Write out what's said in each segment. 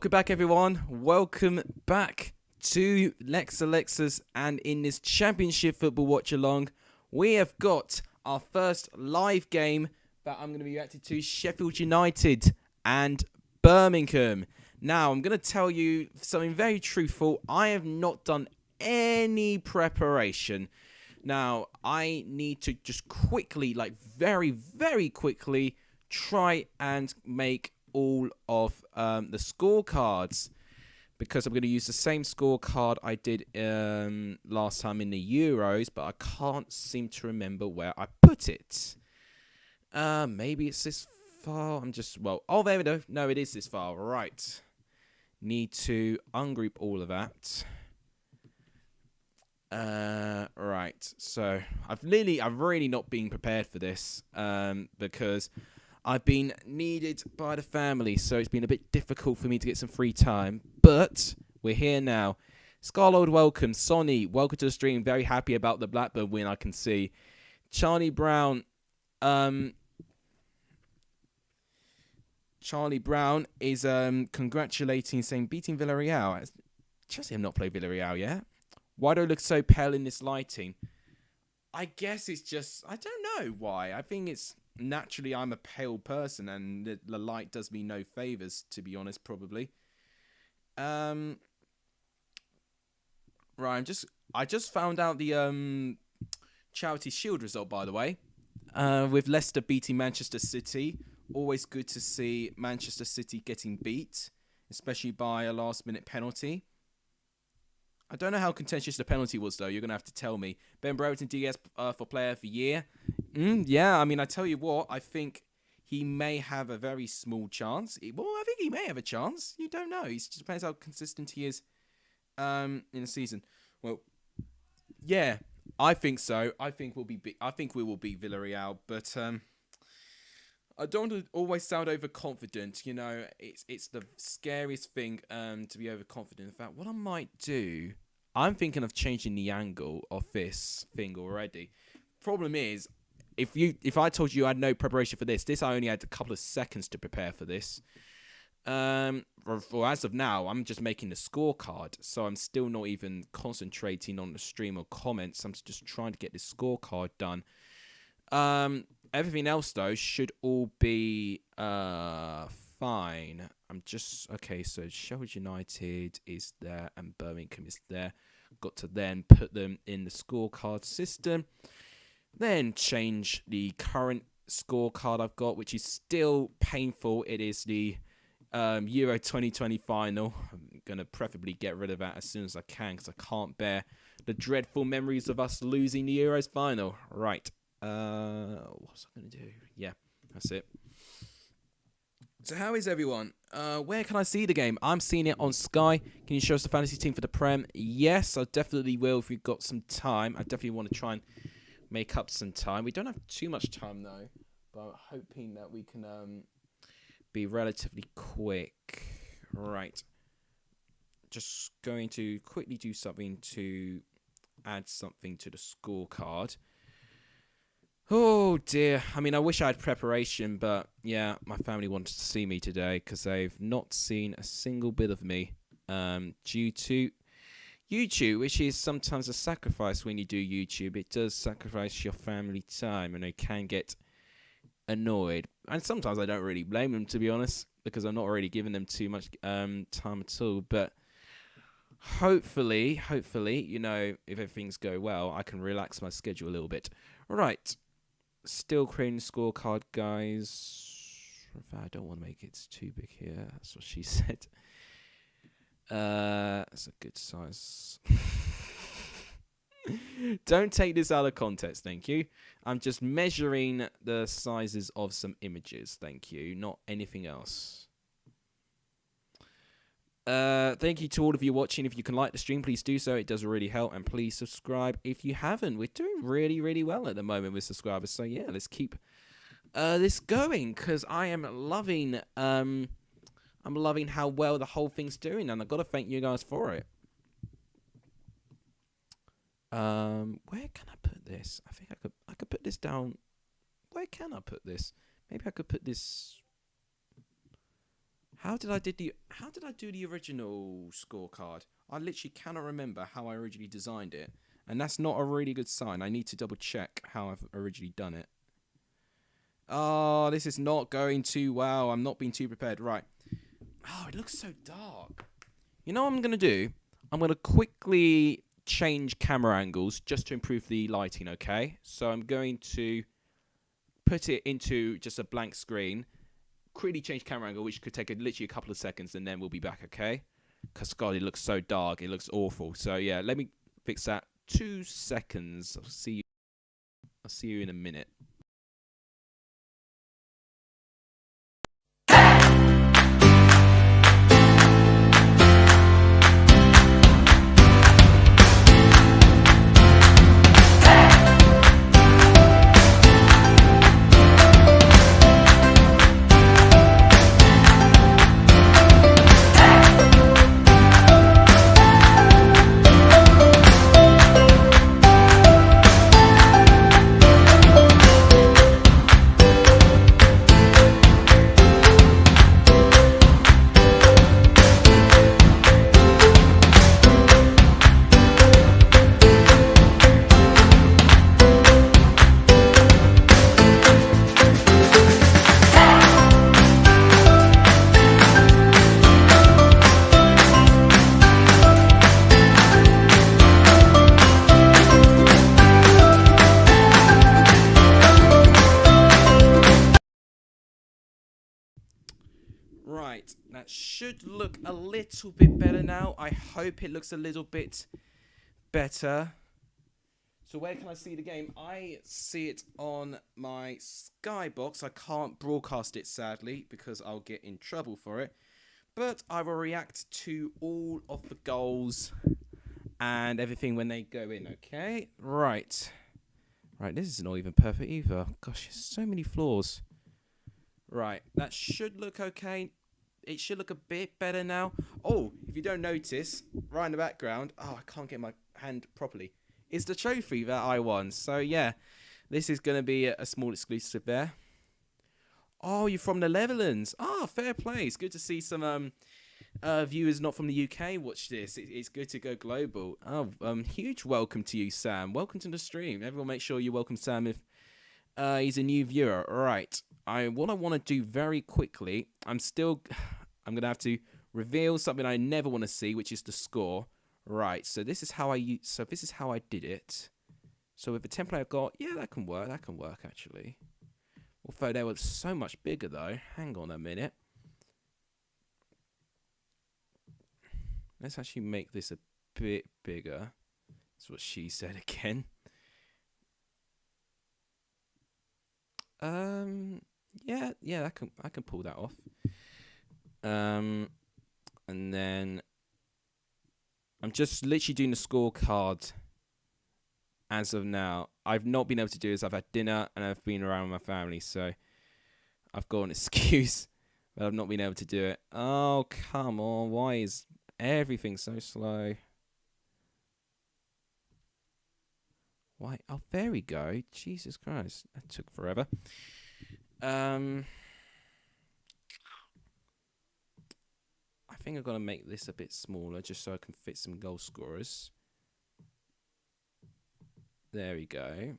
welcome back, everyone. Welcome back to Lex Alexis, and in this Championship Football Watch-Along, we have got our first live game that I'm going to be reacting to, Sheffield United and Birmingham. Now, I'm going to tell you something very truthful. I have not done any preparation. Now, I need to just quickly, like very, very quickly, try and make all of the scorecards, because I'm going to use the same scorecard I did last time in the Euros, but I can't seem to remember where I put it. Maybe it's this file. Oh, there we go. No, it is this file. Right. Need to ungroup all of that. Right. So I've really not been prepared for this, because I've been needed by the family, so it's been a bit difficult for me to get some free time. But we're here now. Scarlord, welcome. Sonny, welcome to the stream. Very happy about the Blackburn win, I can see. Charlie Brown. Charlie Brown is congratulating, saying beating Villarreal. Chelsea have not played Villarreal yet. Why do I look so pale in this lighting? I guess it's just, I don't know why. I think it's naturally I'm a pale person, and the light does me no favours, to be honest, probably. Right, I just found out the Charity Shield result, by the way, with Leicester beating Manchester City. Always good to see Manchester City getting beat, especially by a last-minute penalty. I don't know how contentious the penalty was, though. You're going to have to tell me. Ben Brereton DS for Player of the Year. Yeah, I mean, I tell you what, I think he may have a very small chance. I think he may have a chance. You don't know. It just depends how consistent he is in the season. Well, yeah, I think so. I think we will beat Villarreal, but I don't want to always sound overconfident. You know, it's the scariest thing to be overconfident. In fact, what I might do, I'm thinking of changing the angle of this thing already. Problem is, if I told you I had no preparation for this I only had a couple of seconds to prepare for this. For as of now, I'm just making the scorecard, so I'm still not even concentrating on the stream or comments. I'm just trying to get this scorecard done. Everything else, though, should all be fine. Okay, so Sheffield United is there and Birmingham is there. Got to then put them in the scorecard system. Then change the current scorecard I've got, which is still painful. It is the Euro 2020 final. I'm going to preferably get rid of that as soon as I can, because I can't bear the dreadful memories of us losing the Euros final. Right. What's I going to do? Yeah, that's it. So how is everyone? Where can I see the game? I'm seeing it on Sky. Can you show us the fantasy team for the Prem? Yes, I definitely will if we've got some time. I definitely want to try and make up some time. We don't have too much time, though, but I'm hoping that we can be relatively quick. Right. Just going to quickly do something to add something to the scorecard. Oh, dear. I mean, I wish I had preparation, but, yeah, my family wanted to see me today because they've not seen a single bit of me due to YouTube, which is sometimes a sacrifice when you do YouTube. It does sacrifice your family time, and they can get annoyed. And sometimes I don't really blame them, to be honest, because I'm not really giving them too much time at all. But hopefully, you know, if everything's go well, I can relax my schedule a little bit. All right. Still creating a scorecard, guys. In fact, I don't want to make it too big here. That's what she said. That's a good size. Don't take this out of context, thank you. I'm just measuring the sizes of some images, thank you. Not anything else. Thank you to all of you watching. If you can like the stream, please do so. It does really help. And please subscribe if you haven't. We're doing really, really well at the moment with subscribers. So, yeah, let's keep this going, because I am loving I'm loving how well the whole thing's doing, and I've got to thank you guys for it. Where can I put this? I think I could put this down. Where can I put this? Maybe I could put this How did I do the original scorecard? I literally cannot remember how I originally designed it, and that's not a really good sign. I need to double check how I've originally done it. Oh, this is not going too well. I'm not being too prepared. Right. Oh, it looks so dark. You know what I'm going to do? I'm going to quickly change camera angles just to improve the lighting, okay? So I'm going to put it into just a blank screen, quickly change camera angle, which could take literally a couple of seconds, and then we'll be back, okay? Because, God, it looks so dark. It looks awful. So, yeah, let me fix that. 2 seconds. I'll see you in a minute. Right, that should look a little bit better now. I hope it looks a little bit better. So where can I see the game? I see it on my Skybox. I can't broadcast it, sadly, because I'll get in trouble for it. But I will react to all of the goals and everything when they go in, okay? Right. Right, this is not even perfect either. Gosh, there's so many flaws. Right, that should look okay. It should look a bit better now. Oh, if you don't notice, right in the background, oh, I can't get my hand properly. It's the trophy that I won. So, yeah, this is going to be a small exclusive there. Oh, you're from the Netherlands. Ah, fair play. It's good to see some viewers not from the UK watch this. It's good to go global. Oh, huge welcome to you, Sam. Welcome to the stream. Everyone make sure you welcome Sam if he's a new viewer. Right. What I want to do very quickly, I'm going to have to reveal something I never want to see, which is the score. Right, so this is how I did it. So with the template I've got, yeah, that can work. That can work, actually. Although they were so much bigger, though. Hang on a minute. Let's actually make this a bit bigger. That's what she said again. Yeah, I can pull that off. And then I'm just literally doing the scorecard as of now. I've not been able to do this. I've had dinner and I've been around with my family, so I've got an excuse, but I've not been able to do it. Oh, come on. Why is everything so slow? Why? Oh, there we go. Jesus Christ. That took forever. I think I've got to make this a bit smaller just so I can fit some goal scorers. There we go.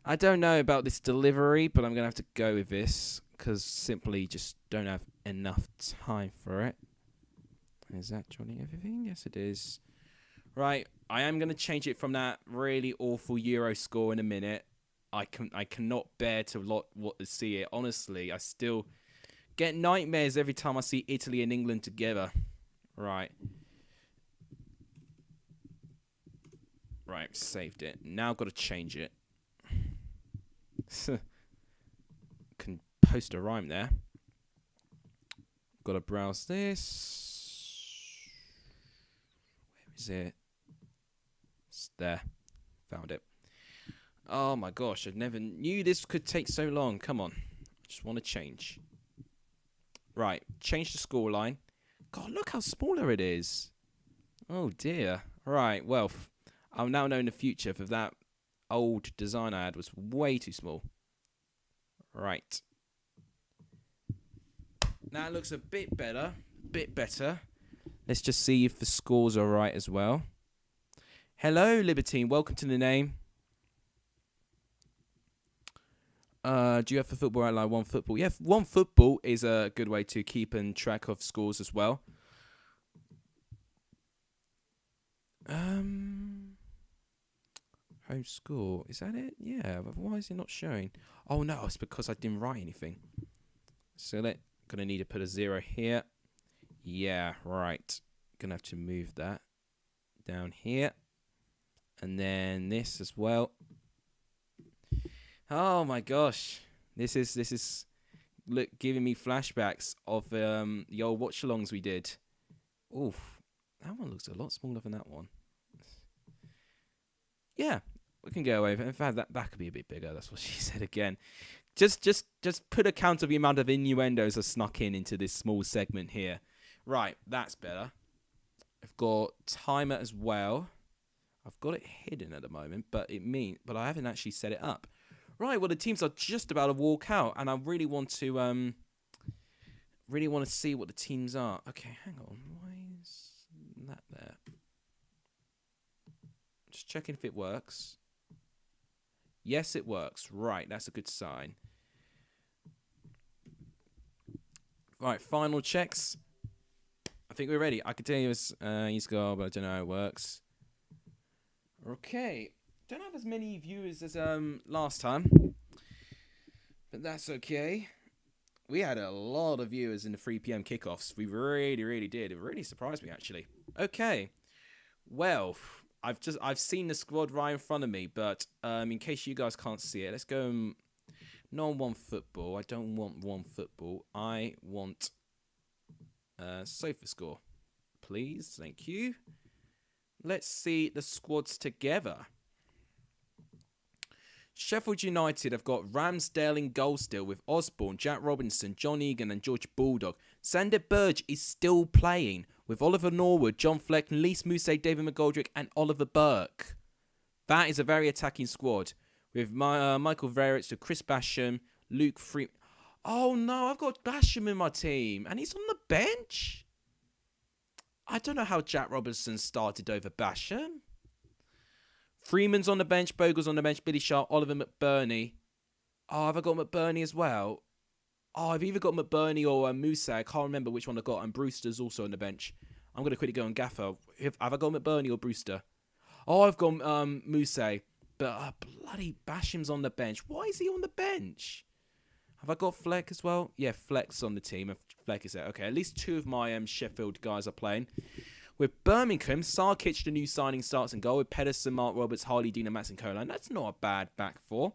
I don't know about this delivery, but I'm going to have to go with this because simply just don't have enough time for it. Is that joining everything? Yes, it is. Right, I am going to change it from that really awful Euro score in a minute. I cannot bear to see it. Honestly, I still get nightmares every time I see Italy and England together. Right. Right, saved it. Now I've got to change it. Can post a rhyme there. Got to browse this. Where is it? It's there. Found it. Oh my gosh, I never knew this could take so long. Come on. I just want to change. Right, change the scoreline. God, look how smaller it is. Oh dear. Right, well, I'll now know in the future if that old design I had was way too small. Right. That looks a bit better. Bit better. Let's just see if the scores are right as well. Hello, Libertine. Welcome to the name. Do you have for football outline one football? Yeah, one football is a good way to keep track of scores as well. Home score. Is that it? Yeah. Why is it not showing? Oh no, it's because I didn't write anything. So gonna need to put a 0 here. Yeah, right. Gonna have to move that down here. And then this as well. Oh my gosh. This is giving me flashbacks of the old watchalongs we did. Oof. That one looks a lot smaller than that one. Yeah, we can go over. In fact, that could be a bit bigger. That's what she said again. Just put a count of the amount of innuendos are snuck into this small segment here. Right, that's better. I've got timer as well. I've got it hidden at the moment, but I haven't actually set it up. Right, well the teams are just about to walk out, and I really want to see what the teams are. Okay, hang on. Why is that there? Just checking if it works. Yes, it works. Right, that's a good sign. Right, final checks. I think we're ready. I could tell you he's got, but I don't know how it works. Okay. Don't have as many viewers as last time, but that's okay. We had a lot of viewers in the 3 p.m. kickoffs. We really did. It really surprised me, actually. Okay. Well, I've seen the squad right in front of me, but in case you guys can't see it, let's go. No one football. I don't want one football. I want sofa score, please. Thank you. Let's see the squads together. Sheffield United have got Ramsdale in goal still with Osborne, Jack Robinson, John Egan and George Bulldog. Sander Berge is still playing with Oliver Norwood, John Fleck, Lise Mousset, David McGoldrick and Oliver Burke. That is a very attacking squad with Michael Veritz, to Chris Basham, Luke Freeman. Oh no, I've got Basham in my team and he's on the bench. I don't know how Jack Robinson started over Basham. Freeman's on the bench, Bogle's on the bench, Billy Sharp, Oliver McBurney. Oh, have I got McBurney as well? Oh, I've either got McBurney or Mousset. I can't remember which one I got. And Brewster's also on the bench. I'm going to quickly go on Gaffer. Have I got McBurney or Brewster? Oh, I've got Mousset. But bloody Basham's on the bench. Why is he on the bench? Have I got Fleck as well? Yeah, Fleck's on the team. Fleck is there. Okay, at least 2 of my Sheffield guys are playing. With Birmingham, Sarkic, the new signing, starts and goal. With Pedersen, Mark Roberts, Harley Dean and Matson Coline. That's not a bad back four.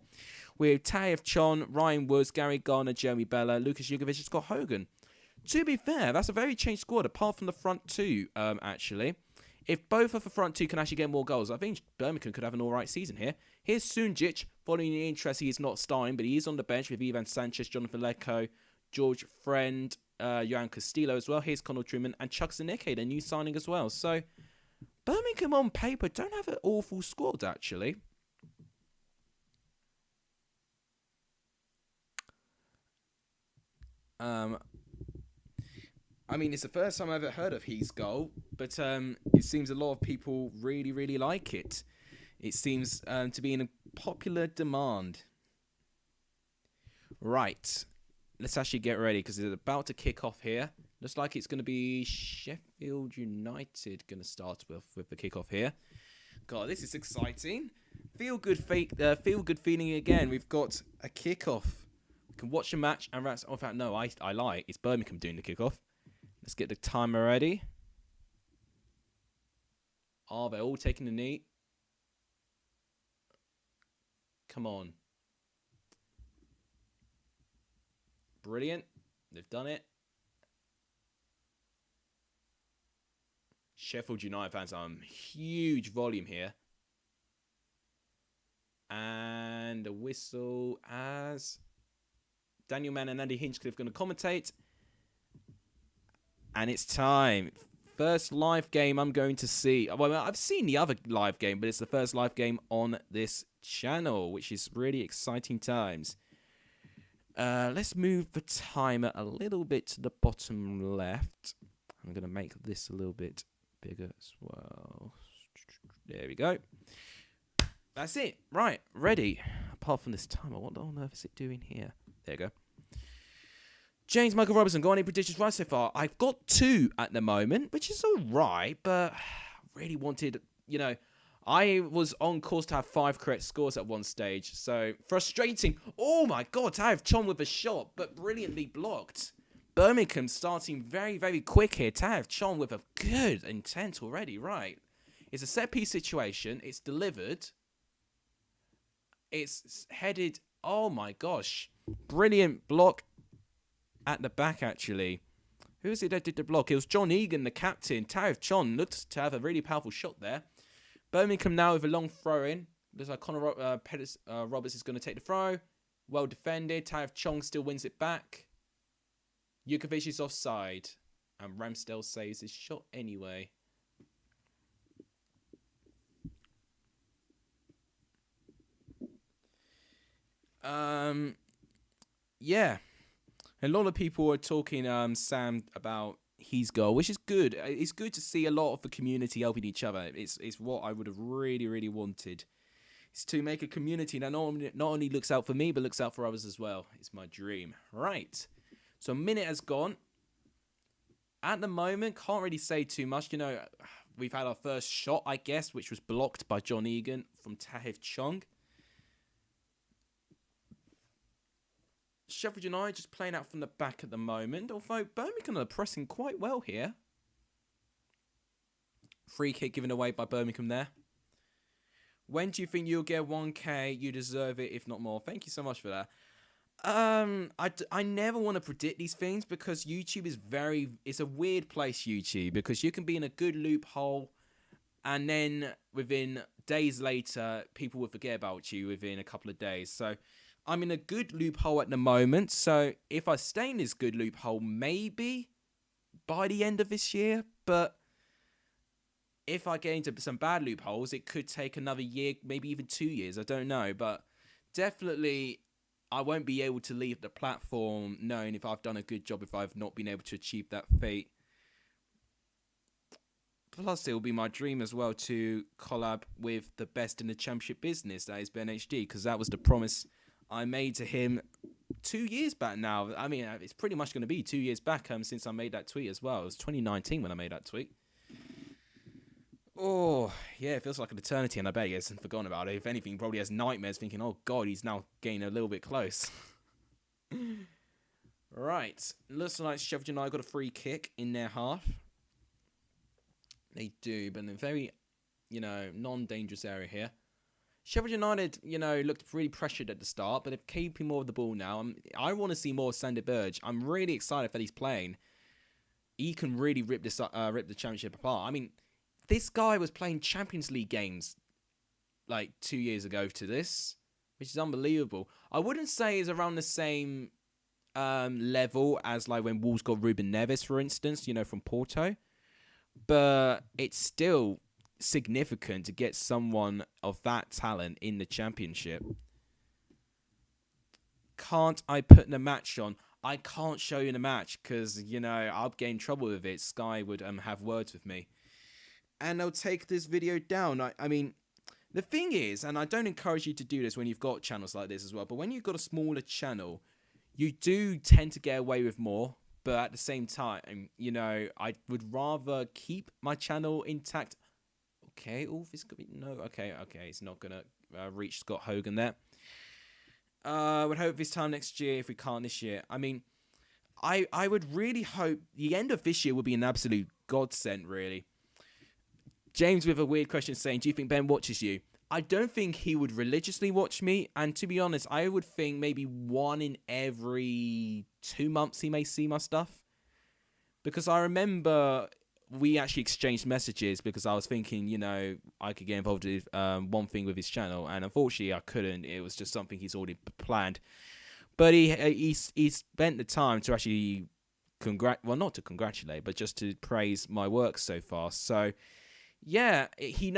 With Tayev Chon, Ryan Woods, Gary Garner, Jeremy Bella, Lucas Jugovic, Scott Hogan. To be fair, that's a very changed squad, apart from the front two, actually. If both of the front two can actually get more goals, I think Birmingham could have an alright season here. Here's Sunjic, following the interest. He is not starting, but he is on the bench with Ivan Sanchez, Jonathan Lecco, George Friend, Johan Castillo as well. Here's Connell Truman and Chuck Zaneke, the new signing as well. So, Birmingham on paper don't have an awful squad, actually. I mean, it's the first time I've ever heard of his goal, but it seems a lot of people really like it. It seems to be in a popular demand. Right. Let's actually get ready because it's about to kick off here. Looks like it's going to be Sheffield United going to start with the kickoff here. God, this is exciting. Feel good feeling again. We've got a kickoff. We can watch a match and in fact, no, I lie. It's Birmingham doing the kickoff. Let's get the timer ready. Oh, they're all taking the knee. Come on. Brilliant. They've done it. Sheffield United fans are huge volume here. And a whistle as Daniel Mann and Andy Hinchcliffe going to commentate. And it's time. First live game I'm going to see. Well, I've seen the other live game, but it's the first live game on this channel, which is really exciting times. Let's move the timer a little bit to the bottom left. I'm going to make this a little bit bigger as well. There we go. That's it. Right, ready. Apart from this timer, what on earth is it doing here? There you go. James Michael Robertson, got any predictions right so far? I've got 2 at the moment, which is all right, but really wanted, I was on course to have 5 correct scores at one stage, so frustrating. Oh my god, I have Chon with a shot, but brilliantly blocked. Birmingham starting very, very quick here. Tav Chon with a good intent already, right. It's a set-piece situation. It's delivered. It's headed. Oh my gosh. Brilliant block at the back, actually. Who was it that did the block? It was John Egan, the captain. Tav Chon looked to have a really powerful shot there. Birmingham now with a long throw-in. Looks like Connor Roberts is going to take the throw. Well defended. Tav Chong still wins it back. Jukovic is offside. And Ramsdale saves his shot anyway. Yeah. A lot of people are talking, Sam, about his goal, which is good. It's good to see a lot of the community helping each other. It's what I would have really, really wanted. It's to make a community that not only looks out for me, but looks out for others as well. It's my dream. Right. So a minute has gone. At the moment, can't really say too much. We've had our first shot, I guess, which was blocked by John Egan from Tahiv Chong. Sheffield United just playing out from the back at the moment, although Birmingham are pressing quite well here. Free kick given away by Birmingham there. When do you think you'll get 1K? You deserve it, if not more. Thank you so much for that. I never want to predict these things because YouTube is it's a weird place, YouTube, because you can be in a good loophole and then within days later, people will forget about you within a couple of days. So I'm in a good loophole at the moment. So if I stay in this good loophole, maybe by the end of this year, but if I get into some bad loopholes, it could take another year, maybe even 2 years. I don't know, but definitely I won't be able to leave the platform knowing if I've done a good job, if I've not been able to achieve that fate. Plus, it will be my dream as well to collab with the best in the championship business, that is BENHD, because that was the promise I made to him 2 years back now. I mean, it's pretty much going to be 2 years back since I made that tweet as well. It was 2019 when I made that tweet. Oh, yeah, it feels like an eternity, and I bet he hasn't forgotten about it. If anything, he probably has nightmares thinking, oh, God, he's now getting a little bit close. Right. Looks like Sheffield United got a free kick in their half. They do, but in a very, non-dangerous area here. Sheffield United, looked really pressured at the start, but they're keeping more of the ball now. I want to see more of Sander Berge. I'm really excited that he's playing. He can really rip the championship apart. I mean, this guy was playing Champions League games like 2 years ago to this, which is unbelievable. I wouldn't say it's around the same level as like when Wolves got Ruben Neves, for instance, from Porto. But it's still significant to get someone of that talent in the championship. Can't I put the match on? I can't show you the match because, I'll get in trouble with it. Sky would have words with me. And they'll take this video down. I mean, the thing is, and I don't encourage you to do this when you've got channels like this as well, but when you've got a smaller channel, you do tend to get away with more. But at the same time, I would rather keep my channel intact. Okay, this could be okay. It's not gonna reach Scott Hogan there. Would hope this time next year if we can't this year. I mean, I would really hope the end of this year would be an absolute godsend, really. James with a weird question saying, do you think Ben watches you? I don't think he would religiously watch me. And to be honest, I would think maybe 1 in every 2 months he may see my stuff. Because I remember we actually exchanged messages because I was thinking, I could get involved with one thing with his channel. And unfortunately, I couldn't. It was just something he's already planned. But he spent the time to actually not to congratulate, but just to praise my work so far. So yeah, he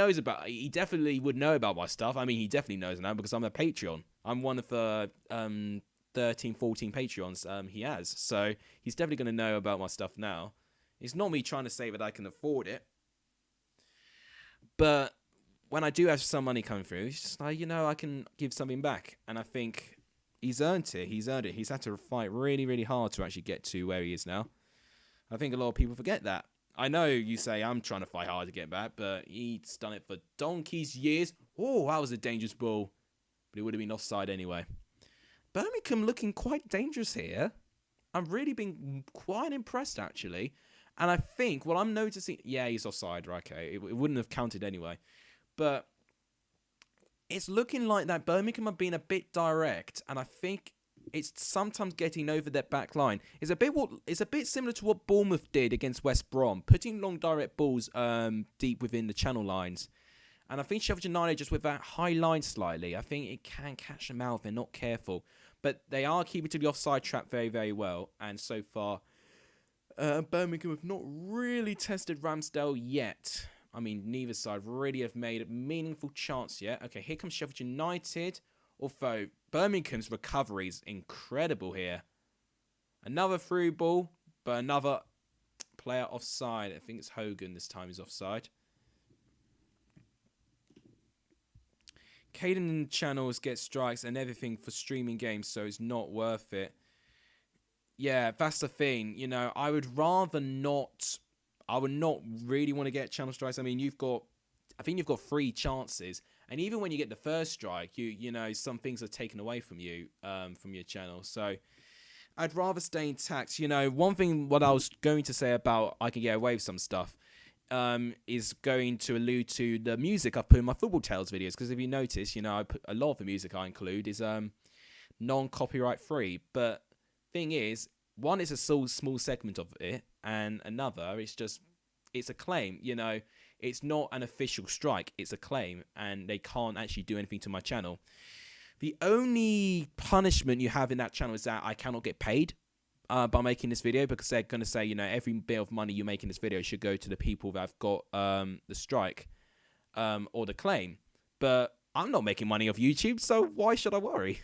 definitely would know about my stuff. I mean, he definitely knows now because I'm a Patreon. I'm one of the 13, 14 Patreons he has. So he's definitely going to know about my stuff now. It's not me trying to say that I can afford it. But when I do have some money coming through, it's just like, I can give something back. And I think he's earned it. He's earned it. He's had to fight really, really hard to actually get to where he is now. I think a lot of people forget that. I know you say I'm trying to fight hard to get back, but he's done it for donkey's years. Oh, that was a dangerous ball. But it would have been offside anyway. Birmingham looking quite dangerous here. I've really been quite impressed, actually. And I think what I'm noticing... Yeah, he's offside. Right, okay. It wouldn't have counted anyway. But it's looking like that Birmingham are being a bit direct. And I think it's sometimes getting over their back line. It's a bit similar to what Bournemouth did against West Brom. Putting long direct balls deep within the channel lines. And I think Sheffield United, just with that high line slightly, I think it can catch them out if they're not careful. But they are keeping to the offside trap very, very well. And so far, Birmingham have not really tested Ramsdale yet. I mean, neither side really have made a meaningful chance yet. Okay, here comes Sheffield United. Although, Birmingham's recovery is incredible here. Another through ball, but another player offside. I think it's Hogan this time is offside. Caden channels get strikes and everything for streaming games, so it's not worth it. Yeah, that's the thing. I would rather not. I would not really want to get channel strikes. I mean, I think you've got 3 chances, and even when you get the first strike, some things are taken away from you, from your channel. So I'd rather stay intact. One thing what I was going to say about I can get away with some stuff. Is going to allude to the music I've put in my Football Tales videos, because if you notice, I put a lot of the music I include is non-copyright free. But thing is, one is a small segment of it, and another it's a claim. It's not an official strike; it's a claim, and they can't actually do anything to my channel. The only punishment you have in that channel is that I cannot get paid by making this video, because they're going to say, every bit of money you make in this video should go to the people that have got the strike or the claim. But I'm not making money off YouTube, so why should I worry?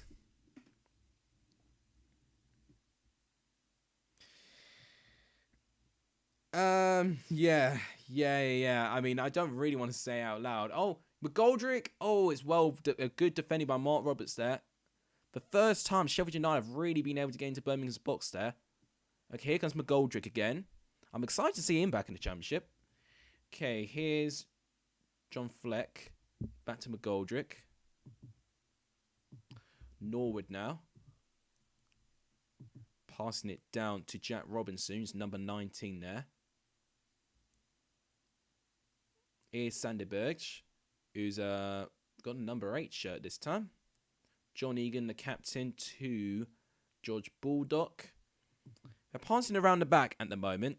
Yeah. I mean, I don't really want to say out loud. Oh, McGoldrick. Oh, it's a good defending by Mark Roberts there. The first time Sheffield United have really been able to get into Birmingham's box there. Okay, here comes McGoldrick again. I'm excited to see him back in the Championship. Okay, here's John Fleck. Back to McGoldrick. Norwood now. Passing it down to Jack Robinson, who's number 19 there. Here's Sanderberg, who's got a number 8 shirt this time. John Egan, the captain, to George Baldock. They're passing around the back at the moment.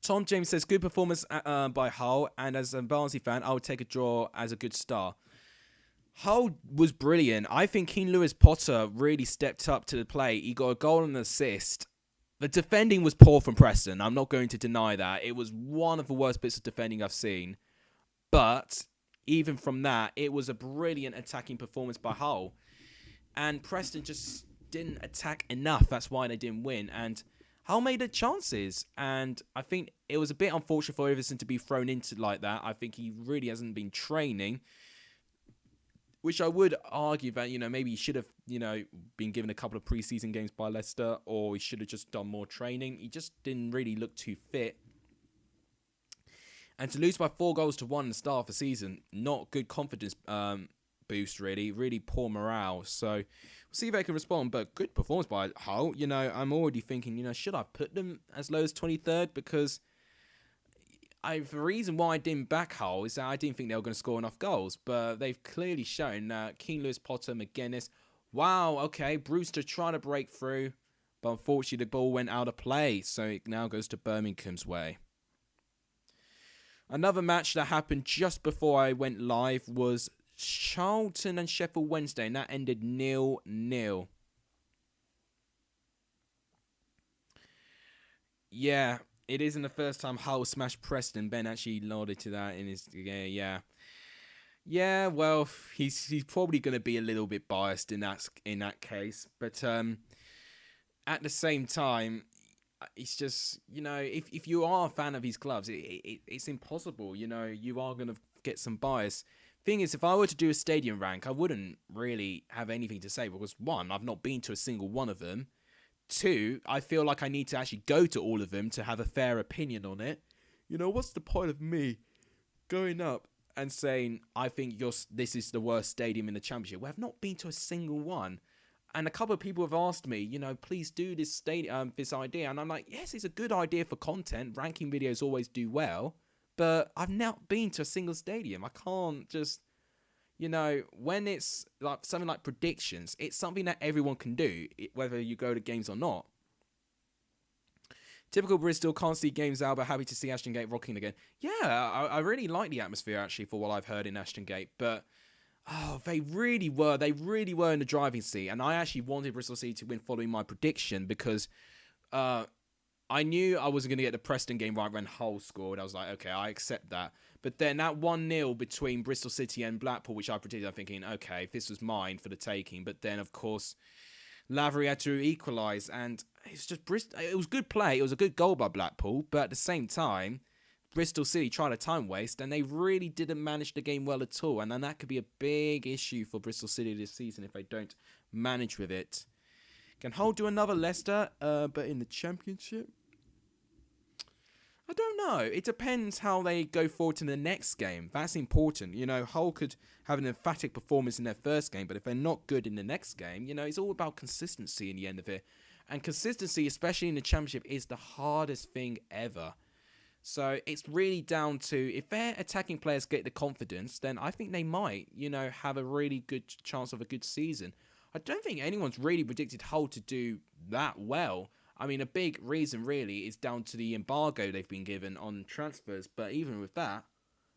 Tom James says, good performance by Hull, and as a Barnsley fan, I would take a draw as a good start. Hull was brilliant. I think Keane Lewis-Potter really stepped up to the plate. He got a goal and an assist. The defending was poor from Preston. I'm not going to deny that. It was one of the worst bits of defending I've seen. But even from that, it was a brilliant attacking performance by Hull. And Preston just didn't attack enough. That's why they didn't win. And Hull made their chances. And I think it was a bit unfortunate for Iverson to be thrown into like that. I think he really hasn't been training. Which I would argue that, maybe he should have, been given a couple of preseason games by Leicester, or he should have just done more training. He just didn't really look too fit. And to lose by 4 goals to 1 at the start of the season, not good confidence boost, really. Really poor morale. So we'll see if they can respond. But good performance by Hull. I'm already thinking, should I put them as low as 23rd? Because the reason why I didn't back Hull is that I didn't think they were going to score enough goals. But they've clearly shown that Keane Lewis-Potter, McGuinness. Wow, okay, Brewster trying to break through. But unfortunately, the ball went out of play. So it now goes to Birmingham's way. Another match that happened just before I went live was Charlton and Sheffield Wednesday. And that ended 0-0. Yeah. It isn't the first time Hull smashed Preston. Ben actually nodded to that in his... Yeah. Yeah, well, he's probably going to be a little bit biased in that case, but at the same time, it's just, if you are a fan of his clubs, it's impossible. You are going to get some bias. Thing is, if I were to do a stadium rank, I wouldn't really have anything to say because one, I've not been to a single one of them. Two, I feel like I need to actually go to all of them to have a fair opinion on it. What's the point of me going up and saying I think this is the worst stadium in the championship? Well, I've not been to a single one. And a couple of people have asked me, please do this this idea. And I'm like, yes, it's a good idea for content. Ranking videos always do well. But I've not been to a single stadium. I can't just, when it's like something like predictions, it's something that everyone can do, whether you go to games or not. Typical Bristol, can't see games out, but happy to see Ashton Gate rocking again. Yeah, I really like the atmosphere, actually, for what I've heard in Ashton Gate. But they really were in the driving seat, and I actually wanted Bristol City to win following my prediction because I knew I wasn't going to get the Preston game right when Hull scored. I was like, okay, I accept that. But then that 1-0 between Bristol City and Blackpool, which I predicted, I'm thinking, okay, this was mine for the taking. But then, of course, Lavery had to equalise, and it's just it was good play. It was a good goal by Blackpool, but at the same time, Bristol City tried a time waste, and they really didn't manage the game well at all. And then that could be a big issue for Bristol City this season if they don't manage with it. Can Hull do another Leicester, but in the Championship? I don't know. It depends how they go forward to the next game. That's important. Hull could have an emphatic performance in their first game, but if they're not good in the next game, it's all about consistency in the end of it. And consistency, especially in the Championship, is the hardest thing ever. So it's really down to, if their attacking players get the confidence, then I think they might, have a really good chance of a good season. I don't think anyone's really predicted Hull to do that well. I mean, a big reason really is down to the embargo they've been given on transfers. But even with that,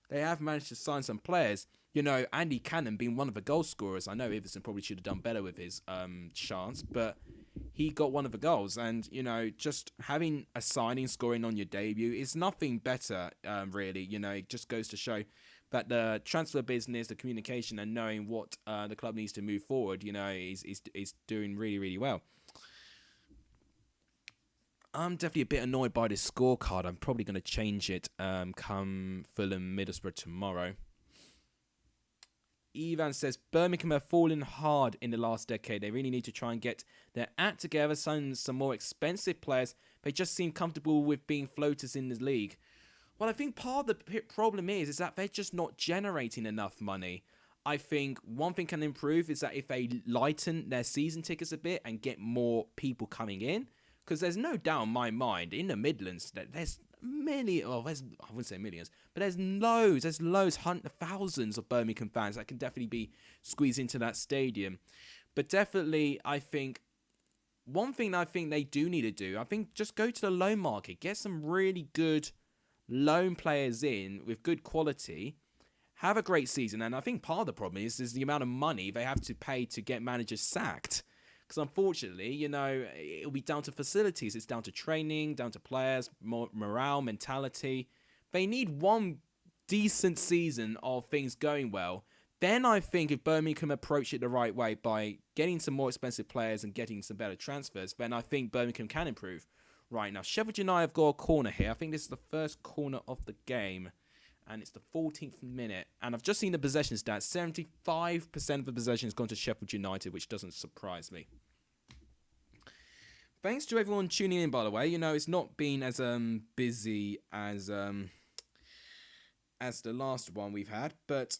they have managed to sign some players. Andy Cannon being one of the goal scorers. I know Iverson probably should have done better with his chance, but he got one of the goals. And, just having a signing scoring on your debut is nothing better, really. It just goes to show that the transfer business, the communication, and knowing what the club needs to move forward, is doing really, really well. I'm definitely a bit annoyed by this scorecard. I'm probably going to change it come Fulham Middlesbrough tomorrow. Ivan says, Birmingham have fallen hard in the last decade. They really need to try and get their act together, sign some more expensive players. They just seem comfortable with being floaters in the league. Well, I think part of the problem is that they're just not generating enough money. I think one thing can improve is that if they lighten their season tickets a bit and get more people coming in, because there's no doubt in my mind, in the Midlands, that there's I wouldn't say millions, but there's thousands of Birmingham fans that can definitely be squeezed into that stadium. But definitely, I think, one thing I think they do need to do, I think just go to the loan market, get some really good loan players in with good quality, have a great season. And I think part of the problem is the amount of money they have to pay to get managers sacked. Because unfortunately, it'll be down to facilities. It's down to training, down to players, morale, mentality. They need one decent season of things going well. Then I think if Birmingham approach it the right way by getting some more expensive players and getting some better transfers, then I think Birmingham can improve. Right now, Sheffield United have got a corner here. I think this is the first corner of the game. And it's the 14th minute. And I've just seen the possession stats. 75% of the possession has gone to Sheffield United, which doesn't surprise me. Thanks to everyone tuning in, by the way. It's not been as busy as the last one we've had. But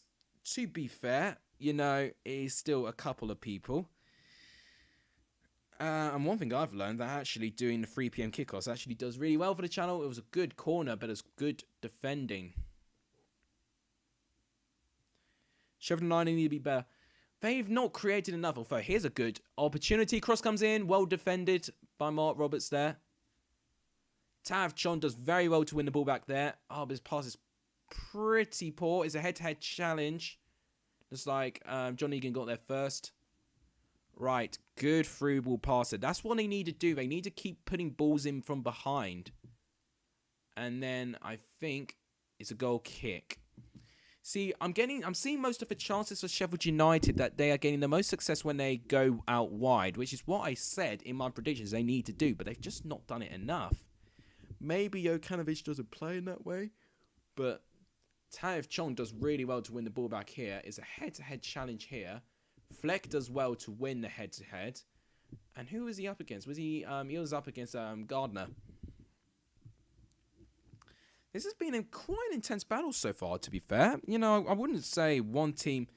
to be fair, it is still a couple of people. And one thing I've learned, that actually doing the 3 p.m. kickoffs actually does really well for the channel. It was a good corner, but it's good defending. Sheffield United need to be better. They've not created enough. Although here's a good opportunity. Cross comes in. Well defended by Mark Roberts there. Tav Chon does very well to win the ball back there. Oh, but his pass is pretty poor. It's a head-to-head challenge. Just like John Egan got there first. Right. Good through ball passer. That's what they need to do. They need to keep putting balls in from behind. And then I think it's a goal kick. See, I'm seeing most of the chances for Sheffield United that they are getting the most success when they go out wide, which is what I said in my predictions they need to do, but they've just not done it enough. Maybe Jokanovic doesn't play in that way, but Taev Chong does really well to win the ball back here. It's a head-to-head challenge here. Fleck does well to win the head-to-head. And who was he up against? He was up against Gardner. This has been a quite intense battle so far, to be fair. You know, I wouldn't say one team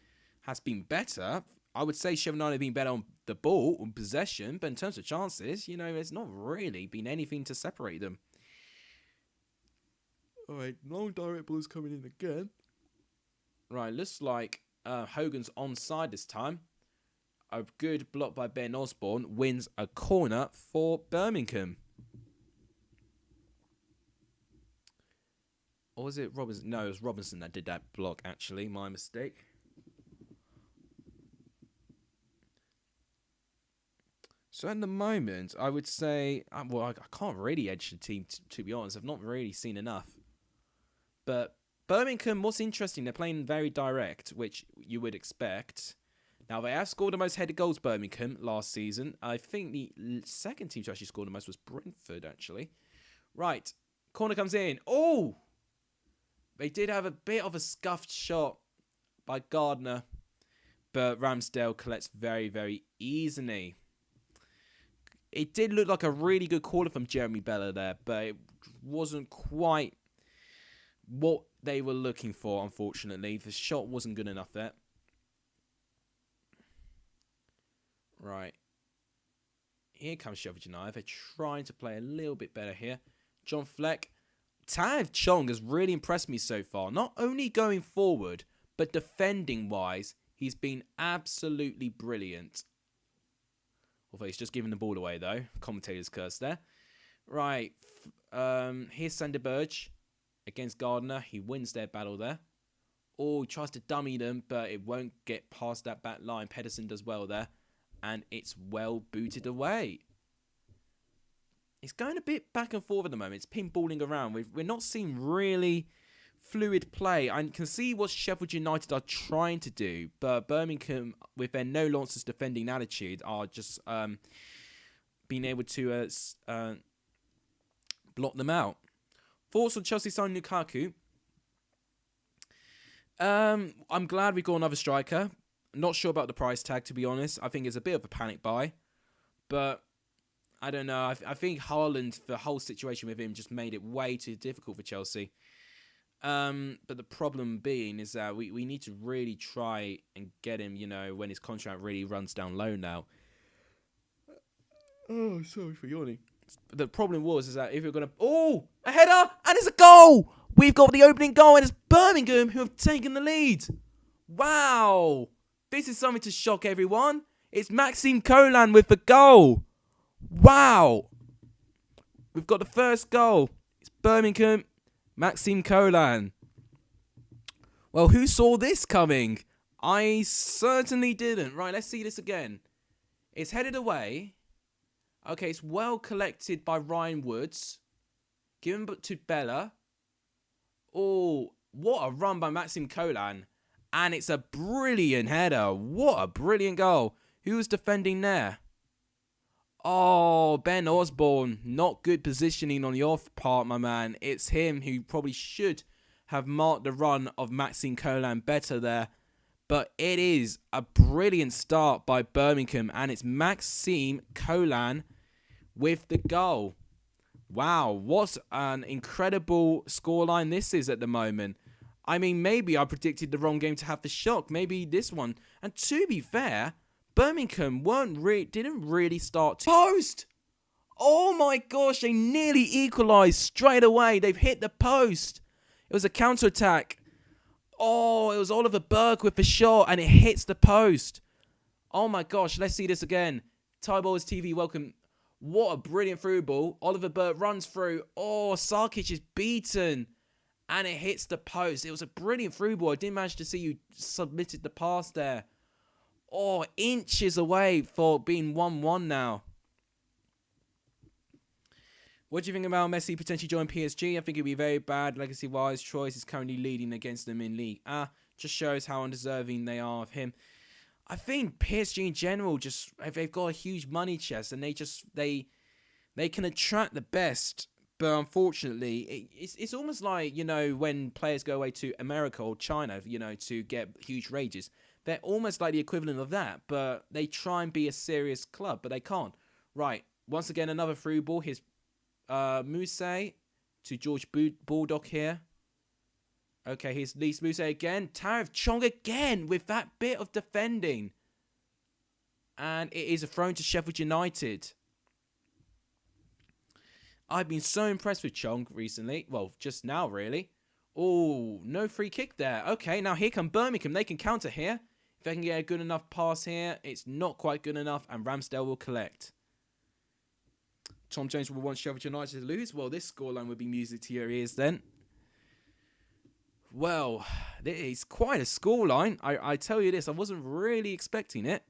has been better. I would say Sheffield United have been better on the ball, on possession, but in terms of chances, you know, there's not really been anything to separate them. Alright, long direct ball is coming in again. Right, looks like Hogan's onside this time. A good block by Ben Osborne wins a corner for Birmingham. Or was it Robinson? No, it was Robinson that did that block, actually. My mistake. So at the moment, I would say... well, I can't really edge the team, to be honest. I've not really seen enough. But Birmingham, what's interesting, they're playing very direct, which you would expect. Now, they have scored the most headed goals, Birmingham, last season. I think the second team to actually score the most was Brentford, actually. Right. Corner comes in. Oh! They did have a bit of a scuffed shot by Gardner, but Ramsdale collects very, very easily. It did look like a really good corner from Jeremy Bella there, but it wasn't quite what they were looking for, unfortunately. The shot wasn't good enough there. Right. Here comes Sheffield United. They're trying to play a little bit better here. John Fleck. Taev Chong has really impressed me so far. Not only going forward, but defending-wise, he's been absolutely brilliant. Although he's just giving the ball away, though. Commentator's curse there. Right. Here's Sanderberg against Gardner. He wins their battle there. Oh, he tries to dummy them, but it won't get past that back line. Pedersen does well there. And it's well booted away. It's going a bit back and forth at the moment. It's pinballing around. We're not seeing really fluid play. I can see what Sheffield United are trying to do, but Birmingham, with their no-nonsense defending attitude, are just being able to block them out. Thoughts on Chelsea signing Lukaku? I'm glad we got another striker. Not sure about the price tag, to be honest. I think it's a bit of a panic buy, but I don't know. I think Haaland, the whole situation with him just made it way too difficult for Chelsea. But the problem being is that we need to really try and get him, you know, when his contract really runs down low now. Oh, sorry for yawning. The problem is that if you're going to... Oh, a header, and it's a goal! We've got the opening goal, and it's Birmingham who have taken the lead. Wow! This is something to shock everyone. It's Maxime Collan with the goal. Wow. We've got the first goal. It's Birmingham, Maxime Collan. Well, who saw this coming? I certainly didn't. Right, let's see this again. It's headed away. Okay, it's well collected by Ryan Woods. Given to Bella. Oh, what a run by Maxime Collan. And it's a brilliant header. What a brilliant goal. Who was defending there? Oh, Ben Osborne. Not good positioning on your part, my man. It's him who probably should have marked the run of Maxime Collan better there. But it is a brilliant start by Birmingham. And it's Maxime Collan with the goal. Wow, what an incredible scoreline this is at the moment. I mean, maybe I predicted the wrong game to have the shock. Maybe this one. And to be fair, Birmingham didn't really start to post. Oh my gosh, they nearly equalised straight away. They've hit the post. It was a counter-attack. Oh, it was Oliver Burke with the shot and it hits the post. Oh my gosh, let's see this again. Thai Bowlers TV, welcome. What a brilliant through ball. Oliver Burke runs through. Oh, Sarkic is beaten. And it hits the post. It was a brilliant through ball. I didn't manage to see you submitted the pass there. Oh, inches away for being 1-1 now. What do you think about Messi potentially joining PSG? I think it'd be very bad legacy-wise. Choice is currently leading against them in league. Just shows how undeserving they are of him. I think PSG in general, just they've got a huge money chest, and they can attract the best. But unfortunately, it's almost like, you know, when players go away to America or China, you know, to get huge wages. They're almost like the equivalent of that, but they try and be a serious club, but they can't. Right, once again, another through ball. Here's Mousse to George Bulldog here. Okay, here's Lise Mousse again. Tariff Chong again with that bit of defending. And it is a throw to Sheffield United. I've been so impressed with Chong recently. Well, just now, really. Oh, no free kick there. Okay, now here come Birmingham. They can counter here. If they can get a good enough pass here, it's not quite good enough, and Ramsdale will collect. Tom Jones will want Sheffield United to lose. Well, this scoreline would be music to your ears then. Well, it's quite a scoreline. I tell you this, I wasn't really expecting it.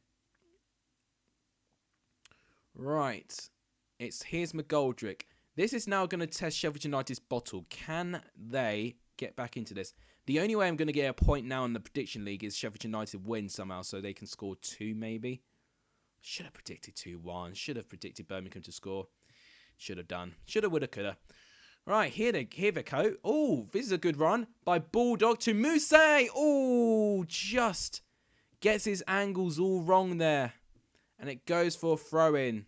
Right. Here's McGoldrick. This is now going to test Sheffield United's bottle. Can they get back into this? The only way I'm going to get a point now in the prediction league is Sheffield United win somehow, so they can score 2 maybe. Should have predicted 2-1. Should have predicted Birmingham to score. Should have done. Shoulda, woulda, coulda. Right, here they go. Oh, this is a good run by Bulldog to Mousse. Oh, just gets his angles all wrong there. And it goes for a throw-in.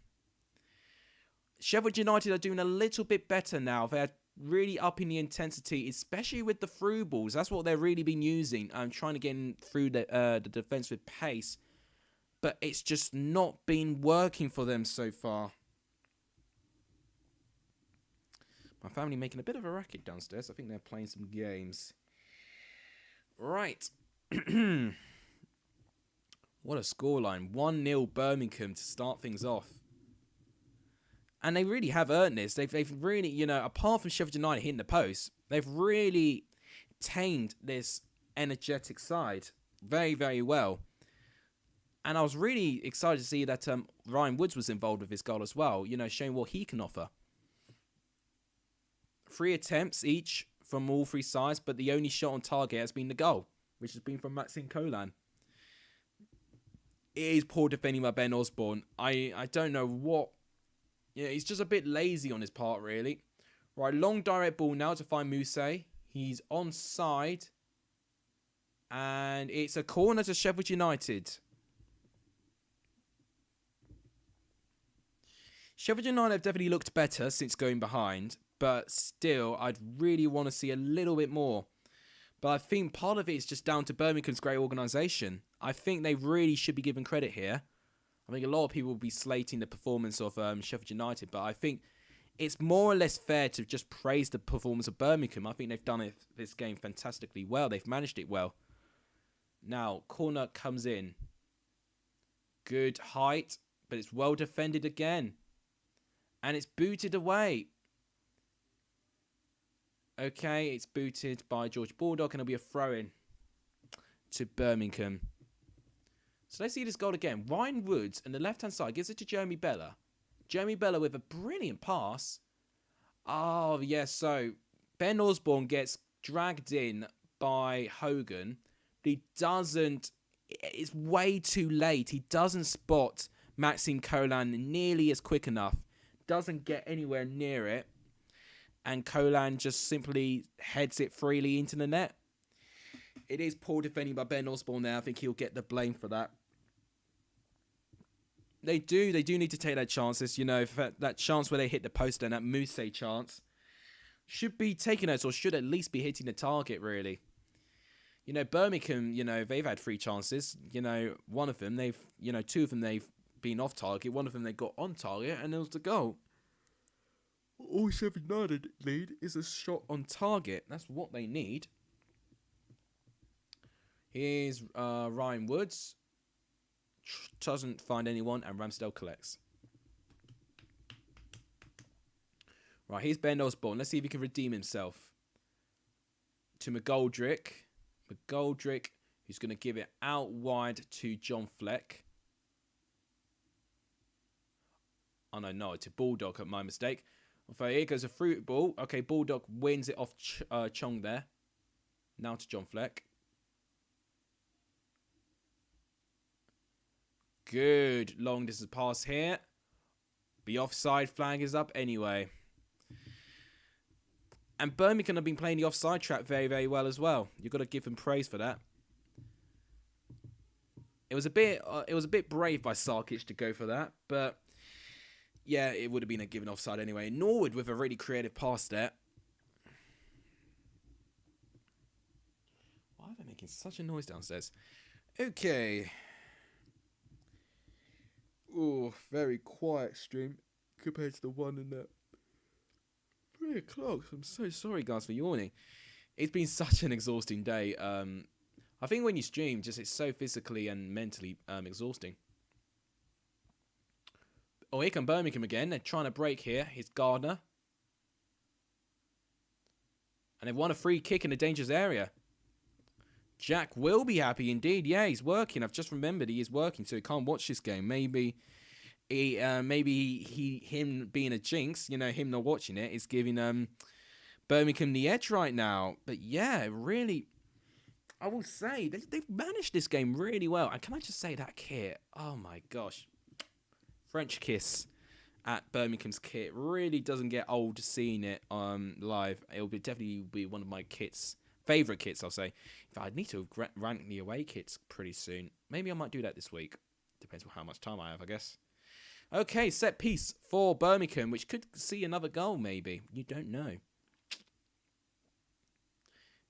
Sheffield United are doing a little bit better now. They're really upping the intensity, especially with the through balls. That's what they've really been using. Trying to get in through the defence with pace. But it's just not been working for them so far. My family making a bit of a racket downstairs. I think they're playing some games. Right. What a scoreline. 1-0 Birmingham to start things off. And they really have earned this. They've really, you know, apart from Sheffield United hitting the post, they've really tamed this energetic side very, very well. And I was really excited to see that Ryan Woods was involved with this goal as well, you know, showing what he can offer. 3 attempts each from all 3 sides, but the only shot on target has been the goal, which has been from Maxime Collan. It is poor defending by Ben Osborne. I don't know what... Yeah, he's just a bit lazy on his part, really. Right, long direct ball now to find Mousse. He's onside. And it's a corner to Sheffield United. Sheffield United have definitely looked better since going behind. But still, I'd really want to see a little bit more. But I think part of it is just down to Birmingham's great organisation. I think they really should be given credit here. I think a lot of people will be slating the performance of Sheffield United, but I think it's more or less fair to just praise the performance of Birmingham. I think they've done this game fantastically well. They've managed it well. Now, corner comes in. Good height, but it's well defended again. And it's booted away. Okay, it's booted by George Bulldog, and it'll be a throw-in to Birmingham. So let's see this goal again. Ryan Woods on the left-hand side gives it to Jeremy Bella. Jeremy Bella with a brilliant pass. Oh, yes. So Ben Osborne gets dragged in by Hogan. He doesn't... It's way too late. He doesn't spot Maxime Collan nearly as quick enough. Doesn't get anywhere near it. And Collan just simply heads it freely into the net. It is poor defending by Ben Osborne there. I think he'll get the blame for that. They do need to take their chances. You know, that chance where they hit the post and that Mousse chance should be taking those, or should at least be hitting the target, really. You know, Birmingham, you know, they've had 3 chances. You know, one of them, 2 of them they've been off target. One of them they got on target, and there was the goal. All Sheffield United need is a shot on target. That's what they need. Here's Ryan Woods. Doesn't find anyone, and Ramsdale collects. Right, here's Ben Osborne. Let's see if he can redeem himself. To McGoldrick. McGoldrick, who's going to give it out wide to John Fleck. Oh, no, to Bulldog, my mistake. So here goes a through ball. Okay, Bulldog wins it off Chong there. Now to John Fleck. Good long distance pass here. The offside flag is up anyway. And Birmingham have been playing the offside trap very, very well as well. You've got to give them praise for that. It was a bit brave by Sarkic to go for that, but yeah, it would have been a given offside anyway. Norwood with a really creative pass there. Why are they making such a noise downstairs? Okay. Oh, very quiet stream compared to the one in the 3 o'clock. I'm so sorry, guys, for yawning. It's been such an exhausting day. I think when you stream, just it's so physically and mentally exhausting. Oh, here come Birmingham again. They're trying to break here. Here's Gardner. And they've won a free kick in a dangerous area. Jack will be happy indeed. Yeah, he's working. I've just remembered he is working, so he can't watch this game. Maybe him being a jinx, you know, him not watching it, is giving Birmingham the edge right now. But yeah, really, I will say they've managed this game really well. And can I just say that kit? Oh my gosh, French kiss at Birmingham's kit really doesn't get old seeing it live. It'll definitely be one of my favourite kits, I'll say. In fact, I need to rank the away kits pretty soon. Maybe I might do that this week. Depends on how much time I have, I guess. Okay, set piece for Birmingham, which could see another goal, maybe. You don't know.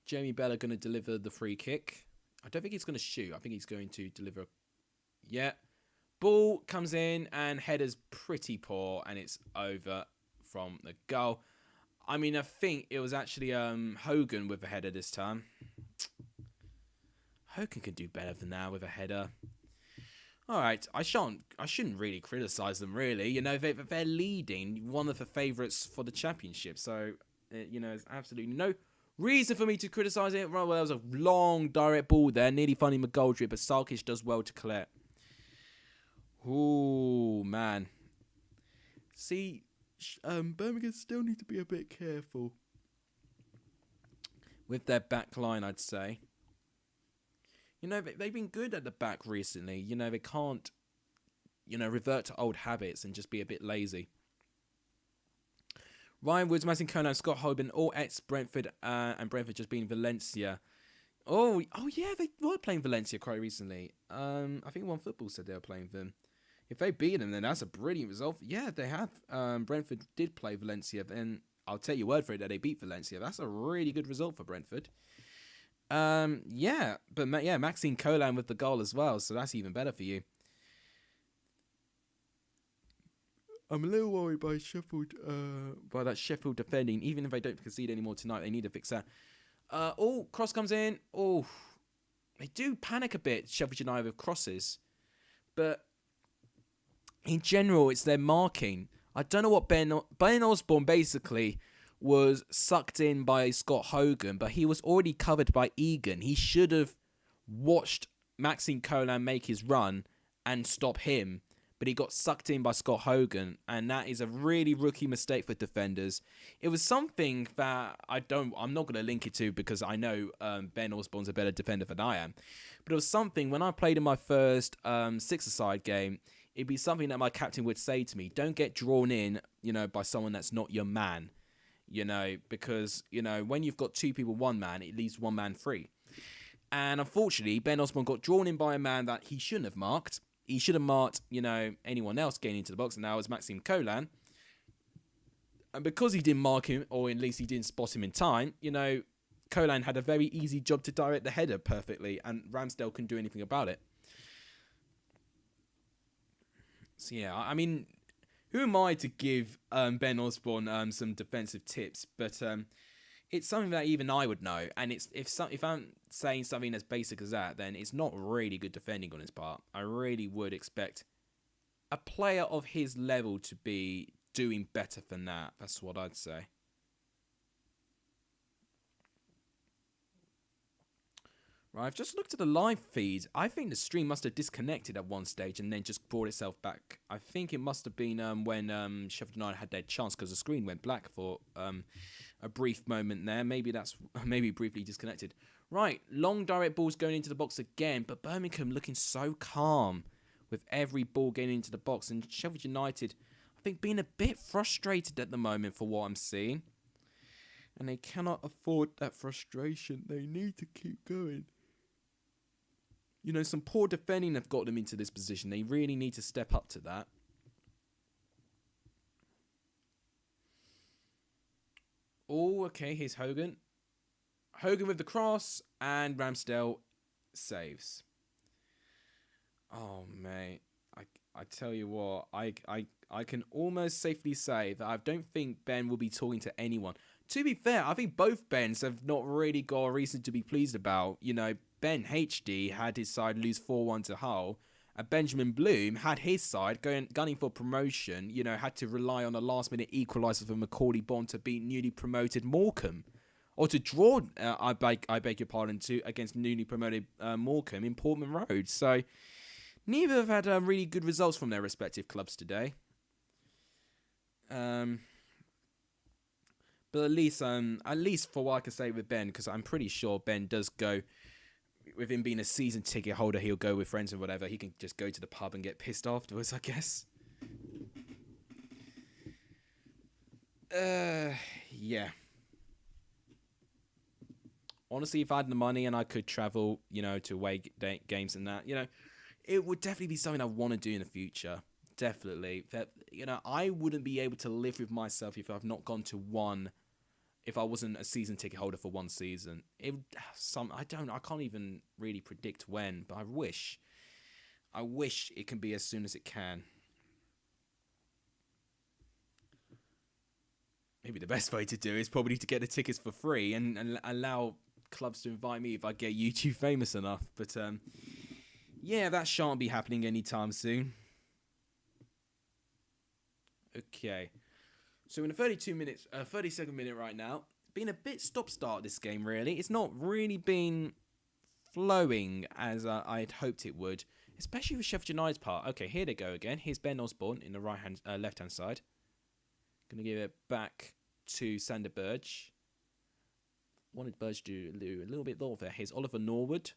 Jamie Bell are going to deliver the free kick. I don't think he's going to shoot. I think he's going to deliver. Yeah. Ball comes in, and header's pretty poor, and it's over from the goal. I mean, I think it was actually Hogan with a header this time. Hogan can do better than that with a header. All right, I shouldn't really criticise them, really. You know, they're leading, one of the favourites for the championship. So, you know, there's absolutely no reason for me to criticise it. Well, there was a long, direct ball there, nearly finding McGoldrick, but Sarkic does well to collect. Ooh, man. See, Birmingham still need to be a bit careful with their back line, I'd say. You know, they've been good at the back recently. You know, they can't, you know, revert to old habits and just be a bit lazy. Ryan Woods, Martin Conan, Scott Hoban, all ex-Brentford, and Brentford just being Valencia. Oh yeah, they were playing Valencia quite recently. I think One Football said they were playing them. If they beat them, then that's a brilliant result. Yeah, they have. Brentford did play Valencia, and I'll take your word for it that they beat Valencia. That's a really good result for Brentford. Yeah, but yeah, Maxine Colan with the goal as well, so that's even better for you. I'm a little worried by Sheffield, by that Sheffield defending. Even if they don't concede anymore tonight, they need to fix that. Oh, cross comes in. Oh, they do panic a bit, Sheffield United, with crosses, but in general, it's their marking. I don't know what Ben Osborne basically was sucked in by Scott Hogan, but he was already covered by Egan. He should have watched Maxine Colan make his run and stop him, but he got sucked in by Scott Hogan, and that is a really rookie mistake for defenders. It was something that I'm not going to link it to because I know Ben Osborne's a better defender than I am, but it was something when I played in my first six-a-side game. It'd be something that my captain would say to me: don't get drawn in, you know, by someone that's not your man. You know, because, you know, when you've got two people, one man, it leaves one man free. And unfortunately, Ben Osborne got drawn in by a man that he shouldn't have marked. He should have marked, you know, anyone else getting into the box, and now it's Maxime Colan. And because he didn't mark him, or at least he didn't spot him in time, you know, Colan had a very easy job to direct the header perfectly, and Ramsdale couldn't do anything about it. So, yeah, I mean, who am I to give Ben Osborne some defensive tips? But it's something that even I would know. And it's if I'm saying something as basic as that, then it's not really good defending on his part. I really would expect a player of his level to be doing better than that. That's what I'd say. Right, I've just looked at the live feed. I think the stream must have disconnected at one stage and then just brought itself back. I think it must have been when Sheffield United had their chance, because the screen went black for a brief moment there. Maybe that's briefly disconnected. Right, long direct balls going into the box again, but Birmingham looking so calm with every ball getting into the box, and Sheffield United, I think, being a bit frustrated at the moment for what I'm seeing. And they cannot afford that frustration. They need to keep going. You know, some poor defending have got them into this position. They really need to step up to that. Oh, okay, here's Hogan. Hogan with the cross, and Ramsdale saves. Oh, mate. I tell you what, I can almost safely say that I don't think Ben will be talking to anyone. To be fair, I think both Bens have not really got a reason to be pleased about. You know, BENHD had his side lose 4-1 to Hull. And Benjamin Bloom had his side gunning for promotion. You know, had to rely on a last-minute equaliser for Macaulay Bond to beat newly promoted Morecambe. Or to draw, I beg your pardon, against newly promoted Morecambe in Portman Road. So, neither have had really good results from their respective clubs today. But at least for what I can say with Ben, because I'm pretty sure Ben does go, with him being a season ticket holder, he'll go with friends and whatever. He can just go to the pub and get pissed afterwards, I guess. Yeah. Honestly, if I had the money and I could travel, you know, to away games and that, you know, it would definitely be something I want to do in the future. Definitely. That, you know, I wouldn't be able to live with myself if I've not gone to one, if I wasn't a season ticket holder for one season. I can't even really predict when, but I wish it can be as soon as it can. Maybe the best way to do it is probably to get the tickets for free and allow clubs to invite me if I get YouTube famous enough. But yeah, that shan't be happening anytime soon. Okay, so in the 32nd minute right now, been a bit stop-start this game, really. It's not really been flowing as I'd hoped it would, especially with Sheffield United's part. Okay, here they go again. Here's Ben Osborne in the left-hand side. Going to give it back to Sander Burge. Wanted Burge to do a little bit more there. Here's Oliver Norwood.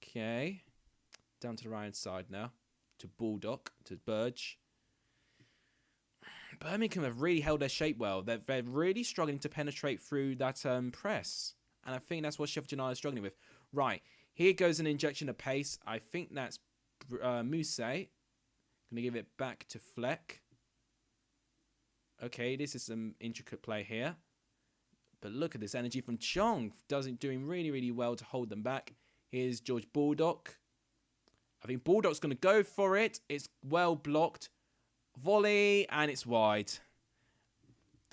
Okay, down to the right-hand side now. To Baldock, to Burge. Birmingham have really held their shape well. They're really struggling to penetrate through that press. And I think that's what Sheffield United is struggling with. Right, here goes an injection of pace. I think that's Mousse. Going to give it back to Fleck. Okay, this is some intricate play here. But look at this energy from Chong. Doing really, really well to hold them back. Here's George Baldock. I think Baldock's going to go for it. It's well blocked. Volley, and it's wide.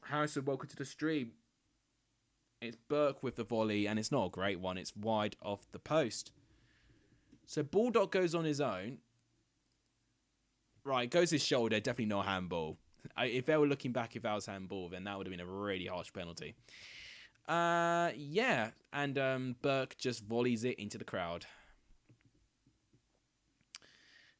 Harrison, welcome to the stream. It's Burke with the volley, and it's not a great one. It's wide off the post. So Baldock goes on his own. Right, goes his shoulder. Definitely not handball. If they were looking back, if that was handball, then that would have been a really harsh penalty. Yeah, and Burke just volleys it into the crowd.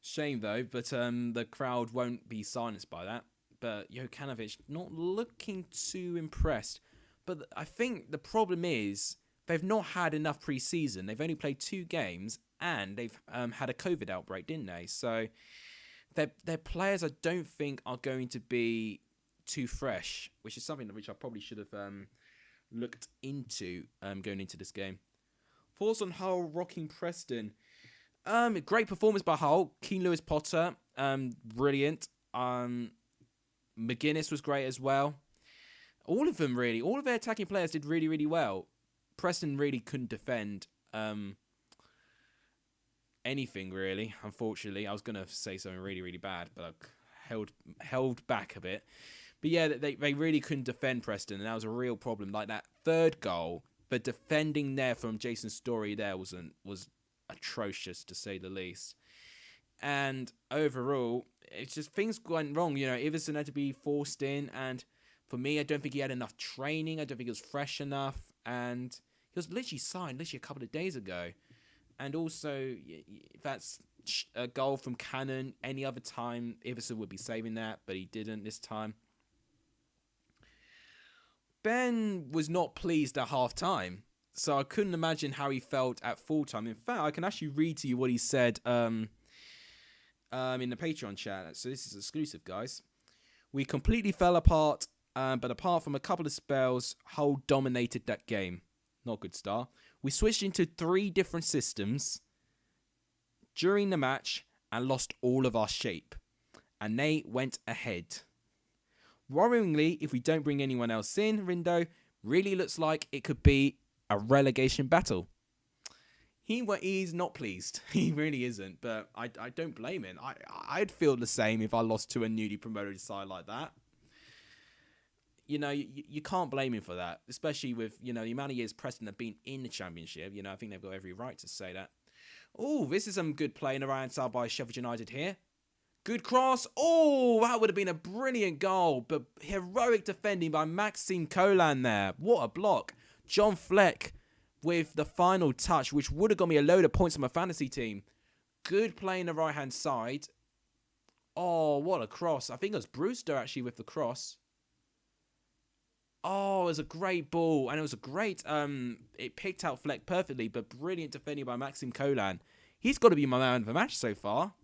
Shame though, but the crowd won't be silenced by that. But Jokanovic not looking too impressed. But I think the problem is they've not had enough pre-season. They've only played 2 games, and they've had a COVID outbreak, didn't they? So their players, I don't think, are going to be too fresh, which is something which I probably should have looked into going into this game. Force on Hull, rocking Preston. Great performance by Hull. Keane Lewis Potter, brilliant. McGuinness was great as well. All of them, really. All of their attacking players did really, really well. Preston really couldn't defend anything, really, unfortunately. I was going to say something really, really bad, but I held back a bit. But yeah, they really couldn't defend Preston, and that was a real problem. Like that third goal, but defending there from Jason Story there was atrocious, to say the least. And overall, it's just things went wrong. Iverson had to be forced in, and for me, I don't think he had enough training. I don't think he was fresh enough, and was literally signed literally a couple of days ago. And also, that's a goal from Cannon. Any other time, Iverson would be saving that, but he didn't this time. Ben was not pleased at half-time, so I couldn't imagine how he felt at full-time. In fact, I can actually read to you what he said in the Patreon chat. So this is exclusive, guys. We completely fell apart, but apart from a couple of spells, Hull dominated that game. Not good start. We switched into 3 different systems during the match and lost all of our shape. And they went ahead. Worryingly, if we don't bring anyone else in, Rindo, really looks like it could be a relegation battle. He's not pleased. He really isn't. But I don't blame him. I'd feel the same if I lost to a newly promoted side like that. You know, you can't blame him for that, especially with, you know, the amount of years Preston have been in the Championship. You know, I think they've got every right to say that. Oh, this is some good play in the right side by Sheffield United here. Good cross. Oh, that would have been a brilliant goal, but heroic defending by Maxime Collan there. What a block. John Fleck with the final touch, which would have got me a load of points on my fantasy team. Good play in the right-hand side. Oh, what a cross. I think it was Brewster actually with the cross. Oh, it was a great ball, and it was a great, it picked out Fleck perfectly, but brilliant defending by Maxime Collan. He's got to be my man of the match so far.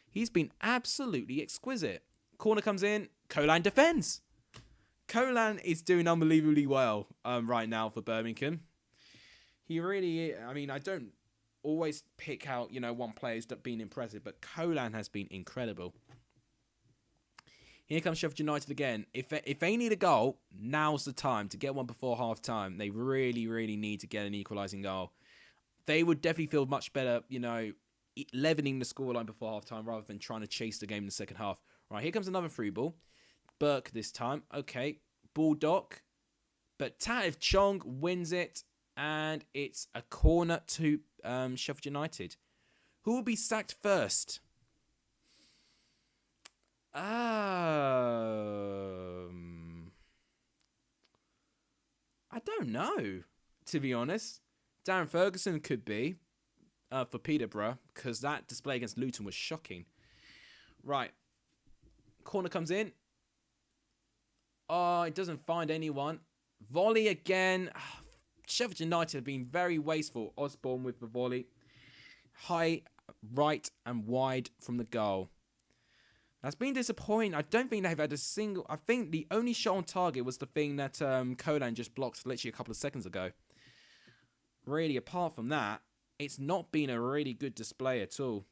He's been absolutely exquisite. Corner comes in, Collan defends. Collan is doing unbelievably well right now for Birmingham. He really is. I mean, I don't always pick out, you know, one player who's been impressive, but Collan has been incredible. Here comes Sheffield United again. If they need a goal, now's the time to get one before half-time. They really, really need to get an equalising goal. They would definitely feel much better, you know, leavening the scoreline before half-time rather than trying to chase the game in the second half. Right, here comes another through ball. Burke this time. Okay, Baldock. But Tatev Chong wins it, and it's a corner to Sheffield United. Who will be sacked first? I don't know, to be honest. Darren Ferguson could be for Peterborough, because that display against Luton was shocking. Right. Corner comes in. Oh, it doesn't find anyone. Volley again. Sheffield United have been very wasteful. Osborne with the volley. High, right and wide from the goal. That's been disappointing. I don't think they've had a single... I think the only shot on target was the thing that Collan just blocked literally a couple of seconds ago. Really, apart from that, it's not been a really good display at all.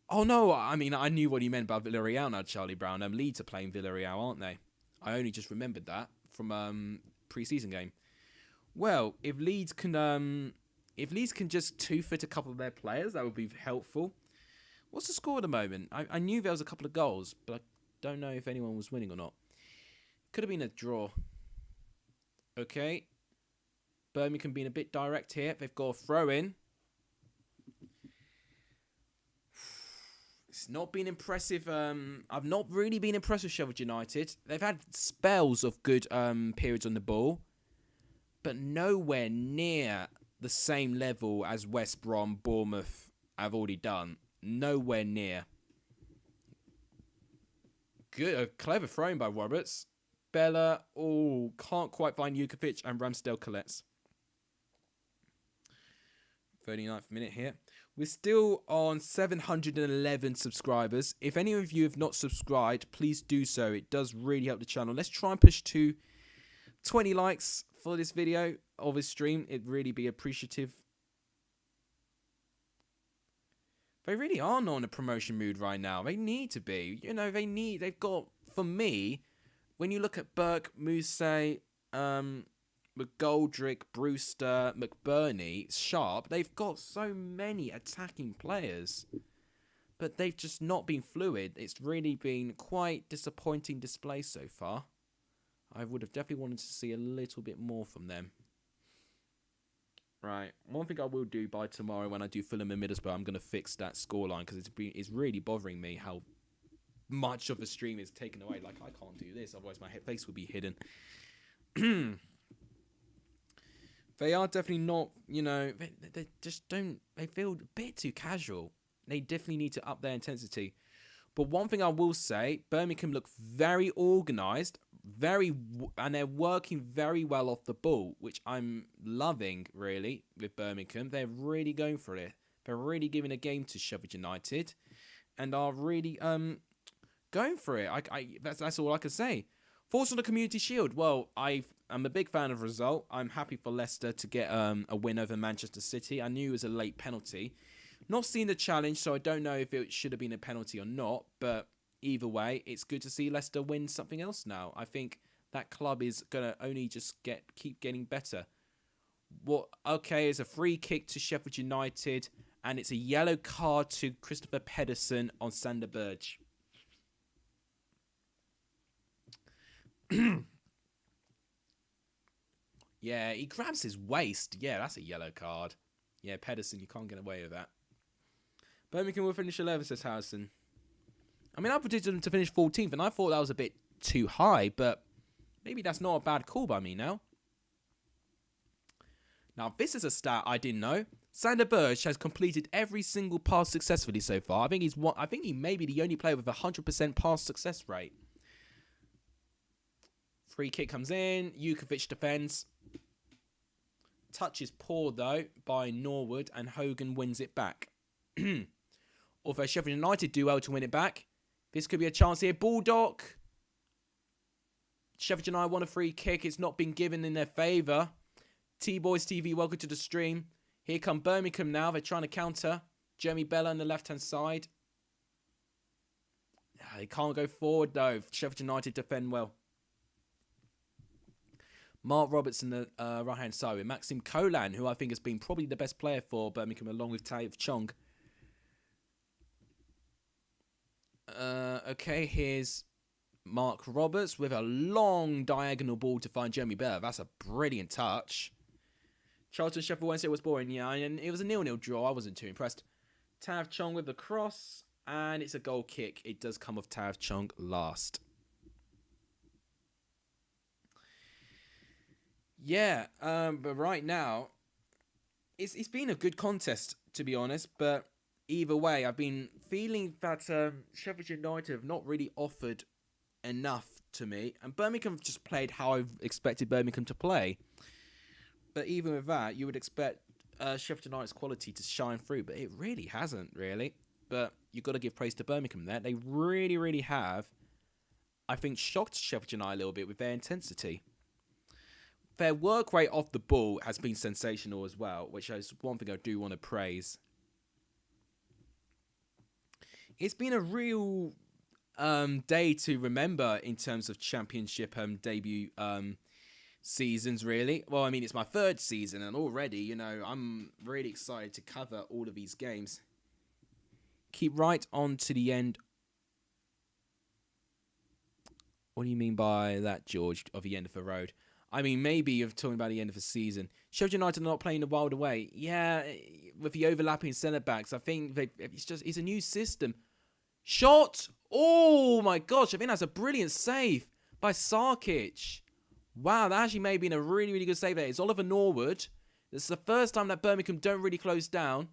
Oh, no. I mean, I knew what he meant by Villarreal now, Charlie Brown. Leeds are playing Villarreal, aren't they? I only just remembered that from pre-season game. Well, if Leeds can just two-foot a couple of their players, that would be helpful. What's the score at the moment? I knew there was a couple of goals, but I don't know if anyone was winning or not. Could have been a draw. Okay. Birmingham being a bit direct here. They've got a throw-in. It's not been impressive. I've not really been impressed with Sheffield United. They've had spells of good periods on the ball, but nowhere near the same level as West Brom, Bournemouth have already done. Nowhere near. Good, a clever throw by Roberts. Bella, oh, can't quite find Jukovic, and Ramsdale collects. 39th minute here. We're still on 711 subscribers. If any of you have not subscribed, please do so. It does really help the channel. Let's try and push to 20 likes for this video of this stream. It'd really be appreciative. They really are not in a promotion mood right now. They need to be. You know, they've got, for me, when you look at Burke, Mousset, McGoldrick, Brewster, McBurney, Sharp, they've got so many attacking players. But they've just not been fluid. It's really been quite disappointing display so far. I would have definitely wanted to see a little bit more from them. Right, one thing I will do by tomorrow when I do Fulham and Middlesbrough, I'm going to fix that scoreline because it's really bothering me how much of the stream is taken away. Like, I can't do this, otherwise my face will be hidden. They are definitely not, they just don't, they feel a bit too casual. They definitely need to up their intensity. But one thing I will say, Birmingham look very organised, and they're working very well off the ball, which I'm loving, really, with Birmingham. They're really going for it. They're really giving a game to Sheffield United and are really going for it. That's all I can say. Thoughts on the Community Shield? Well, I'm a big fan of the result. I'm happy for Leicester to get a win over Manchester City. I knew it was a late penalty. Not seen the challenge, so I don't know if it should have been a penalty or not. But either way, it's good to see Leicester win something else now. I think that club is going to only just keep getting better. Okay, it's a free kick to Sheffield United, and it's a yellow card to Christopher Pedersen on Sander Berge. Yeah, he grabs his waist. Yeah, that's a yellow card. Yeah, Pedersen, you can't get away with that. Birmingham will finish 11th, says Harrison. I mean, I predicted them to finish 14th, and I thought that was a bit too high, but maybe that's not a bad call by me now. Now, this is a stat I didn't know. Sander Berge has completed every single pass successfully so far. I think he may be the only player with a 100% pass success rate. Free kick comes in. Jukovic defends. Touch is poor, though, by Norwood, and Hogan wins it back. Although Sheffield United do well to win it back. This could be a chance here. Bulldog. Sheffield United won a free kick. It's not been given in their favour. T-Boys TV, welcome to the stream. Here come Birmingham now. They're trying to counter. Jeremy Bella on the left-hand side. They can't go forward, though. Sheffield United defend well. Mark Roberts on the right-hand side with Maxim Kolan, who I think has been probably the best player for Birmingham, along with Taif Chong. Okay, here's Mark Roberts with a long diagonal ball to find Jeremy Bella. That's a brilliant touch. Charlton Sheffield Wednesday was boring, yeah, and it was a 0-0 draw. I wasn't too impressed. Taif Chong with the cross, and it's a goal kick. It does come with Taif Chong last. Yeah, but right now, it's been a good contest, to be honest. But either way, I've been feeling that Sheffield United have not really offered enough to me. And Birmingham have just played how I've expected Birmingham to play. But even with that, you would expect Sheffield United's quality to shine through. But it really hasn't, really. But you've got to give praise to Birmingham there. They really, really have, I think, shocked Sheffield United a little bit with their intensity. Their work rate off the ball has been sensational as well, which is one thing I do want to praise. It's been a real day to remember in terms of Championship debut seasons, really. Well, I mean, it's my third season, and already, I'm really excited to cover all of these games. Keep right on to the end. What do you mean by that, George, of the end of the road? I mean, maybe you're talking about the end of the season. Sheffield United are not playing the wild away. Yeah, with the overlapping centre-backs, I think it's a new system. Shot! Oh, my gosh. I think that's a brilliant save by Sarkic. Wow, that actually may have been a really, really good save there. It's Oliver Norwood. This is the first time that Birmingham don't really close down.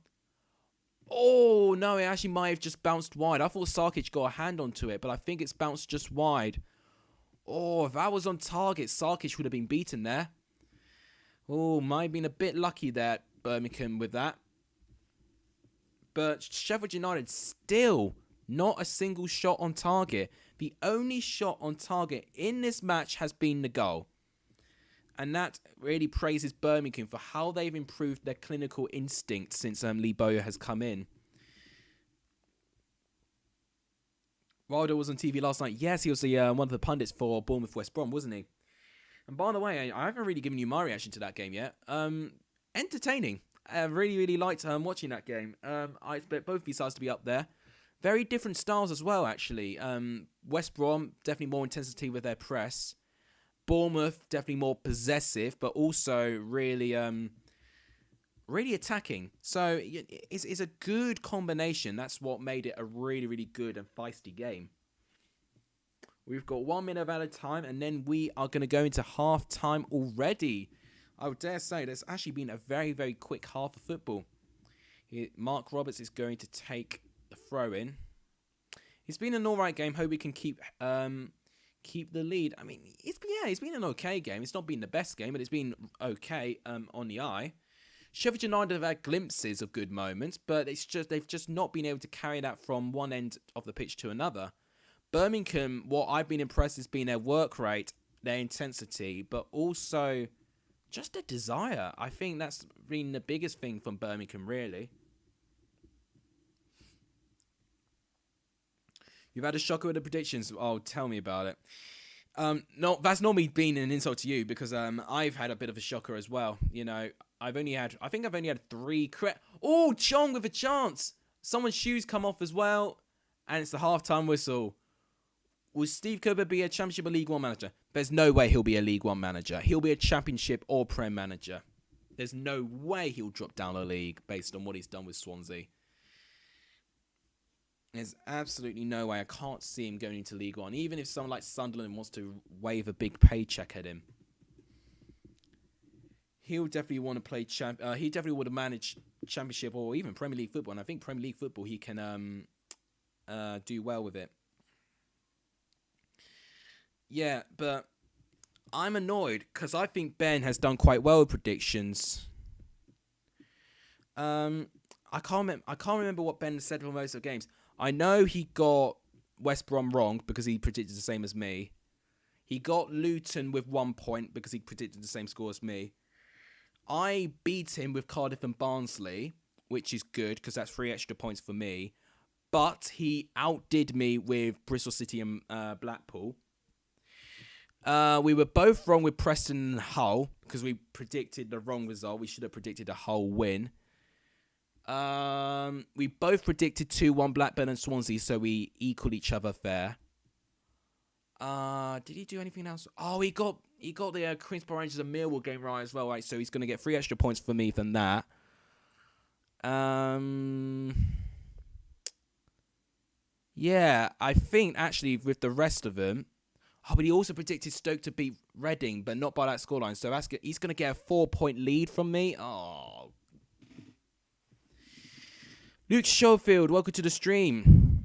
Oh, no, it actually might have just bounced wide. I thought Sarkic got a hand onto it, but I think it's bounced just wide. Oh, if that was on target, Sarkic would have been beaten there. Oh, might have been a bit lucky there, Birmingham, with that. But Sheffield United still not a single shot on target. The only shot on target in this match has been the goal. And that really praises Birmingham for how they've improved their clinical instinct since Lee Bowyer has come in. Ronaldo was on TV last night. Yes, he was one of the pundits for Bournemouth West Brom, wasn't he? And by the way, I haven't really given you my reaction to that game yet. Entertaining. I really, really liked watching that game. I expect both these sides to be up there. Very different styles as well, actually. West Brom, definitely more intensity with their press. Bournemouth, definitely more possessive, but also really really attacking. So it's a good combination. That's what made it a really, really good and feisty game. We've got 1 minute of added time, and then we are going to go into half-time already. I would dare say there's actually been a very, very quick half of football. Mark Roberts is going to take the throw in. It's been an alright game. Hope we can keep the lead. I mean, it's been an okay game. It's not been the best game, but it's been okay on the eye. Sheffield United have had glimpses of good moments, but they've just not been able to carry that from one end of the pitch to another. Birmingham, what I've been impressed has been their work rate, their intensity, but also just their desire. I think that's been the biggest thing from Birmingham, really. You've had a shocker with the predictions. Oh, tell me about it. No, that's not me being an insult to you, because I've had a bit of a shocker as well. You know, I think I've only had 3 correct. Oh, Chong with a chance. Someone's shoes come off as well, and it's the half-time whistle. Will Steve Cooper be a Championship or League One manager? There's no way he'll be a League One manager. He'll be a Championship or Prem manager. There's no way he'll drop down a league based on what he's done with Swansea. There's absolutely no way. I can't see him going into League One, even if someone like Sunderland wants to wave a big paycheck at him. He'll definitely want to play he definitely would have managed Championship or even Premier League football, and I think Premier League football he can do well with it. Yeah, but I'm annoyed because I think Ben has done quite well with predictions. I can't remember what Ben said for most of the games. I know he got West Brom wrong because he predicted the same as me. He got Luton with 1 point because he predicted the same score as me. I beat him with Cardiff and Barnsley, which is good because that's 3 extra points for me. But he outdid me with Bristol City and Blackpool. We were both wrong with Preston and Hull because we predicted the wrong result. We should have predicted a Hull win. We both predicted 2-1 Blackburn and Swansea, so we equaled each other fair. Did he do anything else? Oh, he got the Queen's Park Rangers and Millwall game right as well, right? So he's going to get 3 extra points for me from that. Yeah, I think actually with the rest of them. Oh, but he also predicted Stoke to beat Reading, but not by that scoreline. So he's going to get a 4-point lead from me. Oh. Luke Sheffield, welcome to the stream.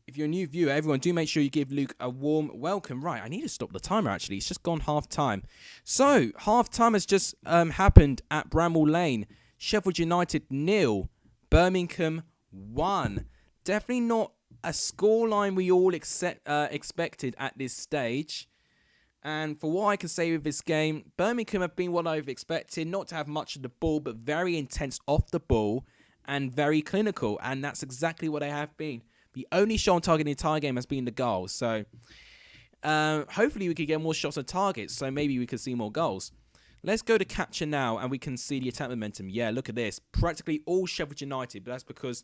If you're a new viewer, everyone, do make sure you give Luke a warm welcome. Right, I need to stop the timer, actually. It's just gone half-time. So, half-time has just happened at Bramall Lane. Sheffield United 0. Birmingham 1. Definitely not a scoreline we all expected at this stage. And for what I can say with this game, Birmingham have been what I've expected. Not to have much of the ball, but very intense off the ball and very clinical. And that's exactly what they have been. The only shot on target in the entire game has been the goal. So hopefully we could get more shots on target. So maybe we could see more goals. Let's go to capture now and we can see the attack momentum. Yeah, look at this. Practically all Sheffield United. But that's because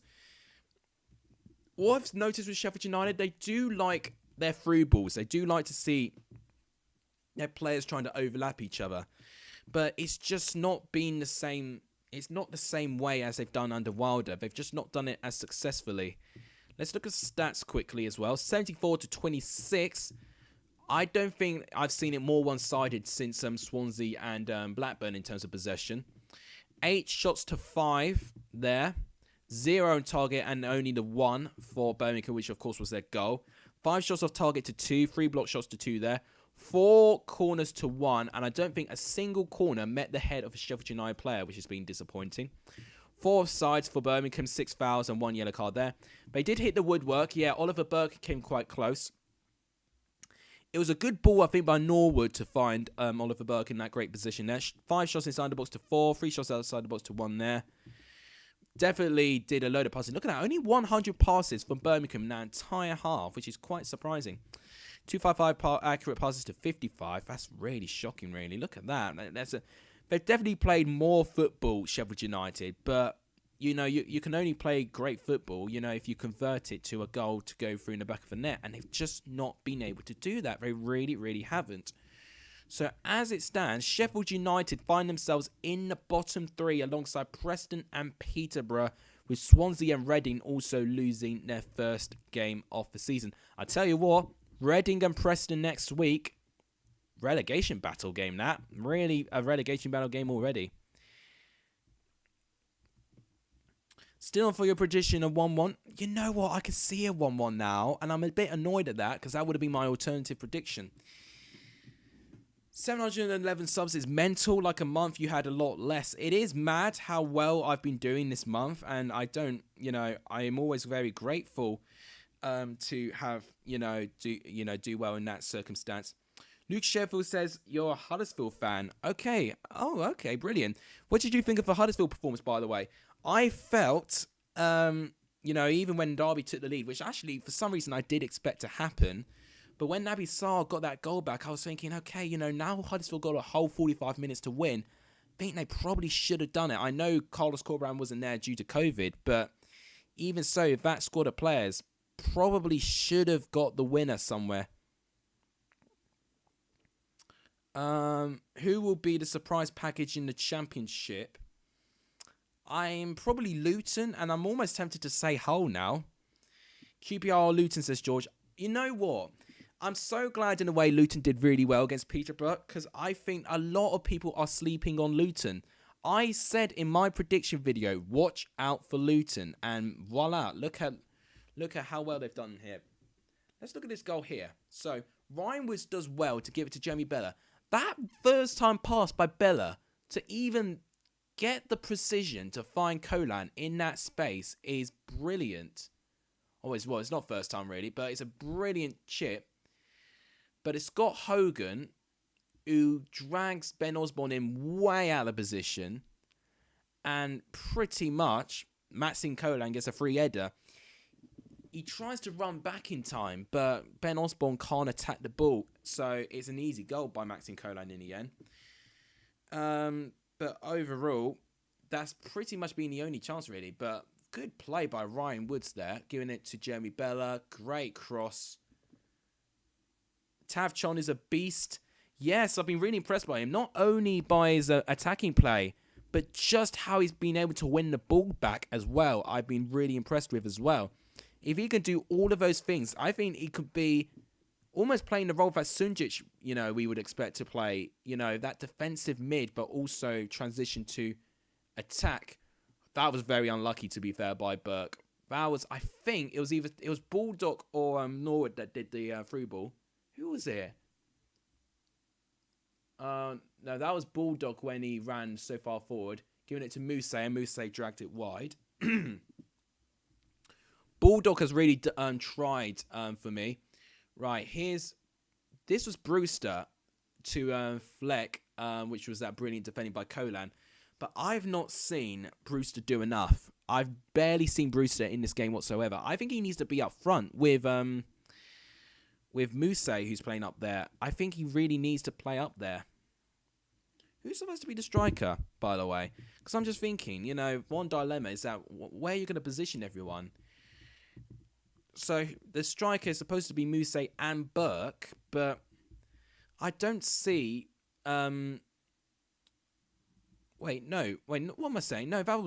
what I've noticed with Sheffield United, they do like their through balls. They do like to see their players trying to overlap each other. But it's just not been the same. It's not the same way as they've done under Wilder. They've just not done it as successfully. Let's look at stats quickly as well. 74-26. I don't think I've seen it more one-sided since Swansea and Blackburn in terms of possession. 8 shots to 5 there. 0 on target and only the 1 for Birmingham, which of course was their goal. 5 shots off target to 2. 3 block shots to 2 there. 4 corners to 1. And I don't think a single corner met the head of a Sheffield United player, which has been disappointing. 4 offsides for Birmingham, 6 fouls and 1 yellow card there. They did hit the woodwork. Yeah, Oliver Burke came quite close. It was a good ball, I think, by Norwood to find Oliver Burke in that great position there. 5 shots inside the box to 4. 3 shots outside the box to 1 there. Definitely did a load of passing. Look at that. Only 100 passes from Birmingham in that entire half, which is quite surprising. 255 accurate passes to 55. That's really shocking, really. Look at that. They've definitely played more football, Sheffield United, but you know, you can only play great football, you know, if you convert it to a goal to go through in the back of the net, and they've just not been able to do that. They really, really haven't. So as it stands, Sheffield United find themselves in the bottom 3 alongside Preston and Peterborough, with Swansea and Reading also losing their first game of the season. I tell you what, Reading and Preston next week, relegation battle game, that. Really a relegation battle game already. Still for your prediction of 1-1. You know what? I can see a 1-1 now, and I'm a bit annoyed at that because that would have been my alternative prediction. 711 subs is mental. Like a month, you had a lot less. It is mad how well I've been doing this month, and I am always very grateful to have, do well in that circumstance. Luke Sheffield says, you're a Huddersfield fan. Okay. Oh, okay. Brilliant. What did you think of the Huddersfield performance, by the way? I felt, even when Derby took the lead, which actually, for some reason, I did expect to happen. But when Naby Sarr got that goal back, I was thinking, okay, now Huddersfield got a whole 45 minutes to win. I think they probably should have done it. I know Carlos Corberán wasn't there due to COVID, but even so, that squad of players probably should have got the winner somewhere. Who will be the surprise package in the Championship? I'm probably Luton, and I'm almost tempted to say Hull now. QPR Luton, says George. You know what? I'm so glad in a way Luton did really well against Peterborough, because I think a lot of people are sleeping on Luton. I said in my prediction video, watch out for Luton, and voila, look at how well they've done here. Let's look at this goal here. So Ryan Woods does well to give it to Jamie Bella. That first time pass by Bella to even get the precision to find Collan in that space is brilliant. It's not first time really, but it's a brilliant chip. But it's Scott Hogan who drags Ben Osborne in way out of position, and pretty much Maxine Collan gets a free header. He tries to run back in time, but Ben Osborne can't attack the ball, so it's an easy goal by Maxine Collan in the end. But overall, that's pretty much been the only chance really. But good play by Ryan Woods there, giving it to Jeremy Bella. Great cross. Tav Chon is a beast. Yes, I've been really impressed by him. Not only by his attacking play, but just how he's been able to win the ball back as well. I've been really impressed with as well. If he can do all of those things, I think he could be almost playing the role that Sunjic, we would expect to play. That defensive mid, but also transition to attack. That was very unlucky, to be fair, by Burke. That was, I think, it was Baldock or Norwood that did the through ball. Who was it? No, that was Baldock when he ran so far forward, giving it to Mousse, and Mousse dragged it wide. Baldock has really tried for me. Right, this was Brewster to Fleck, which was that brilliant defending by Collan. But I've not seen Brewster do enough. I've barely seen Brewster in this game whatsoever. I think he needs to be up front with Mousse, who's playing up there. I think he really needs to play up there. Who's supposed to be the striker, by the way? Because I'm just thinking, one dilemma is that where are you going to position everyone? So the striker is supposed to be Mousse and Burke, but I don't see... What am I saying? No, that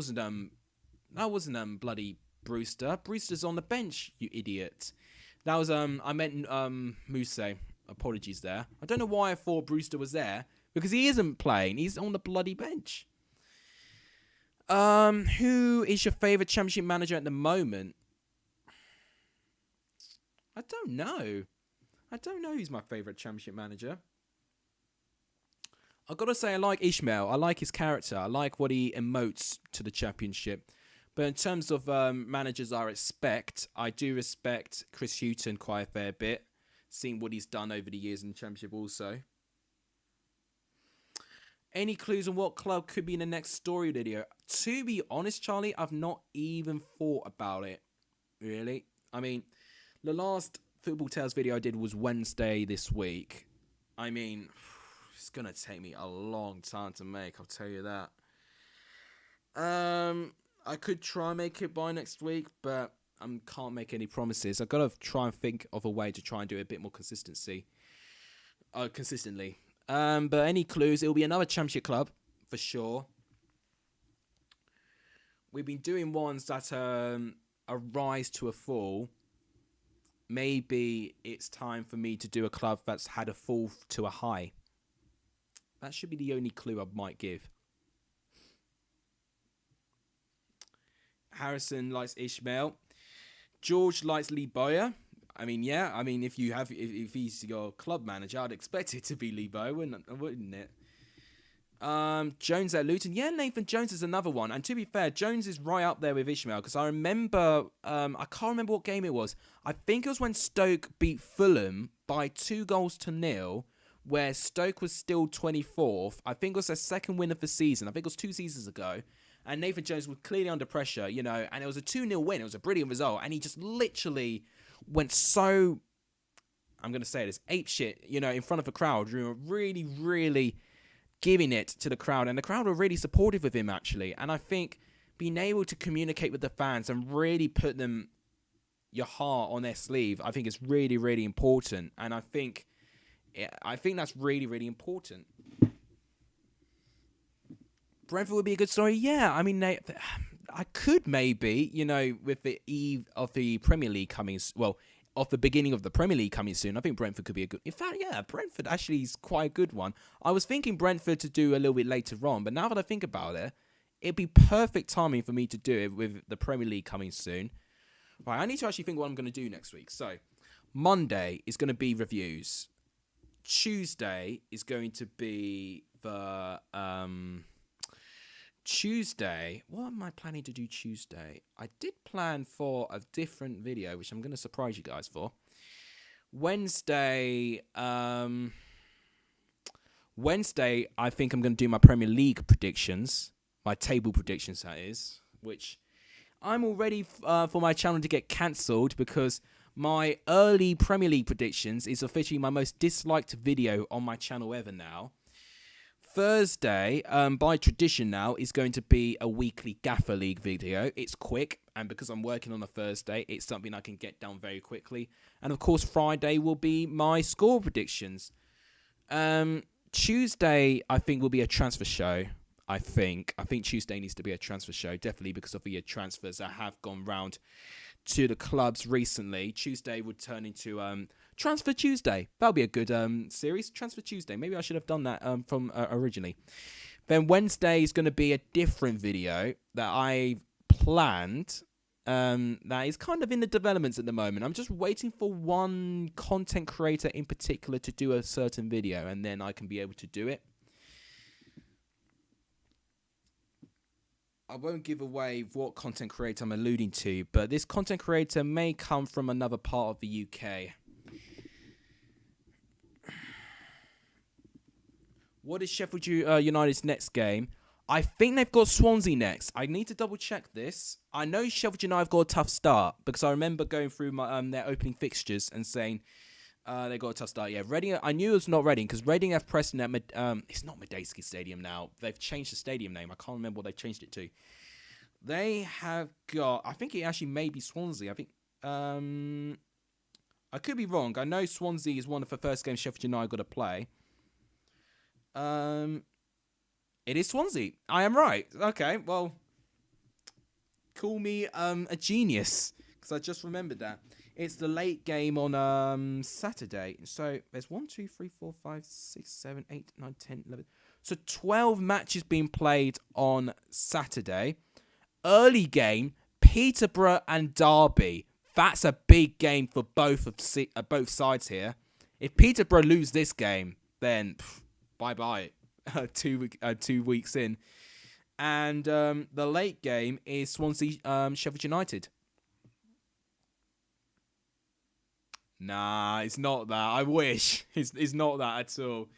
wasn't bloody Brewster. Brewster's on the bench, you idiot. That was I meant Mousse. Apologies there. I don't know why I thought Brewster was there, because he isn't playing. He's on the bloody bench. Who is your favourite Championship manager at the moment? I don't know. I don't know who's my favourite Championship manager. I've got to say I like Ishmael. I like his character. I like what he emotes to the Championship. But in terms of managers I do respect Chris Hughton quite a fair bit, seeing what he's done over the years in the Championship also. Any clues on what club could be in the next story video? To be honest, Charlie, I've not even thought about it, really. I mean, the last Football Tales video I did was Wednesday this week. I mean, it's going to take me a long time to make, I'll tell you that. I could try and make it by next week, but I can't make any promises. I've got to try and think of a way to try and do it a bit more consistently. But any clues, it'll be another Championship club, for sure. We've been doing ones that a rise to a fall. Maybe it's time for me to do a club that's had a fall to a high. That should be the only clue I might give. Harrison likes Ishmael. George likes Lee Bowyer. I mean, yeah. I mean, if he's your club manager, I'd expect it to be Lee Bowyer, wouldn't it? Jones at Luton. Yeah, Nathan Jones is another one. And to be fair, Jones is right up there with Ishmael, because I remember, I can't remember what game it was. I think it was when Stoke beat Fulham by 2-0, where Stoke was still 24th. I think it was their second win of the season. I think it was 2 seasons ago. And Nathan Jones was clearly under pressure, and it was a 2-0 win. It was a brilliant result. And he just literally went so, I'm going to say this, apeshit, in front of the crowd. Really, really giving it to the crowd. And the crowd were really supportive of him, actually. And I think being able to communicate with the fans and really put your heart on their sleeve, I think is really, really important. And I think that's really, really important. Brentford would be a good story. Yeah, I mean, I could maybe, with the eve of the Premier League coming, of the beginning of the Premier League coming soon, I think Brentford could be a good... In fact, yeah, Brentford actually is quite a good one. I was thinking Brentford to do a little bit later on, but now that I think about it, it'd be perfect timing for me to do it with the Premier League coming soon. Right, I need to actually think what I'm going to do next week. So, Monday is going to be reviews. Tuesday is going to be the... Tuesday, what am I planning to do Tuesday? I did plan for a different video, which I'm going to surprise you guys for. Wednesday, I think I'm going to do my Premier League predictions, my table predictions, that is, which I'm all ready for my channel to get cancelled, because my early Premier League predictions is officially my most disliked video on my channel ever now. Thursday, by tradition now, is going to be a weekly Gaffer League video. It's quick, and because I'm working on a Thursday, it's something I can get done very quickly. And of course, Friday will be my score predictions. Tuesday, I think, will be a transfer show. I think Tuesday needs to be a transfer show, definitely because of the transfers that have gone round to the clubs recently. Tuesday would turn into Transfer Tuesday. That'll be a good series. Transfer Tuesday. Maybe I should have done that from originally. Then Wednesday is going to be a different video that I planned. That is kind of in the developments at the moment. I'm just waiting for one content creator in particular to do a certain video, and then I can be able to do it. I won't give away what content creator I'm alluding to, but this content creator may come from another part of the UK. What is Sheffield United's next game? I think they've got Swansea next. I need to double check this. I know Sheffield United have got a tough start, because I remember going through my their opening fixtures and saying they got a tough start. Yeah, Reading. I knew it was not Reading, because Reading have Preston at it's not Medeski Stadium now. They've changed the stadium name. I can't remember what they've changed it to. They have got... I think it actually may be Swansea. I think... I could be wrong. I know Swansea is one of the first games Sheffield United got to play. It is Swansea. I am right. Okay, well... Call me a genius, because I just remembered that. It's the late game on Saturday. So there's 1, 2, 3, 4, 5, 6, 7, 8, 9, 10, 11. So 12 matches being played on Saturday. Early game, Peterborough and Derby. That's a big game for both sides here. If Peterborough lose this game, then bye-bye. 2 weeks in. And the late game is Swansea Sheffield United. Nah, it's not that. I wish. It's not that at all.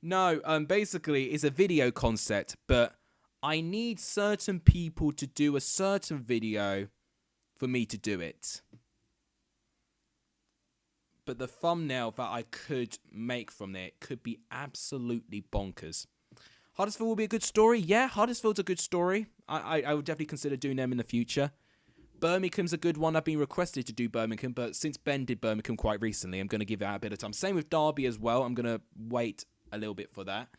No, basically, it's a video concept, but I need certain people to do a certain video for me to do it. But the thumbnail that I could make from it could be absolutely bonkers. Huddersfield will be a good story. Yeah, Huddersfield's a good story. I would definitely consider doing them in the future. Birmingham's a good one. I've been requested to do Birmingham, but since Ben did Birmingham quite recently, I'm going to give it a bit of time. Same with Derby as well. I'm going to wait a little bit for that.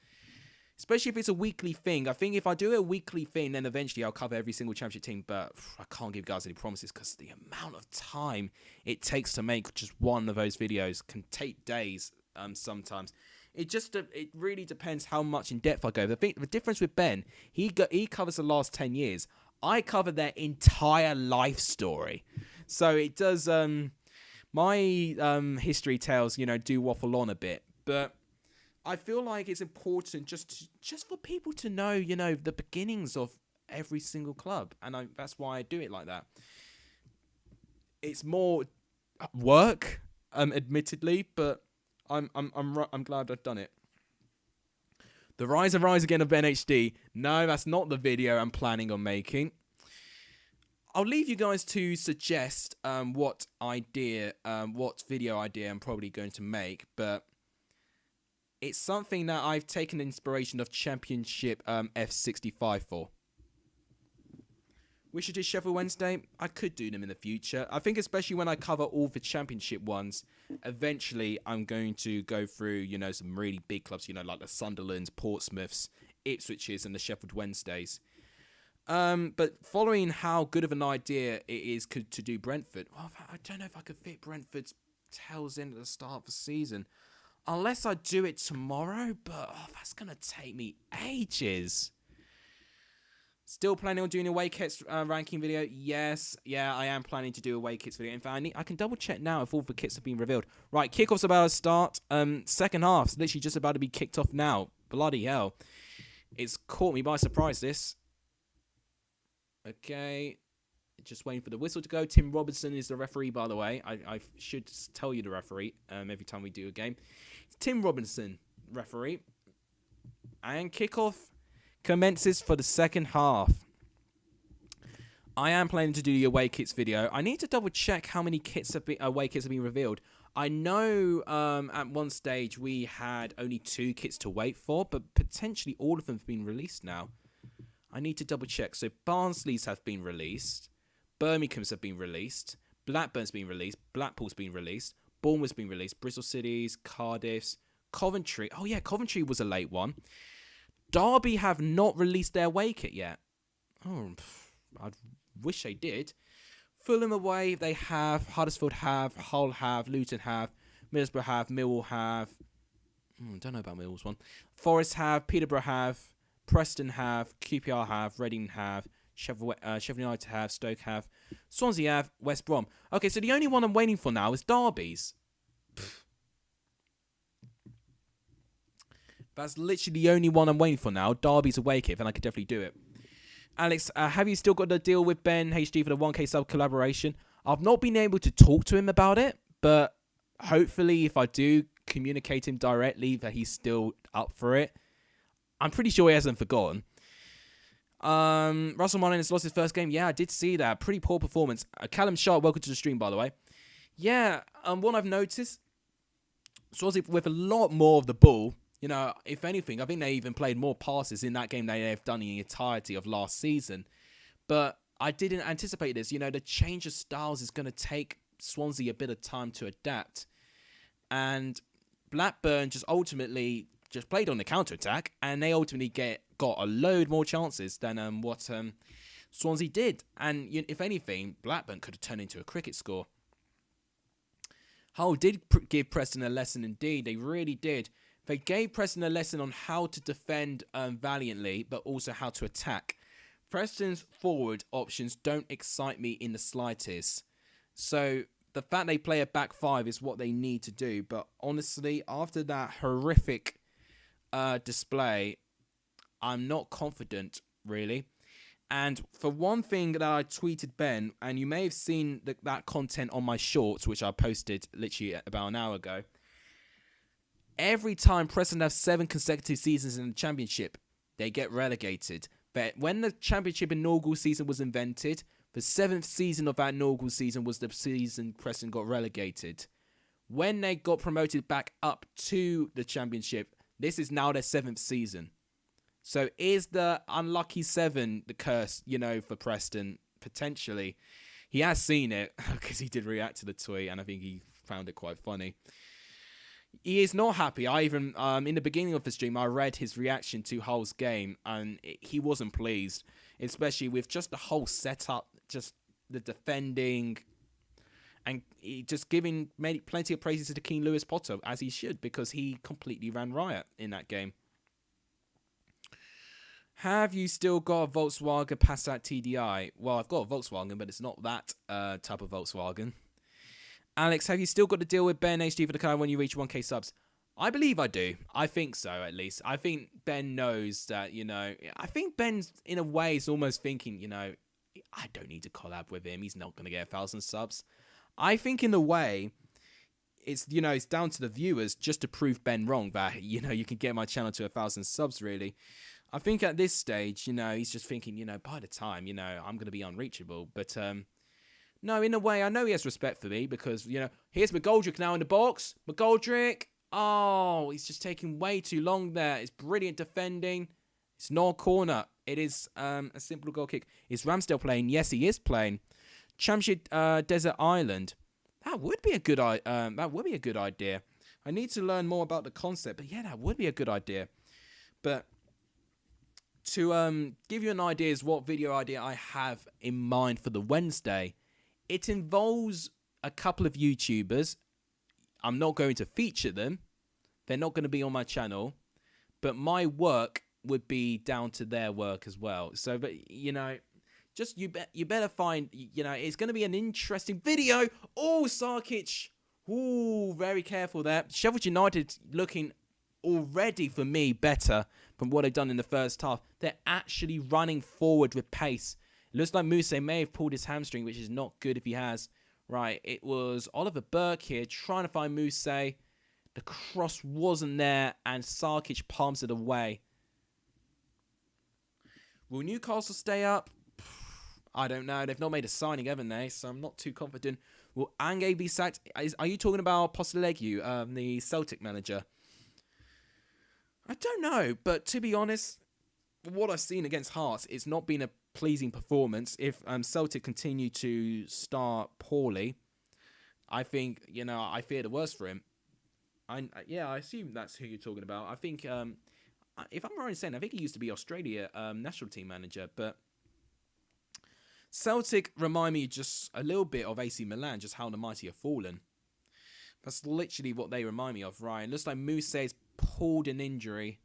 Especially if it's a weekly thing. I think if I do a weekly thing, then eventually I'll cover every single championship team. But I can't give you guys any promises, because the amount of time it takes to make just one of those videos can take days sometimes. It really depends how much in depth I go. The difference with Ben, he covers the last 10 years. I cover their entire life story. So it does, my history tales, do waffle on a bit. But I feel like it's important just for people to know, the beginnings of every single club. And that's why I do it like that. It's more work, admittedly, but I'm glad I've done it. The Rise and Rise Again of BENHD. No, that's not the video I'm planning on making. I'll leave you guys to suggest what video idea I'm probably going to make, but it's something that I've taken inspiration of Championship F65 for. We should do Sheffield Wednesday. I could do them in the future. I think especially when I cover all the Championship ones, eventually I'm going to go through, some really big clubs, like the Sunderlands, Portsmouths, Ipswiches, and the Sheffield Wednesdays. But following how good of an idea it is to do Brentford, well, I don't know if I could fit Brentford's tails in at the start of the season. Unless I do it tomorrow, but that's going to take me ages. Still planning on doing a away kits ranking video? Yes. Yeah, I am planning to do a away kits video. In fact, I can double check now if all the kits have been revealed. Right, kickoff's about to start. Second half's literally just about to be kicked off now. Bloody hell. It's caught me by surprise, this. Okay. Just waiting for the whistle to go. Tim Robinson is the referee, by the way. I should tell you the referee every time we do a game. It's Tim Robinson, referee. And kickoff commences for the second half. I am planning to do the away kits video. I need to double check how many away kits have been revealed. I know at one stage we had only 2 kits to wait for, but potentially all of them have been released now. I need to double check. So Barnsley's have been released. Birmingham's have been released. Blackburn's been released. Blackpool's been released. Bournemouth's been released. Bristol City's, Cardiff's, Coventry. Oh yeah, Coventry was a late one. Derby have not released their away kit yet. Oh, I wish they did. Fulham away, they have. Huddersfield have. Hull have. Luton have. Middlesbrough have. Millwall have. Don't know about Millwall's one. Forest have. Peterborough have. Preston have. QPR have. Reading have. Sheffield United have. Stoke have. Swansea have. West Brom. Okay, so the only one I'm waiting for now is Derby's. That's literally the only one I'm waiting for now. Derby's away kit, and I could definitely do it. Alex, have you still got the deal with BENHD for the 1K sub collaboration? I've not been able to talk to him about it, but hopefully if I do communicate him directly that he's still up for it. I'm pretty sure he hasn't forgotten. Russell Martin has lost his first game. Yeah, I did see that. Pretty poor performance. Callum Sharp, welcome to the stream, by the way. Yeah, what I've noticed, Swansea with a lot more of the ball. If anything, I think they even played more passes in that game than they've done in the entirety of last season. But I didn't anticipate this. The change of styles is going to take Swansea a bit of time to adapt. And Blackburn just ultimately just played on the counter-attack, and they ultimately got a load more chances than what Swansea did. And if anything, Blackburn could have turned into a cricket score. Hull did give Preston a lesson indeed. They really did. They gave Preston a lesson on how to defend valiantly, but also how to attack. Preston's forward options don't excite me in the slightest. So the fact they play a back 5 is what they need to do. But honestly, after that horrific display, I'm not confident, really. And for one thing that I tweeted Ben, and you may have seen that content on my shorts, which I posted literally about an hour ago. Every time Preston have 7 consecutive seasons in the Championship, they get relegated. But when the Championship inaugural season was invented, the 7th season of that inaugural season was the season Preston got relegated. When they got promoted back up to the Championship, this is now their 7th season. So is the unlucky 7 the curse, for Preston? Potentially. He has seen it because he did react to the tweet, and I think he found it quite funny. He is not happy. I even, in the beginning of the stream, I read his reaction to Hull's game, and he wasn't pleased, especially with just the whole setup, just the defending, And he just made plenty of praises to the King Lewis Potter, as he should, because he completely ran riot in that game. Have you still got a Volkswagen Passat TDI? Well, I've got a Volkswagen, but it's not that type of Volkswagen. Alex, have you still got to deal with BENHD for the car when you reach 1k subs? I believe I do. I think so, at least. I think Ben knows that, I think Ben's, in a way, is almost thinking, I don't need to collab with him. He's not going to get 1,000 subs. I think, in a way, it's down to the viewers just to prove Ben wrong that, you can get my channel to 1,000 subs, really. I think at this stage, he's just thinking, by the time, I'm going to be unreachable. But, no, in a way, I know he has respect for me because, here's McGoldrick now in the box. McGoldrick. Oh, he's just taking way too long there. It's brilliant defending. It's not a corner. It is a simple goal kick. Is Ramsdale playing? Yes, he is playing. Championship Desert Island. That would be a good idea. I need to learn more about the concept, but yeah, that would be a good idea. But to give you an idea is what video idea I have in mind for the Wednesday. It involves a couple of YouTubers. I'm not going to feature them. They're not going to be on my channel. But my work would be down to their work as well. So, but, just you better find, it's going to be an interesting video. Oh, Sarkic. Ooh, very careful there. Sheffield United looking already, for me, better from what they've done in the first half. They're actually running forward with pace. It looks like Mousse may have pulled his hamstring, which is not good if he has. Right, it was Oliver Burke here trying to find Mousse. The cross wasn't there, and Sarkic palms it away. Will Newcastle stay up? I don't know. They've not made a signing, haven't they? So I'm not too confident. Will Ange be sacked? Are you talking about Postecoglou, the Celtic manager? I don't know, but to be honest, what I've seen against Hearts, it's not been a pleasing performance. If Celtic continue to start poorly, I think, I fear the worst for him. I assume that's who you're talking about. I think, if I'm right in saying, I think he used to be Australia national team manager, but Celtic remind me just a little bit of AC Milan, just how the mighty have fallen. That's literally what they remind me of, right? It looks like Mousse's pulled an injury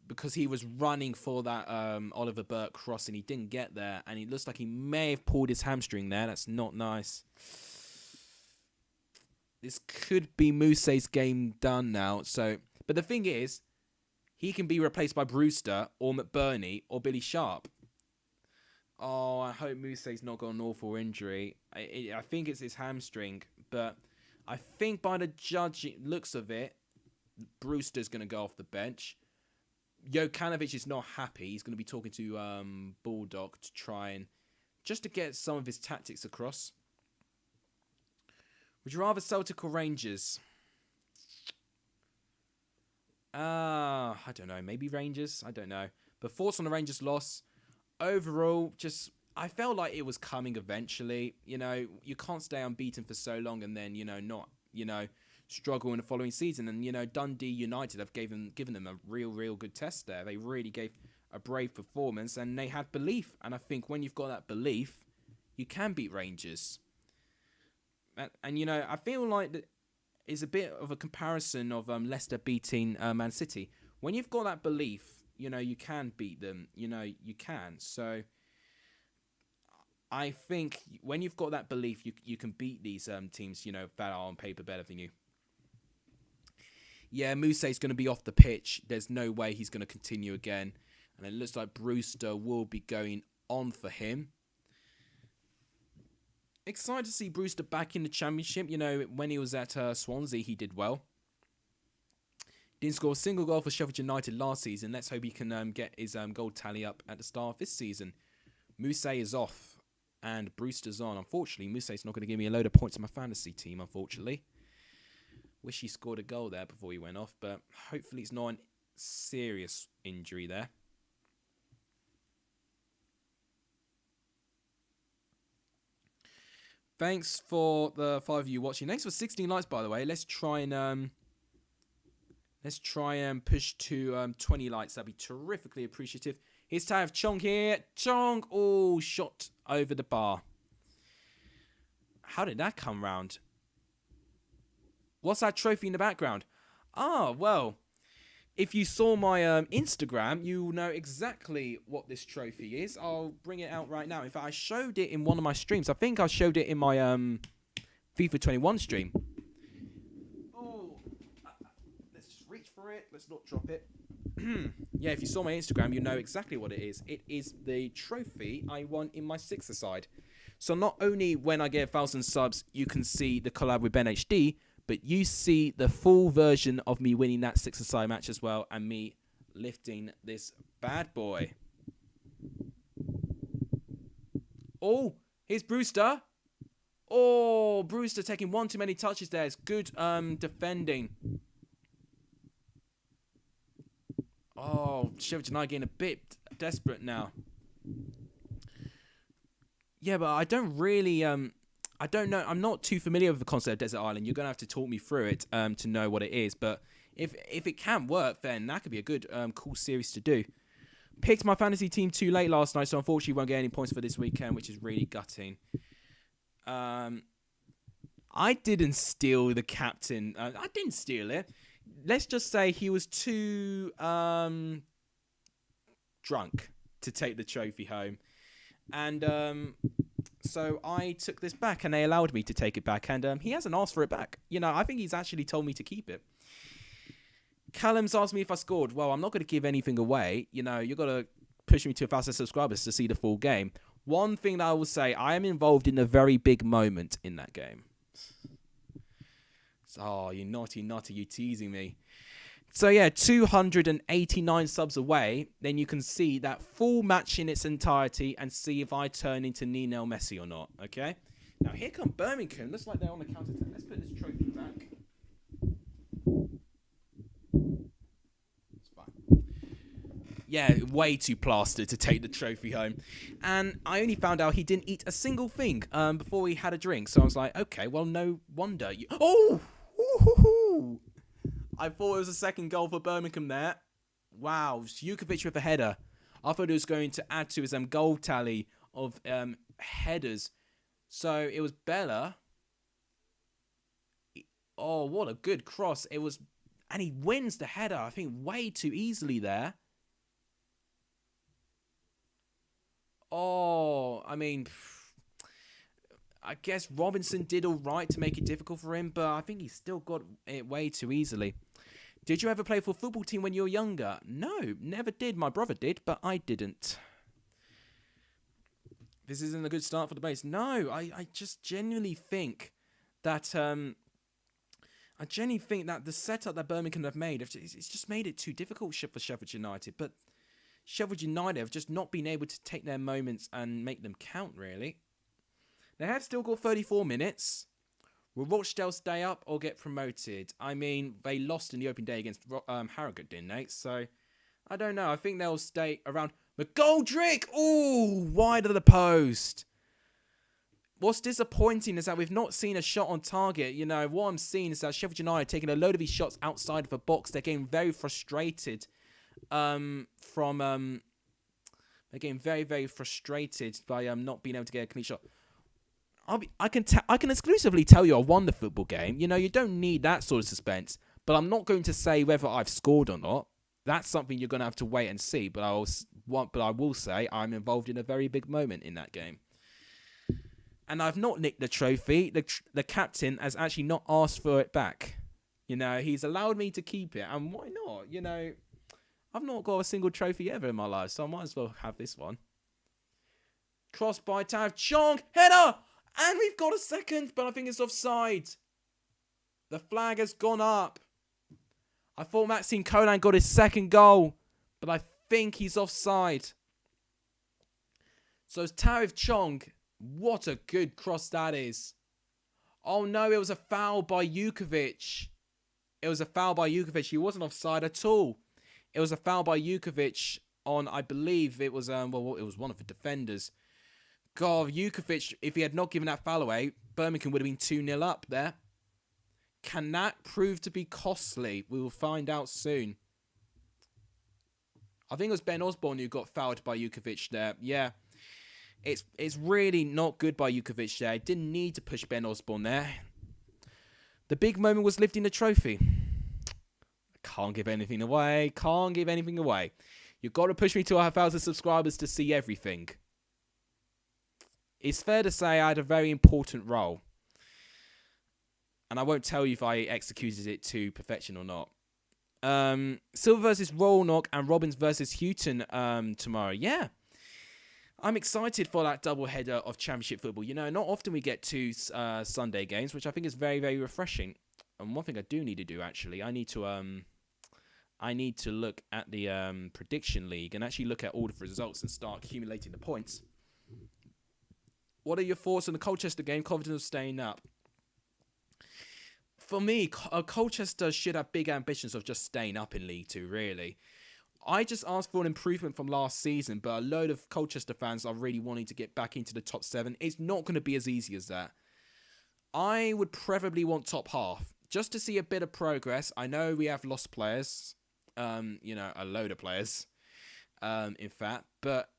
because he was running for that Oliver Burke cross and he didn't get there. And it looks like he may have pulled his hamstring there. That's not nice. This could be Mousse's game done now. So, but the thing is, he can be replaced by Brewster or McBurney or Billy Sharp. Oh, I hope Mousse's not got an awful injury. I think it's his hamstring. But I think by the looks of it, Brewster's going to go off the bench. Jokanovic is not happy. He's going to be talking to Bulldog to try and just to get some of his tactics across. Would you rather Celtic or Rangers? I don't know. Maybe Rangers. I don't know. But thoughts on the Rangers loss? Overall, just I felt like it was coming eventually. You can't stay unbeaten for so long and then not struggle in the following season. And Dundee United have given them a real good test there. They really gave a brave performance and they had belief. And I think when you've got that belief, you can beat Rangers. And I feel like that is a bit of a comparison of Leicester beating Man City. When you've got that belief, you can beat them. You can. So I think when you've got that belief, you can beat these teams, that are on paper better than you. Yeah, Mousse's going to be off the pitch. There's no way he's going to continue again. And it looks like Brewster will be going on for him. Excited to see Brewster back in the Championship. When he was at Swansea, he did well. Didn't score a single goal for Sheffield United last season. Let's hope he can get his goal tally up at the start of this season. Mousse is off and Brewster's on. Unfortunately, Mousse's not going to give me a load of points in my fantasy team, unfortunately. Wish he scored a goal there before he went off, but hopefully it's not a serious injury there. Thanks for the 5 of you watching. Thanks for 16 likes, by the way. Let's try and push to 20 likes. That'd be terrifically appreciative. Here's Tav Chong here. Chong, oh, shot over the bar. How did that come round? What's that trophy in the background? Ah, well, if you saw my Instagram, you know exactly what this trophy is. I'll bring it out right now. In fact, I showed it in one of my streams. I think I showed it in my FIFA 21 stream. Oh, let's just reach for it. Let's not drop it. Yeah, if you saw my Instagram, you know exactly what it is. It is the trophy I won in my 6-a-side. So not only when I get 1,000 subs, you can see the collab with BENHD, but you see the full version of me winning that 6-a-side match as well, and me lifting this bad boy. Oh, here's Brewster. Oh, Brewster taking one too many touches there. It's good defending. Oh, Sheffield United getting a bit desperate now. Yeah, but I don't really... I don't know. I'm not too familiar with the concept of Desert Island. You're going to have to talk me through it to know what it is. But if it can work, then that could be a good, cool series to do. Picked my fantasy team too late last night, so unfortunately won't get any points for this weekend, which is really gutting. I didn't steal the captain. I didn't steal it. Let's just say he was too drunk to take the trophy home. And... So I took this back, and they allowed me to take it back, and he hasn't asked for it back. You know, I think he's actually told me to keep it. Callum's asked me if I scored. Well, I'm not going to give anything away. You know, you've got to push me to 1,000 subscribers to see the full game. One thing that I will say, I am involved in a very big moment in that game. Oh, you naughty, you teasing me. So yeah, 289 subs away, then you can see that full match in its entirety and see if I turn into Lionel Messi or not, okay? Now here come Birmingham. Looks like they're on the counter-attack. Let's put this trophy back. It's fine. Yeah, way too plastered to take the trophy home. And I only found out he didn't eat a single thing before he had a drink. So I was like, okay, well, no wonder. Oh! Ooh! I thought it was a second goal for Birmingham there. Wow, Jukovic with a header. I thought it was going to add to his goal tally of headers. So it was Bella. Oh, what a good cross. It was, and he wins the header, I think, way too easily there. Oh, I mean... I guess Robinson did all right to make it difficult for him, but I think he still got it way too easily. Did you ever play for a football team when you were younger? No, never did. My brother did, but I didn't. This isn't a good start for the base. No, I just genuinely think that the setup that Birmingham have made, it's just made it too difficult for Sheffield United. But Sheffield United have just not been able to take their moments and make them count, really. They have still got 34 minutes. Will Rochdale stay up or get promoted? I mean, they lost in the open day against Harrogate, didn't they? So, I don't know. I think they'll stay around. McGoldrick! Ooh, wide of the post. What's disappointing is that we've not seen a shot on target. You know, what I'm seeing is that Sheffield United taking a load of these shots outside of the box. They're getting very frustrated they're getting very, very frustrated by not being able to get a clean shot. I can exclusively tell you I won the football game. You know, you don't need that sort of suspense. But I'm not going to say whether I've scored or not. That's something you're going to have to wait and see. But I will say I'm involved in a very big moment in that game. And I've not nicked the trophy. The captain has actually not asked for it back. You know, he's allowed me to keep it. And why not? You know, I've not got a single trophy ever in my life. So I might as well have this one. Cross by Tav Chong. Header! And we've got a second, but I think it's offside. The flag has gone up. I thought Maxime Collan got his second goal, but I think he's offside. So it's Tarif Chong. What a good cross that is. Oh no, it was a foul by Jukovic. It was a foul by Jukovic. He wasn't offside at all. It was a foul by Jukovic on, I believe it was, it was one of the defenders. God, Jukovic, if he had not given that foul away, Birmingham would have been 2-0 up there. Can that prove to be costly? We will find out soon. I think it was Ben Osborne who got fouled by Jukovic there. Yeah. It's really not good by Jukovic there. Didn't need to push Ben Osborne there. The big moment was lifting the trophy. Can't give anything away. Can't give anything away. You've got to push me to 1,000 subscribers to see everything. It's fair to say I had a very important role. And I won't tell you if I executed it to perfection or not. Silver versus Roanoke and Robbins versus Houghton tomorrow. Yeah. I'm excited for that double header of Championship football. You know, not often we get two Sunday games, which I think is very, very refreshing. And one thing I do need to do, actually, I need to look at the prediction league and actually look at all the results and start accumulating the points. What are your thoughts on the Colchester game? Confidence of staying up? For me, Colchester should have big ambitions of just staying up in League Two, really. I just asked for an improvement from last season, but a load of Colchester fans are really wanting to get back into the top 7. It's not going to be as easy as that. I would preferably want top half, just to see a bit of progress. I know we have lost players, you know, a load of players, in fact. But,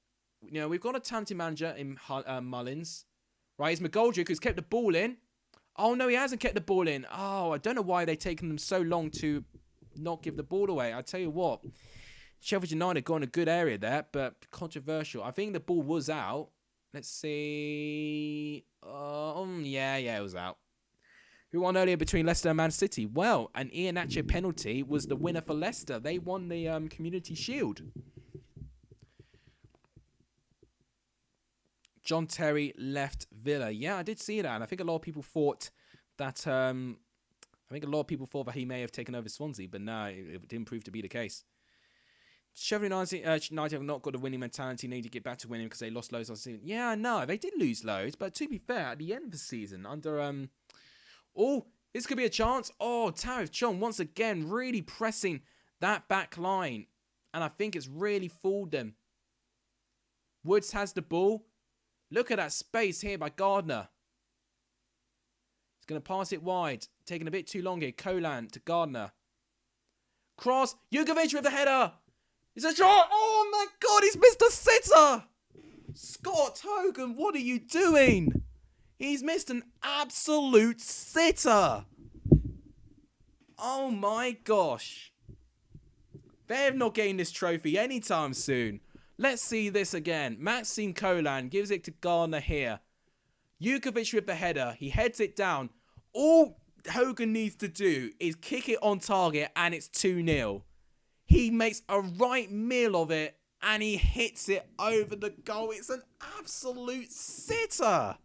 you know, we've got a talented manager in Mullins. Right, it's McGoldrick who's kept the ball in. Oh, no, he hasn't kept the ball in. Oh, I don't know why they've taken them so long to not give the ball away. I tell you what, Sheffield United got in a good area there, but controversial. I think the ball was out. Let's see. Yeah, it was out. Who won earlier between Leicester and Man City? Well, an Iheanacho penalty was the winner for Leicester. They won the Community Shield. John Terry left Villa. Yeah, I did see that, and I think a lot of people thought that. He may have taken over Swansea, but no, it didn't prove to be the case. Sheffield United have not got a winning mentality. Need to get back to winning because they lost loads last season. Yeah, I know they did lose loads, but to be fair, at the end of the season, under this could be a chance. Oh, Tariff John once again really pressing that back line, and I think it's really fooled them. Woods has the ball. Look at that space here by Gardner. He's going to pass it wide. Taking a bit too long here. Colan to Gardner. Cross. Jukovic with the header. It's a shot. Oh my God, he's missed a sitter. Scott Hogan, what are you doing? He's missed an absolute sitter. Oh my gosh. They're not getting this trophy anytime soon. Let's see this again. Maxime Colan gives it to Gardner here. Jukovic with the header. He heads it down. All Hogan needs to do is kick it on target and it's 2-0. He makes a right meal of it and he hits it over the goal. It's an absolute sitter.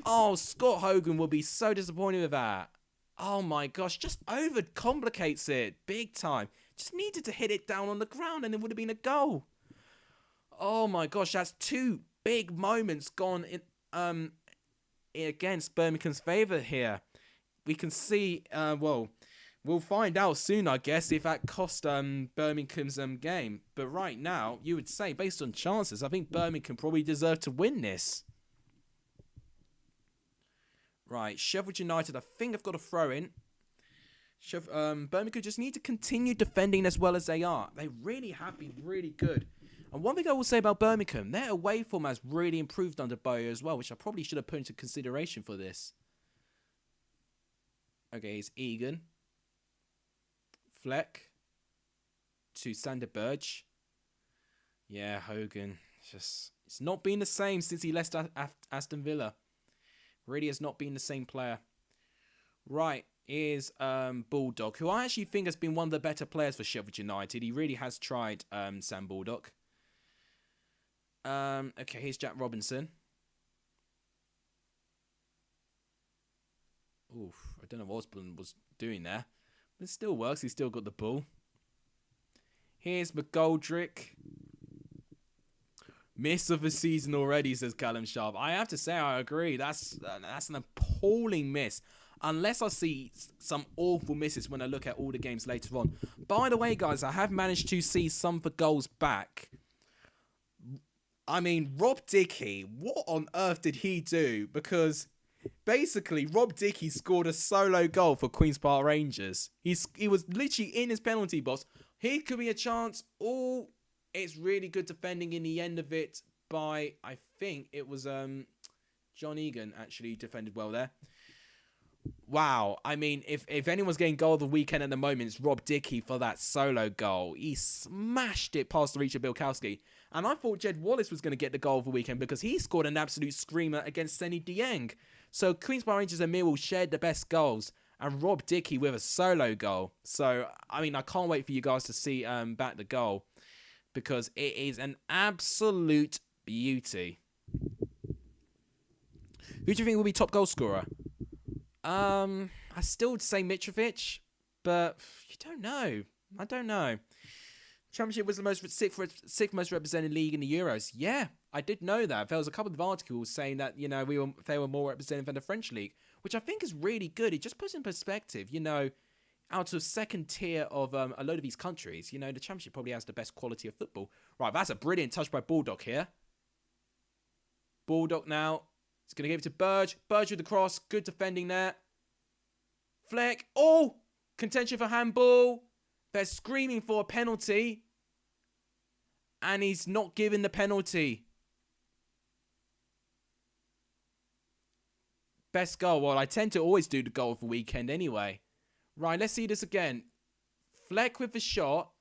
Oh, Scott Hogan will be so disappointed with that. Oh my gosh, just overcomplicates it big time. Just needed to hit it down on the ground and it would have been a goal. Oh my gosh, that's two big moments gone in against Birmingham's favour here. We can see, we'll find out soon, I guess, if that cost Birmingham's game. But right now, you would say, based on chances, I think Birmingham probably deserve to win this. Right, Sheffield United, I think I've got a throw in. Birmingham just need to continue defending as well as they are. They really have been really good. And one thing I will say about Birmingham, their away form has really improved under Bowyer as well, which I probably should have put into consideration for this. Okay, it's Egan. Fleck. To Sander Burge. Yeah, Hogan. It's not been the same since he left Aston Villa. Really has not been the same player. Right, here's Bulldog, who I actually think has been one of the better players for Sheffield United. He really has tried Sam Bulldog. Okay, here's Jack Robinson. Oof, I don't know what Osborne was doing there. But it still works. He's still got the ball. Here's McGoldrick. Miss of the season already, says Callum Sharp. I have to say, I agree. That's an appalling miss. Unless I see some awful misses when I look at all the games later on. By the way, guys, I have managed to see some of the goals back. I mean, Rob Dickey, what on earth did he do? Because basically, Rob Dickey scored a solo goal for Queen's Park Rangers. He was literally in his penalty box. Here could be a chance. Oh, it's really good defending in the end of it by, I think it was John Egan actually defended well there. Wow. I mean, if anyone's getting goal of the weekend at the moment, it's Rob Dickey for that solo goal. He smashed it past the reach of Bilkowski. And I thought Jed Wallace was going to get the goal of the weekend because he scored an absolute screamer against Senny Dieng. So Queensborough Rangers and Millwall shared the best goals. And Rob Dickey with a solo goal. So, I mean, I can't wait for you guys to see back the goal. Because it is an absolute beauty. Who do you think will be top goal scorer? I still would say Mitrovic, but you don't know. I don't know. Championship was the sixth most represented league in the Euros. Yeah, I did know that. There was a couple of articles saying that, you know, they were more represented than the French league, which I think is really good. It just puts in perspective, you know, out of second tier of a load of these countries, you know, the Championship probably has the best quality of football. Right, that's a brilliant touch by Bulldog here. Bulldog now. He's going to give it to Burge. Burge with the cross. Good defending there. Fleck. Oh! Contention for handball. They're screaming for a penalty. And he's not giving the penalty. Best goal. Well, I tend to always do the goal of the weekend anyway. Right, let's see this again. Fleck with the shot.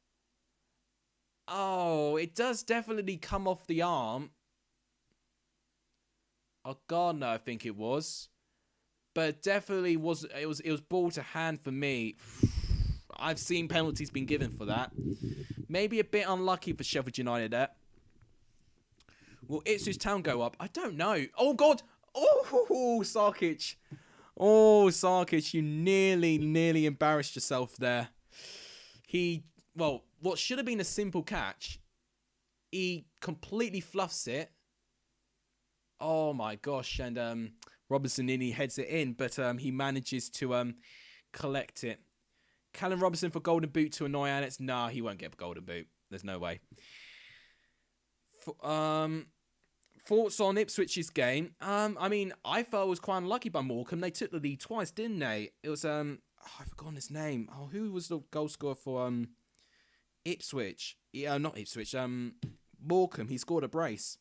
Oh, it does definitely come off the arm. Oh, Gardner, I think it was. But definitely it was ball to hand for me. I've seen penalties being given for that. Maybe a bit unlucky for Sheffield United there. Will Ipswich Town go up? I don't know. Oh, God. Oh, Sarkic. Oh, Sarkic, you nearly embarrassed yourself there. Well, what should have been a simple catch, he completely fluffs it. Oh my gosh, and Robertson nearly heads it in, but he manages to collect it. Callum Robertson for golden boot to annoy Alex. Nah, he won't get a golden boot. There's no way. Thoughts on Ipswich's game? I mean, I felt it was quite unlucky by Morecambe. They took the lead twice, didn't they? It was I've forgotten his name. Oh, who was the goal scorer for Ipswich? Yeah, not Ipswich. Morecambe. He scored a brace.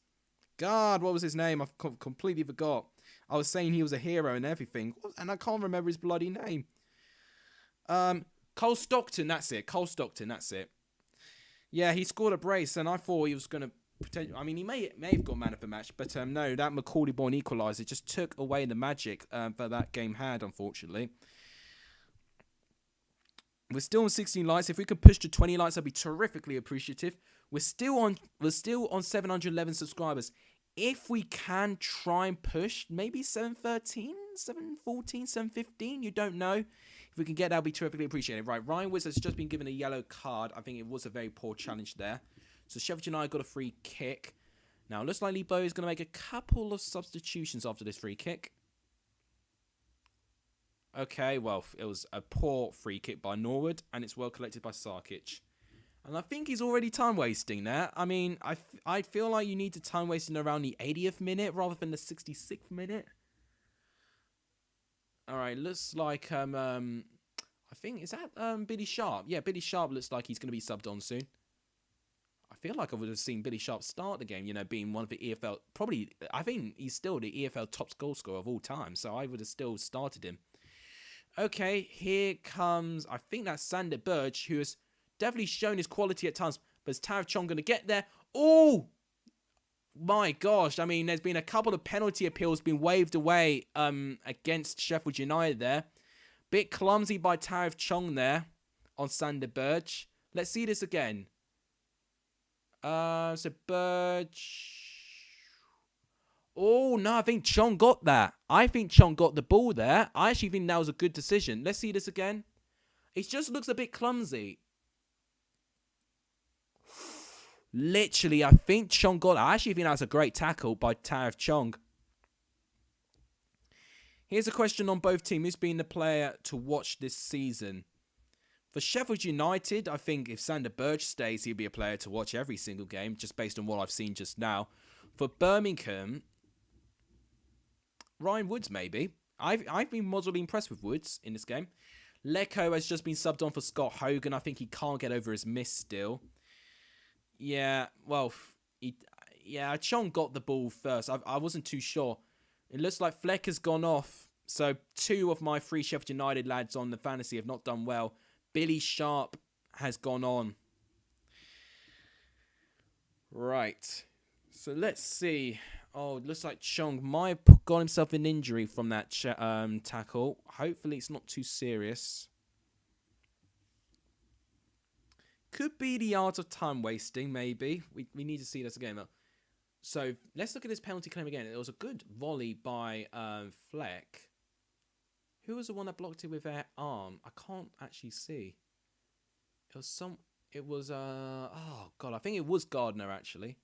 God, what was his name? I've completely forgot. I was saying he was a hero and everything, and I can't remember his bloody name. Cole Stockton. That's it. Cole Stockton. That's it. Yeah, he scored a brace, and I thought he was gonna. I mean, he may have got man of the match, but no, that Macaulay-Bourne equaliser just took away the magic that that game had, unfortunately. We're still on 16 likes. If we could push to 20 likes, I'd be terrifically appreciative. We're still on 711 subscribers. If we can try and push, maybe 713, 714, 715, you don't know. If we can get that, I'd be terrifically appreciated. Right, Ryan Wizard has just been given a yellow card. I think it was a very poor challenge there. So Sheffield United got a free kick. Now, it looks like Lee Bow is going to make a couple of substitutions after this free kick. Okay, well, it was a poor free kick by Norwood, and it's well collected by Sarkic. And I think he's already time wasting there. I mean, I feel like you need to time wasting around the 80th minute rather than the 66th minute. All right, looks like I think is that Billy Sharp? Yeah, Billy Sharp looks like he's going to be subbed on soon. I feel like I would have seen Billy Sharp start the game, you know, being one of the EFL, probably, I think he's still the EFL top goal scorer of all time, so I would have still started him. Okay, here comes, I think that's Sander Burge, who has definitely shown his quality at times, but is Tariq Chong going to get there? Oh, my gosh, I mean, there's been a couple of penalty appeals being waved away against Sheffield United there. Bit clumsy by Tariq Chong there on Sander Burge. Let's see this again. So Burge. Oh, no, I think Chong got that. I think Chong got the ball there. I actually think that was a good decision. Let's see this again. It just looks a bit clumsy. Literally, I think Chong got it. I actually think that was a great tackle by Tariq Chong. Here's a question on both teams. Who's been the player to watch this season? For Sheffield United, I think if Sander Burge stays, he'll be a player to watch every single game, just based on what I've seen just now. For Birmingham, Ryan Woods, maybe. I've been moderately impressed with Woods in this game. Lecco has just been subbed on for Scott Hogan. I think he can't get over his miss still. Yeah, well, Yeah, Chong got the ball first. I wasn't too sure. It looks like Fleck has gone off. So 2 of my 3 Sheffield United lads on the fantasy have not done well. Billy Sharp has gone on. Right. So let's see. Oh, it looks like Chong might have got himself an injury from that tackle. Hopefully it's not too serious. Could be the art of time wasting, maybe. We need to see this again, though. So let's look at this penalty claim again. It was a good volley by Fleck. Who was the one that blocked it with their arm? I can't actually see. It was some. It was oh god, I think it was Gardner actually.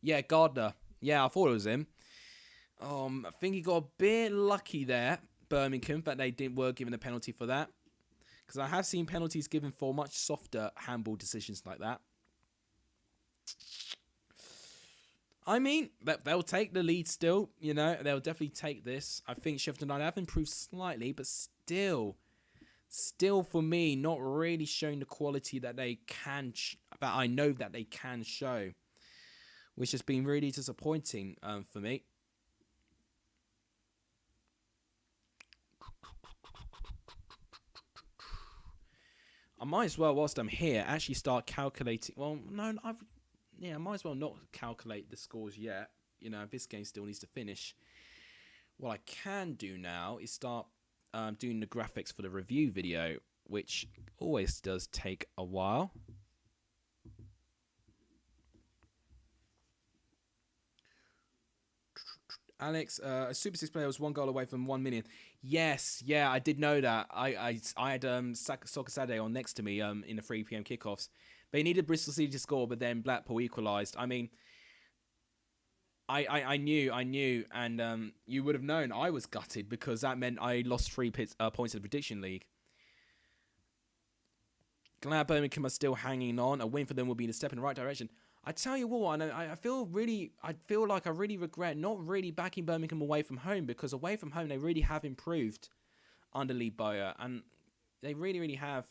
Yeah, Gardner. Yeah, I thought it was him. I think he got a bit lucky there, Birmingham, that they were given a penalty for that. Because I have seen penalties given for much softer handball decisions like that. I mean, they'll take the lead still, you know. They'll definitely take this. I think Sheffield United have improved slightly, but still for me, not really showing the quality that they can, that I know that they can show. Which has been really disappointing for me. I might as well, whilst I'm here, actually start calculating. Well, no, I might as well not calculate the scores yet. You know, this game still needs to finish. What I can do now is start doing the graphics for the review video, which always does take a while. Alex, a Super 6 player was 1 goal away from 1 million. Yes, yeah, I did know that. I had Soccer Saturday on next to me in the 3 p.m. kickoffs. They needed Bristol City to score, but then Blackpool equalised. I mean, I knew, and you would have known I was gutted because that meant I lost 3 points in the prediction league. Glad Birmingham are still hanging on. A win for them will be a step in the right direction. I tell you what, I feel like I really regret not really backing Birmingham away from home, because away from home they really have improved under Lee Bowyer, and they really have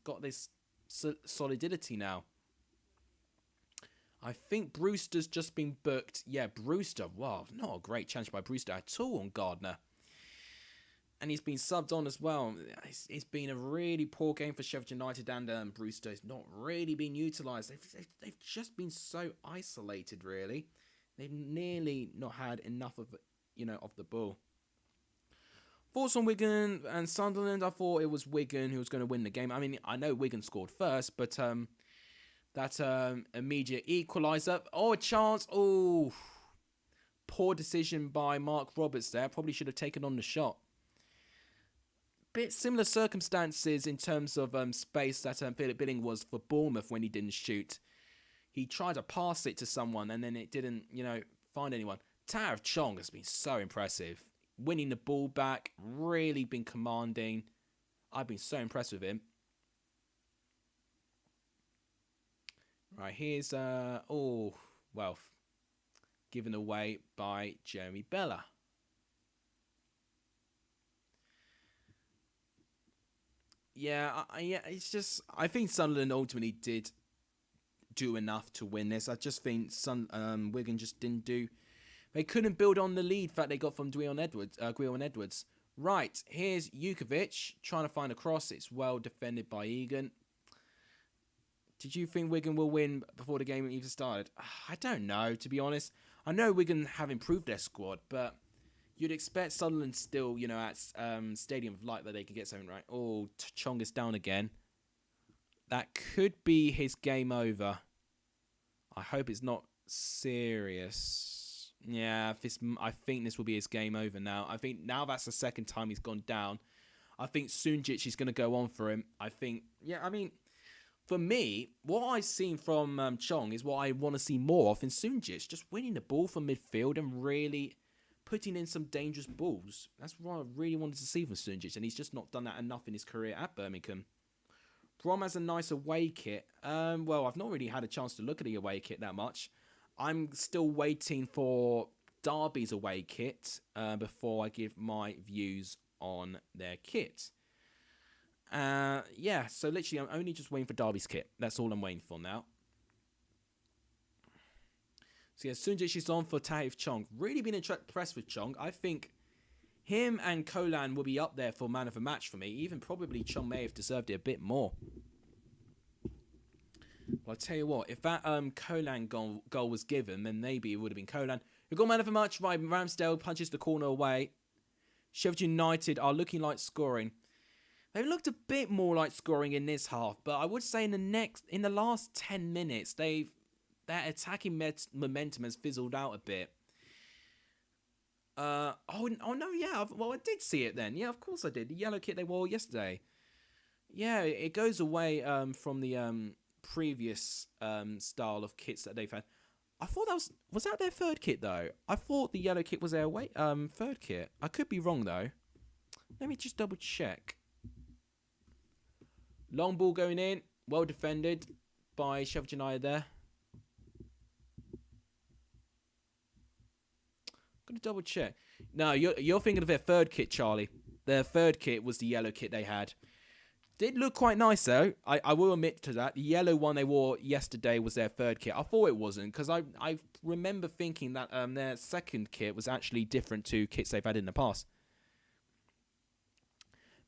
got this solidity now. I think Brewster's just been booked. Yeah, Brewster. Wow, not a great chance by Brewster at all on Gardner. And he's been subbed on as well. It's been a really poor game for Sheffield United, and Brewster has not really been utilised. They've just been so isolated, really. They've nearly not had enough of the ball. Thoughts on Wigan and Sunderland? I thought it was Wigan who was going to win the game. I mean, I know Wigan scored first, but that immediate equaliser. Oh, a chance. Oh, poor decision by Mark Roberts there. Probably should have taken on the shot. Bit similar circumstances in terms of space that Philip Billing was for Bournemouth when he didn't shoot. He tried to pass it to someone and then it didn't, find anyone. Tariq Chong has been so impressive. Winning the ball back, really been commanding. I've been so impressed with him. Right, here's, given away by Jeremy Bella. Yeah, it's just, I think Sunderland ultimately did do enough to win this. I just think Wigan just didn't do. They couldn't build on the lead that they got from Gwion Edwards. Right, here's Jukovic trying to find a cross. It's well defended by Egan. Did you think Wigan will win before the game even started? I don't know, to be honest. I know Wigan have improved their squad, but you'd expect Sunderland still, at Stadium of Light that they could get something right. Oh, Chong is down again. That could be his game over. I hope it's not serious. Yeah, I think this will be his game over now. I think now that's the second time he's gone down. I think Sunjic is going to go on for him. For me, what I've seen from Chong is what I want to see more of in Sunjic. Just winning the ball from midfield and really putting in some dangerous balls. That's what I really wanted to see from Sunjic, and he's just not done that enough in his career at Birmingham. Brom has a nice away kit. I've not really had a chance to look at the away kit that much. I'm still waiting for Derby's away kit before I give my views on their kit. So literally I'm only just waiting for Derby's kit. That's all I'm waiting for now. So yeah, Sunjic is on for Taif Chong. Really been impressed with Chong. I think him and Kolan will be up there for man of the match for me. Even probably Chong may have deserved it a bit more. Well, I'll tell you what, if that Kolan goal was given, then maybe it would have been Kolan. We've got man of the match, right? Ramsdale punches the corner away. Sheffield United are looking like scoring. They've looked a bit more like scoring in this half, but I would say in the last 10 minutes, their attacking momentum has fizzled out a bit. Oh no, yeah, well, I did see it then. Yeah, of course I did. The yellow kit they wore yesterday. Yeah, it goes away from the previous style of kits that they've had. I thought that was that their third kit though? I thought the yellow kit was their third kit. I could be wrong though. Let me just double check. Long ball going in, well defended by Sheffield United there. I'm gonna double check. No, you're thinking of their third kit, Charlie. Their third kit was the yellow kit they had. Did look quite nice though. I will admit to that. The yellow one they wore yesterday was their third kit. I thought it wasn't because I remember thinking that their second kit was actually different to kits they've had in the past.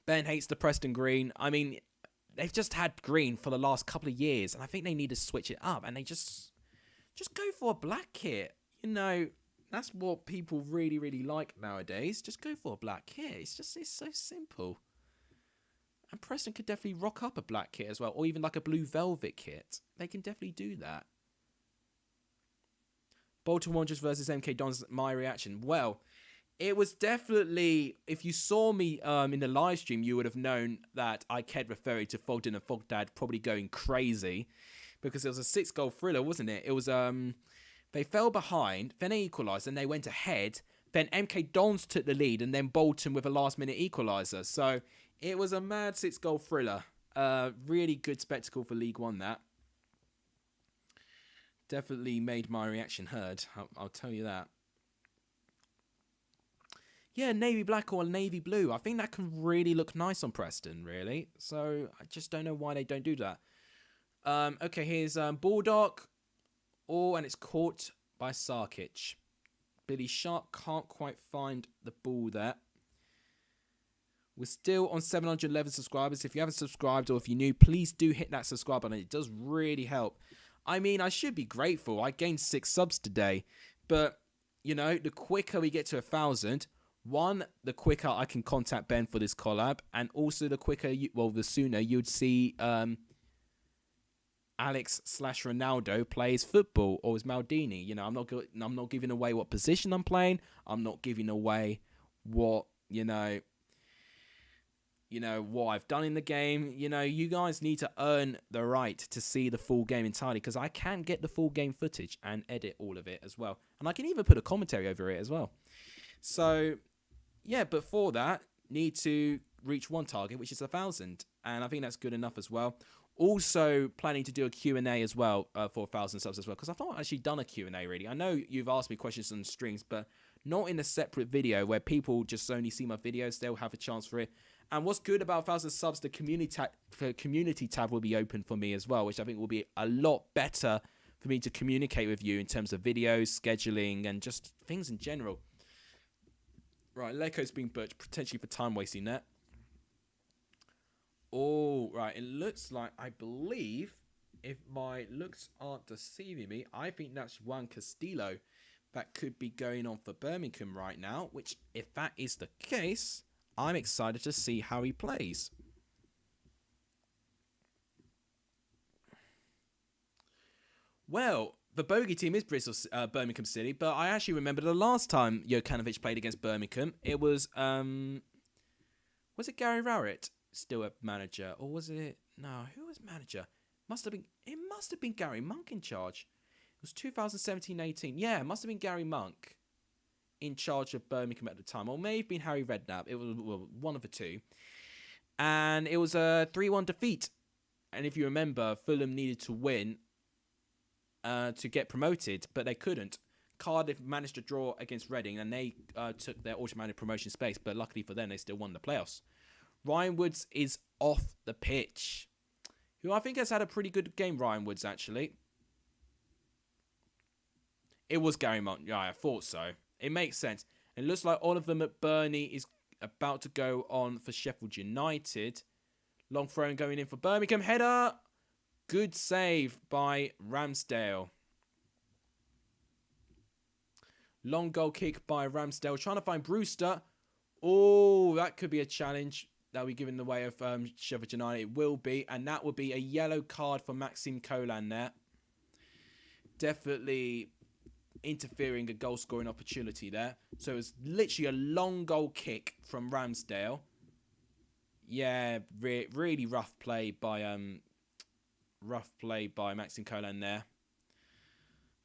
Ben hates the Preston green. I mean, they've just had green for the last couple of years, and I think they need to switch it up. And they just go for a black kit. You know, that's what people really, really like nowadays. Just go for a black kit. It's so simple. And Preston could definitely rock up a black kit as well, or even like a blue velvet kit. They can definitely do that. Bolton Wanderers versus MK Dons, my reaction. Well, it was definitely, if you saw me in the live stream, you would have known that I kept referring to Fogden and Fogdad probably going crazy because it was a 6-goal thriller, wasn't it? It was, they fell behind, then they equalised, and they went ahead. Then MK Dons took the lead, and then Bolton with a last-minute equaliser. So it was a mad 6-goal thriller. Really good spectacle for League One, that. Definitely made my reaction heard. I'll tell you that. Yeah, navy black or navy blue. I think that can really look nice on Preston, really. So I just don't know why they don't do that. Okay, here's Baldock. Oh, and it's caught by Sarkic. Billy Sharp can't quite find the ball there. We're still on 711 subscribers. If you haven't subscribed or if you're new, please do hit that subscribe button. It does really help. I mean, I should be grateful. I gained 6 subs today. But, you know, the quicker we get to 1,000, one, the quicker I can contact Ben for this collab. And also the quicker, the sooner you'd see Alex/Ronaldo plays football, or is Maldini. You know, I'm not giving away what position I'm playing. I'm not giving away what, what I've done in the game. You know, you guys need to earn the right to see the full game entirely, because I can get the full game footage and edit all of it as well. And I can even put a commentary over it as well. So, yeah, but for that, need to reach one target, which is 1,000. And I think that's good enough as well. Also planning to do a Q&A as well for 1,000 subs as well, because I've not actually done a Q&A really. I know you've asked me questions on streams, but not in a separate video where people just only see my videos. They'll have a chance for it. And what's good about 1,000 subs, the community tab will be open for me as well, which I think will be a lot better for me to communicate with you in terms of videos, scheduling, and just things in general. Right, Leko's being butched, potentially for time wasting that. Oh, right, it looks like, I believe, if my looks aren't deceiving me, I think that's Juan Castillo that could be going on for Birmingham right now, which, if that is the case, I'm excited to see how he plays. Well, the bogey team is Birmingham City, but I actually remember the last time Jokanovic played against Birmingham, it was it Gary Rowett still a manager, or was it, no, who was manager? It must have been Gary Monk in charge. It was 2017-18. Yeah, it must have been Gary Monk in charge of Birmingham at the time, or may have been Harry Redknapp. It was one of the two. And it was a 3-1 defeat. And if you remember, Fulham needed to win to get promoted, but they couldn't. Cardiff managed to draw against Reading, and they took their automatic promotion space, but luckily for them, they still won the playoffs. Ryan Woods is off the pitch, who I think has had a pretty good game, Ryan Woods, actually. It was Gary Monk. Yeah, I thought so. It makes sense. It looks like Oliver McBurney is about to go on for Sheffield United. Long throw going in for Birmingham. Header. Good save by Ramsdale. Long goal kick by Ramsdale. Trying to find Brewster. Oh, that could be a challenge. That will be given the way of Sheffield United. It will be. And that will be a yellow card for Maxime COLLAB there. Definitely interfering a goal scoring opportunity there. So it's literally a long goal kick from Ramsdale. Yeah, really rough play by Maxime COLLAB there.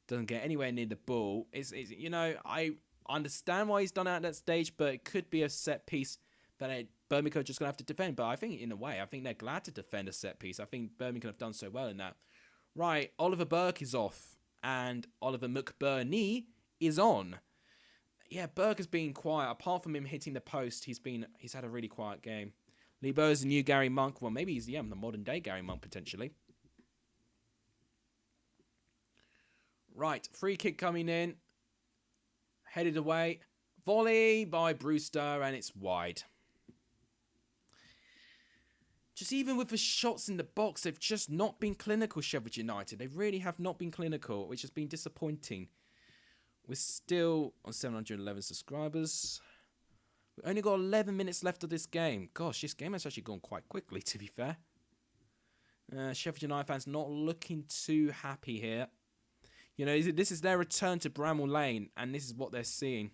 Doesn't get anywhere near the ball. It's you know, I understand why he's done it at that stage, but it could be a set piece that Birmingham are just going to have to defend. But I think, in a way, I think they're glad to defend a set piece. I think Birmingham have done so well in that. Right, Oliver Burke is off, and Oliver McBurney is on. Yeah, Burke has been quiet. Apart from him hitting the post, he's had a really quiet game. Lee Bow is the new Gary Monk. Well, maybe he's the modern day Gary Monk potentially. Right, free kick coming in. Headed away. Volley by Brewster, and it's wide. Just even with the shots in the box, they've just not been clinical, Sheffield United. They really have not been clinical, which has been disappointing. We're still on 711 subscribers. We've only got 11 minutes left of this game. Gosh, this game has actually gone quite quickly, to be fair. Sheffield United fans not looking too happy here. You know, this is their return to Bramall Lane, and this is what they're seeing.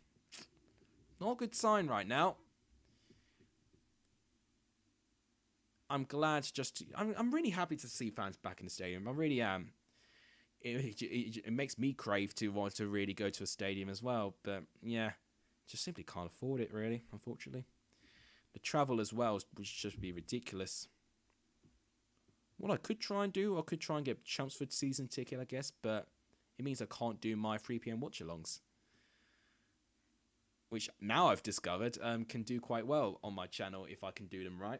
Not a good sign right now. I'm glad I'm really happy to see fans back in the stadium. I really am. It makes me crave to want to really go to a stadium as well. But, yeah, just simply can't afford it, really, unfortunately. The travel as well would just be ridiculous. What I could try and do, I could try and get Chelmsford season ticket, I guess, but it means I can't do my 3 p.m. watch-alongs, which now I've discovered can do quite well on my channel if I can do them right.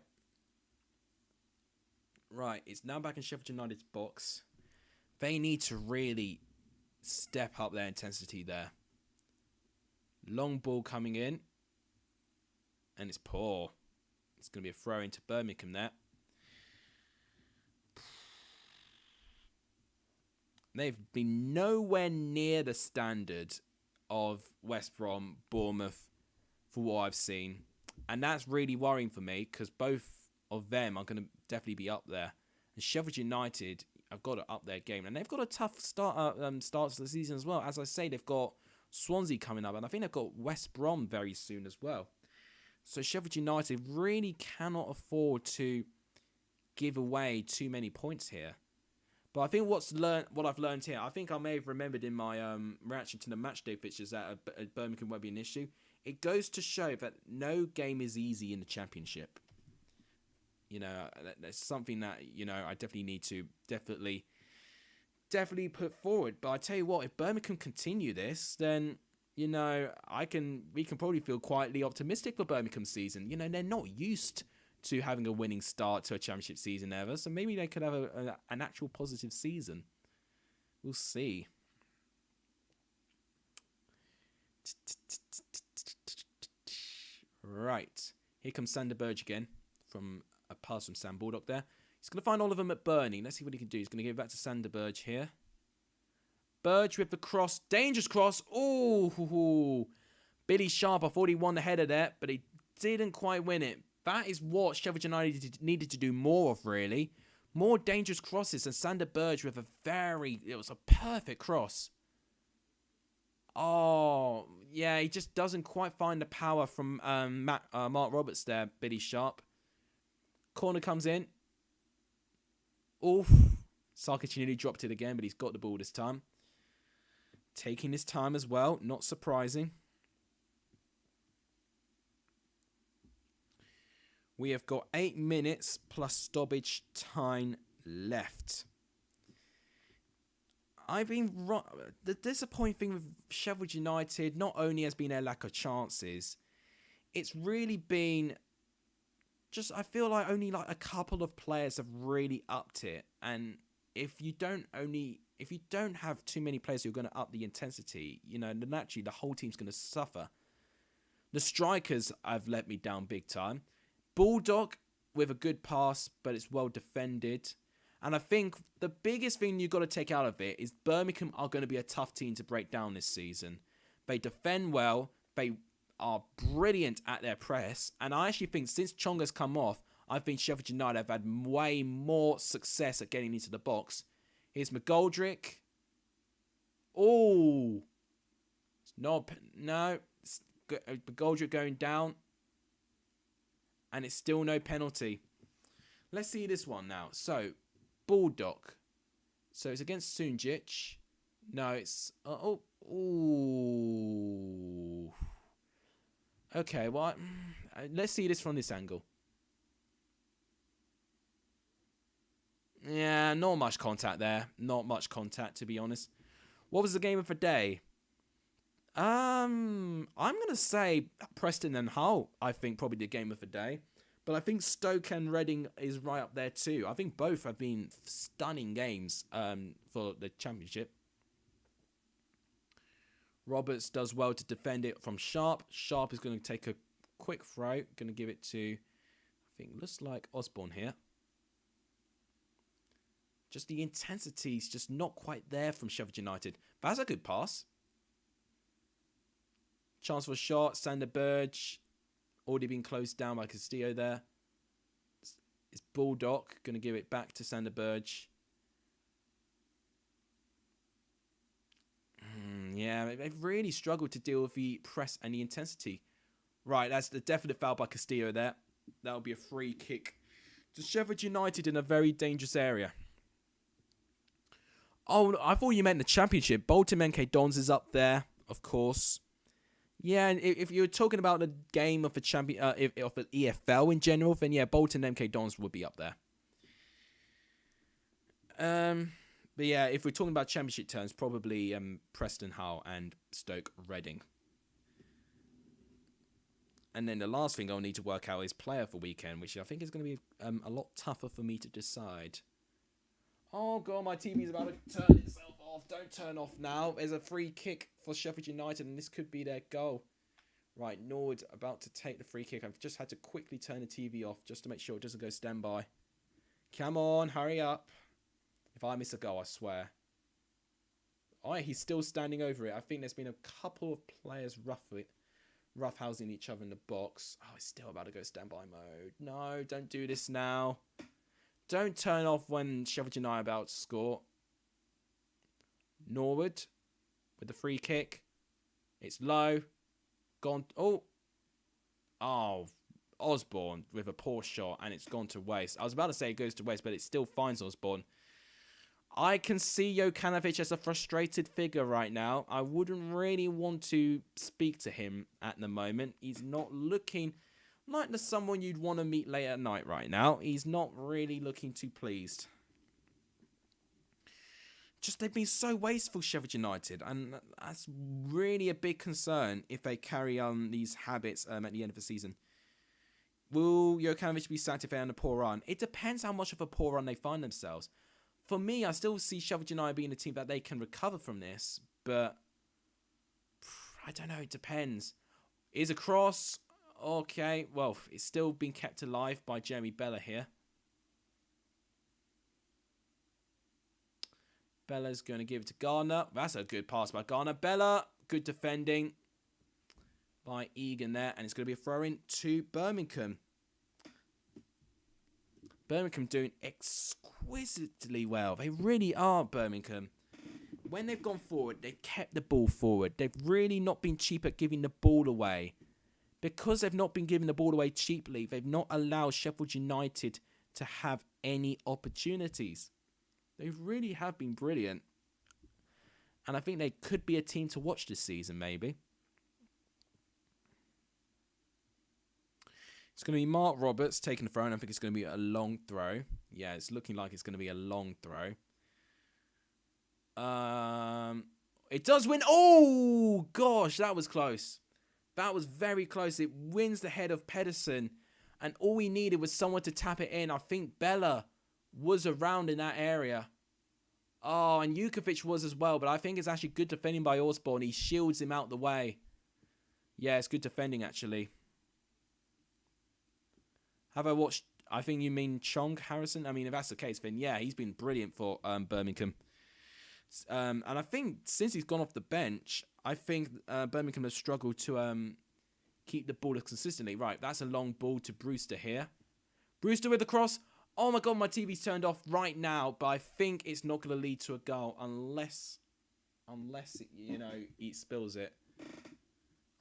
Right, it's now back in Sheffield United's box. They need to really step up their intensity there. Long ball coming in, and it's poor. It's going to be a throw into Birmingham there. They've been nowhere near the standard of West Brom, Bournemouth, for what I've seen. And that's really worrying for me, because both of them are going to definitely be up there. And Sheffield United have got to up their game. And they've got a tough start to the season as well. As I say, they've got Swansea coming up, and I think they've got West Brom very soon as well. So Sheffield United really cannot afford to give away too many points here. But I think what I've learned here, I think I may have remembered in my reaction to the matchday fixtures that Birmingham won't be an issue. It goes to show that no game is easy in the Championship. You know, that's something that, you know, I definitely need to definitely put forward. But I tell you what, if Birmingham continue this, then, you know, we can probably feel quietly optimistic for Birmingham's season. You know, they're not used to having a winning start to a Championship season ever, so maybe they could have an actual positive season. We'll see. Right, here comes Sander Berge again from a pass from Sam Baldock there. He's going to find Oliver McBurney. Let's see what he can do. He's going to give it back to Sander Berge here. Berge with the cross. Dangerous cross. Oh, Billy Sharp. I thought he won the header there, but he didn't quite win it. That is what Sheffield United needed to do more of, really. More dangerous crosses, and Sander Berge with it was a perfect cross. Oh, yeah, he just doesn't quite find the power from Mark Roberts there, Billy Sharp. Corner comes in. Oof. Sarkic nearly dropped it again, but he's got the ball this time. Taking his time as well, not surprising. We have got 8 minutes plus stoppage time left. The disappointing thing with Sheffield United not only has been their lack of chances, it's really been I feel like only like a couple of players have really upped it. And if if you don't have too many players who are going to up the intensity, then naturally the whole team's going to suffer. The strikers have let me down big time. Bulldog with a good pass, but it's well defended. And I think the biggest thing you've got to take out of it is Birmingham are going to be a tough team to break down this season. They defend well. They are brilliant at their press. And I actually think since Chonga's come off, I think Sheffield United have had way more success at getting into the box. Here's McGoldrick. Oh. No. McGoldrick going down. And it's still no penalty. Let's see this one now. So, Bulldog. So, it's against Sunjic. No, it's... Ooh. Okay, well, let's see this from this angle. Yeah, not much contact there. Not much contact, to be honest. What was the game of the day? I'm going to say Preston and Hull, I think, probably the game of the day. But I think Stoke and Reading is right up there too. I think both have been stunning games for the Championship. Roberts does well to defend it from Sharp. Sharp is going to take a quick throw. Going to give it to, I think, looks like Osborne here. Just the intensity is just not quite there from Sheffield United. That's a good pass. Chance for a shot. Sander Berge. Already been closed down by Castillo there. It's Bulldog. Going to give it back to Sander Berge. Yeah, they've really struggled to deal with the press and the intensity. Right, that's the definite foul by Castillo there. That'll be a free kick to Sheffield United in a very dangerous area. Oh, I thought you meant the Championship. Bolton MK Dons is up there, of course. Yeah, and if you're talking about the game of the champion, of the EFL in general, then yeah, Bolton MK Dons would be up there. But yeah, if we're talking about Championship terms, probably Preston Hull and Stoke Reading. And then the last thing I'll need to work out is player for weekend, which I think is going to be a lot tougher for me to decide. Oh god, my TV's about to turn itself off. Don't turn off now. There's a free kick for Sheffield United, and this could be their goal. Right, Nord about to take the free kick. I've just had to quickly turn the TV off just to make sure it doesn't go standby. Come on, hurry up. If I miss a goal, I swear. Oh, he's still standing over it. I think there's been a couple of players roughhousing each other in the box. Oh, it's still about to go standby mode. No, don't do this now. Don't turn off when Sheffield United are about to score. Norwood with the free kick. It's low. Gone. Oh, Osborne with a poor shot, and it's gone to waste. I was about to say it goes to waste, but it still finds Osborne. I can see Jokanovic as a frustrated figure right now. I wouldn't really want to speak to him at the moment. He's not looking like the someone you'd want to meet late at night right now. He's not really looking too pleased. Just they've been so wasteful, Sheffield United, and that's really a big concern if they carry on these habits at the end of the season. Will Jokanovic be sacked if they're on a poor run? It depends how much of a poor run they find themselves. For me, I still see Sheffield United being a team that they can recover from this, but I don't know, it depends. Is a cross? Okay, well, it's still been kept alive by Jeremy Bella here. Bella's going to give it to Gardner. That's a good pass by Gardner. Bella, good defending by Egan there, and it's going to be a throw-in to Birmingham. Birmingham doing exquisitely well. They really are, Birmingham. When they've gone forward, they've kept the ball forward. They've really not been cheap at giving the ball away. Because they've not been giving the ball away cheaply, they've not allowed Sheffield United to have any opportunities. They really have been brilliant. And I think they could be a team to watch this season, maybe. It's going to be Mark Roberts taking the throw, and I think it's going to be a long throw. Yeah, it's looking like it's going to be a long throw. It does win. Oh, gosh, that was close. That was very close. It wins the head of Pedersen, and all we needed was someone to tap it in. I think Bella was around in that area. Oh, and Jukovic was as well, but I think it's actually good defending by Osborne. He shields him out the way. Yeah, it's good defending, actually. Have I watched... I think you mean Chong Harrison? I mean, if that's the case, then yeah, he's been brilliant for Birmingham. And I think since he's gone off the bench, I think Birmingham has struggled to keep the ball consistently. Right, that's a long ball to Brewster here. Brewster with the cross. Oh my god, my TV's turned off right now, but I think it's not going to lead to a goal unless it, you know, he spills it.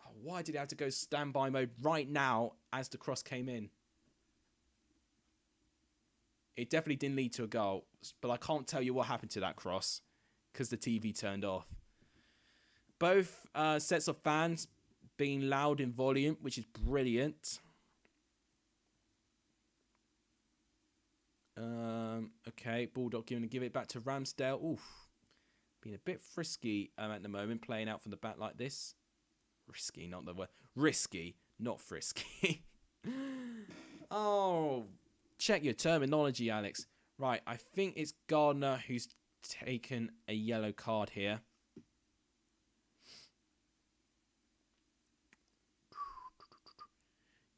Oh, why did he have to go standby mode right now as the cross came in? It definitely didn't lead to a goal, but I can't tell you what happened to that cross because the TV turned off. Both sets of fans being loud in volume, which is brilliant. Okay, Bulldog going to give it back to Ramsdale. Oof, being a bit frisky at the moment, playing out from the back like this. Risky, not the word. Risky, not frisky. Oh, check your terminology, Alex. Right, I think it's Gardner who's taken a yellow card here.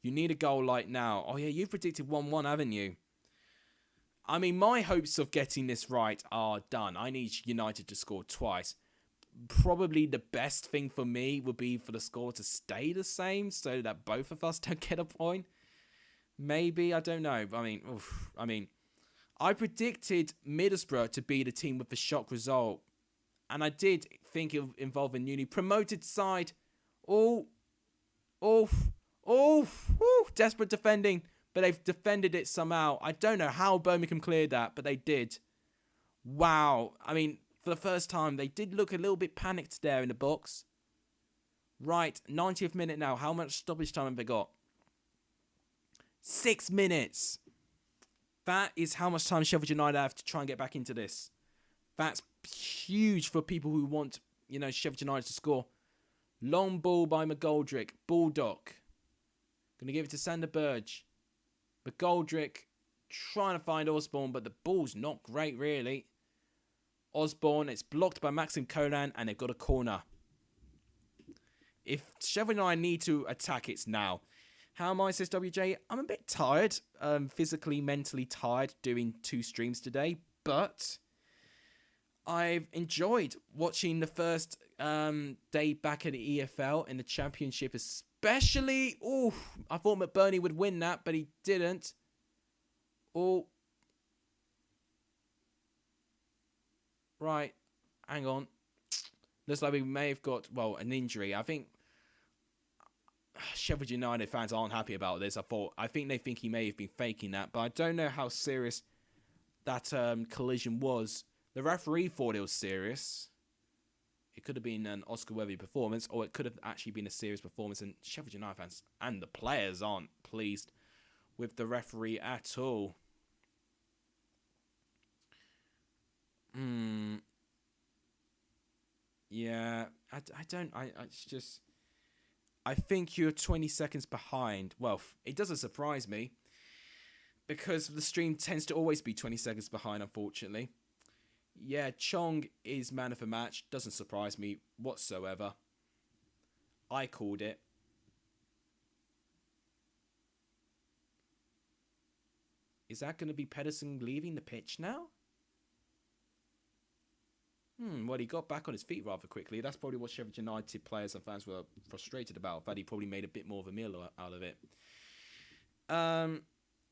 You need a goal like now. Oh, yeah, you've predicted 1-1, haven't you? I mean, my hopes of getting this right are done. I need United to score twice. Probably the best thing for me would be for the score to stay the same so that both of us don't get a point. Maybe, I don't know. I mean, I predicted Middlesbrough to be the team with the shock result. And I did think it would involve a newly promoted side. Desperate defending. But they've defended it somehow. I don't know how Birmingham cleared that, but they did. Wow. I mean, for the first time, they did look a little bit panicked there in the box. Right, 90th minute now. How much stoppage time have they got? 6 minutes. That is how much time Sheffield United have to try and get back into this. That's huge for people who want, you know, Sheffield United to score. Long ball by McGoldrick. Bulldog. Going to give it to Sander Berge. McGoldrick trying to find Osborne, but the ball's not great, really. Osborne, it's blocked by Maxim Kolan, and they've got a corner. If Sheffield United need to attack, it's now. How am I, says WJ? I'm a bit tired, physically, mentally tired, doing 2 streams today, but I've enjoyed watching the first day back at the EFL in the Championship, especially. Oh, I thought McBurney would win that, but he didn't. Oh, right, hang on. Looks like we may have got, well, an injury. I think Sheffield United fans aren't happy about this. I think they think he may have been faking that, but I don't know how serious that collision was. The referee thought it was serious. It could have been an Oscar-worthy performance, or it could have actually been a serious performance, and Sheffield United fans and the players aren't pleased with the referee at all. Yeah, it's just... I think you're 20 seconds behind. Well, it doesn't surprise me, because the stream tends to always be 20 seconds behind, unfortunately. Yeah, Chong is man of the match. Doesn't surprise me whatsoever. I called it. Is that going to be Pedersen leaving the pitch now? Well, he got back on his feet rather quickly. That's probably what Sheffield United players and fans were frustrated about. That he probably made a bit more of a meal out of it.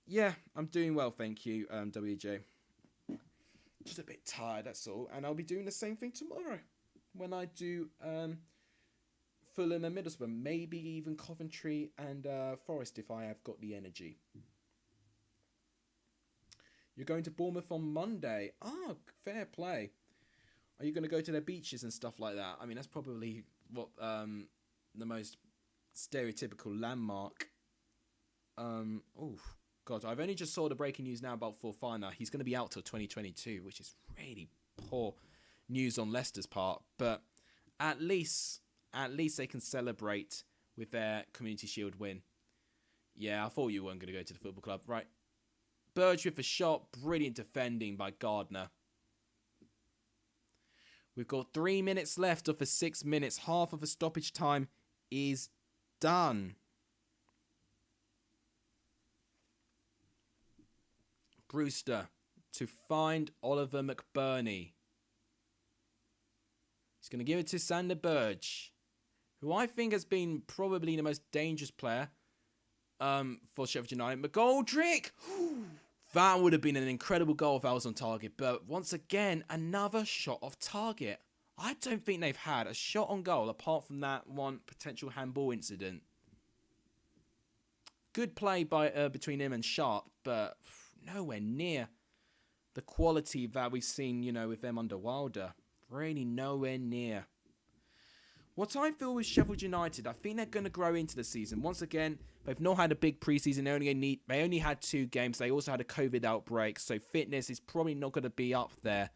Yeah, I'm doing well, thank you, WJ. Just a bit tired, that's all. And I'll be doing the same thing tomorrow when I do Fulham and Middlesbrough. Maybe even Coventry and Forest if I have got the energy. You're going to Bournemouth on Monday. Ah, fair play. Are you going to go to their beaches and stuff like that? I mean, that's probably what the most stereotypical landmark. Oh, God, I've only just saw the breaking news now about Fofana. He's going to be out till 2022, which is really poor news on Leicester's part. But at least they can celebrate with their Community Shield win. Yeah, I thought you weren't going to go to the football club. Right. Burge with a shot. Brilliant defending by Gardner. We've got 3 minutes left of the 6 minutes. Half of the stoppage time is done. Brewster to find Oliver McBurney. He's going to give it to Sander Berge, who I think has been probably the most dangerous player for Sheffield United. McGoldrick! That would have been an incredible goal if I was on target. But once again, another shot off target. I don't think they've had a shot on goal apart from that one potential handball incident. Good play by between him and Sharp, but nowhere near the quality that we've seen, you know, with them under Wilder. Really nowhere near. What I feel with Sheffield United, I think they're going to grow into the season. Once again, they've not had a big preseason. They only had 2 games. They also had a COVID outbreak, so fitness is probably not going to be up there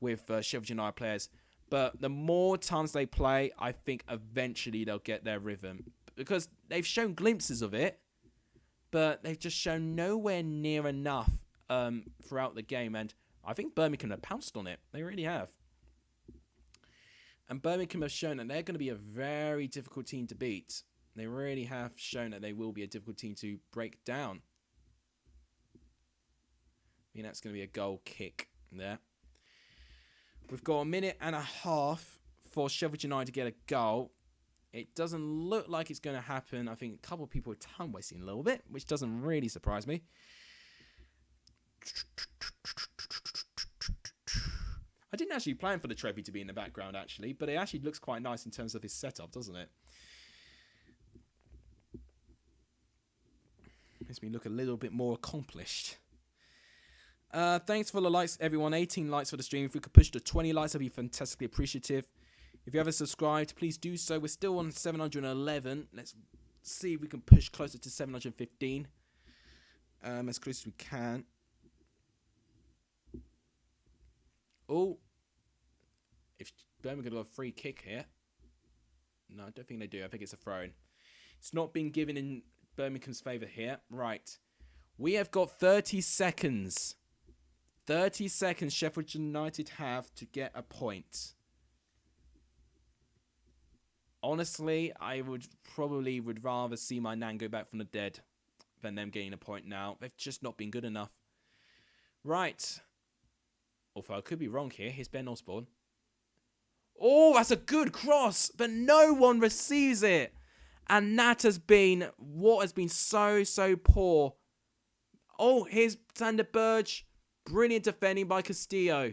with Sheffield United players. But the more times they play, I think eventually they'll get their rhythm. Because they've shown glimpses of it, but they've just shown nowhere near enough throughout the game. And I think Birmingham have pounced on it. They really have. And Birmingham have shown that they're going to be a very difficult team to beat. They really have shown that they will be a difficult team to break down. I mean, that's going to be a goal kick there. We've got a minute and a half for Sheffield United to get a goal. It doesn't look like it's going to happen. I think a couple of people are time wasting a little bit, which doesn't really surprise me. I didn't actually plan for the trophy to be in the background, actually, but it actually looks quite nice in terms of his setup, doesn't it? Makes me look a little bit more accomplished. Thanks for the likes, everyone. 18 likes for the stream. If we could push to 20 likes, I'd be fantastically appreciative. If you haven't subscribed, please do so. We're still on 711. Let's see if we can push closer to 715. As close as we can. Oh, if Birmingham got a free kick here. No, I don't think they do. I think it's a throw-in. It's not been given in Birmingham's favour here. Right. We have got 30 seconds. 30 seconds Sheffield United have to get a point. Honestly, I would rather see my nan go back from the dead than them getting a point now. They've just not been good enough. Right. Although I could be wrong here. Here's Ben Osborne. Oh, that's a good cross, but no one receives it. And that has been what has been so poor. Oh, here's Sander Berge. Brilliant defending by Castillo.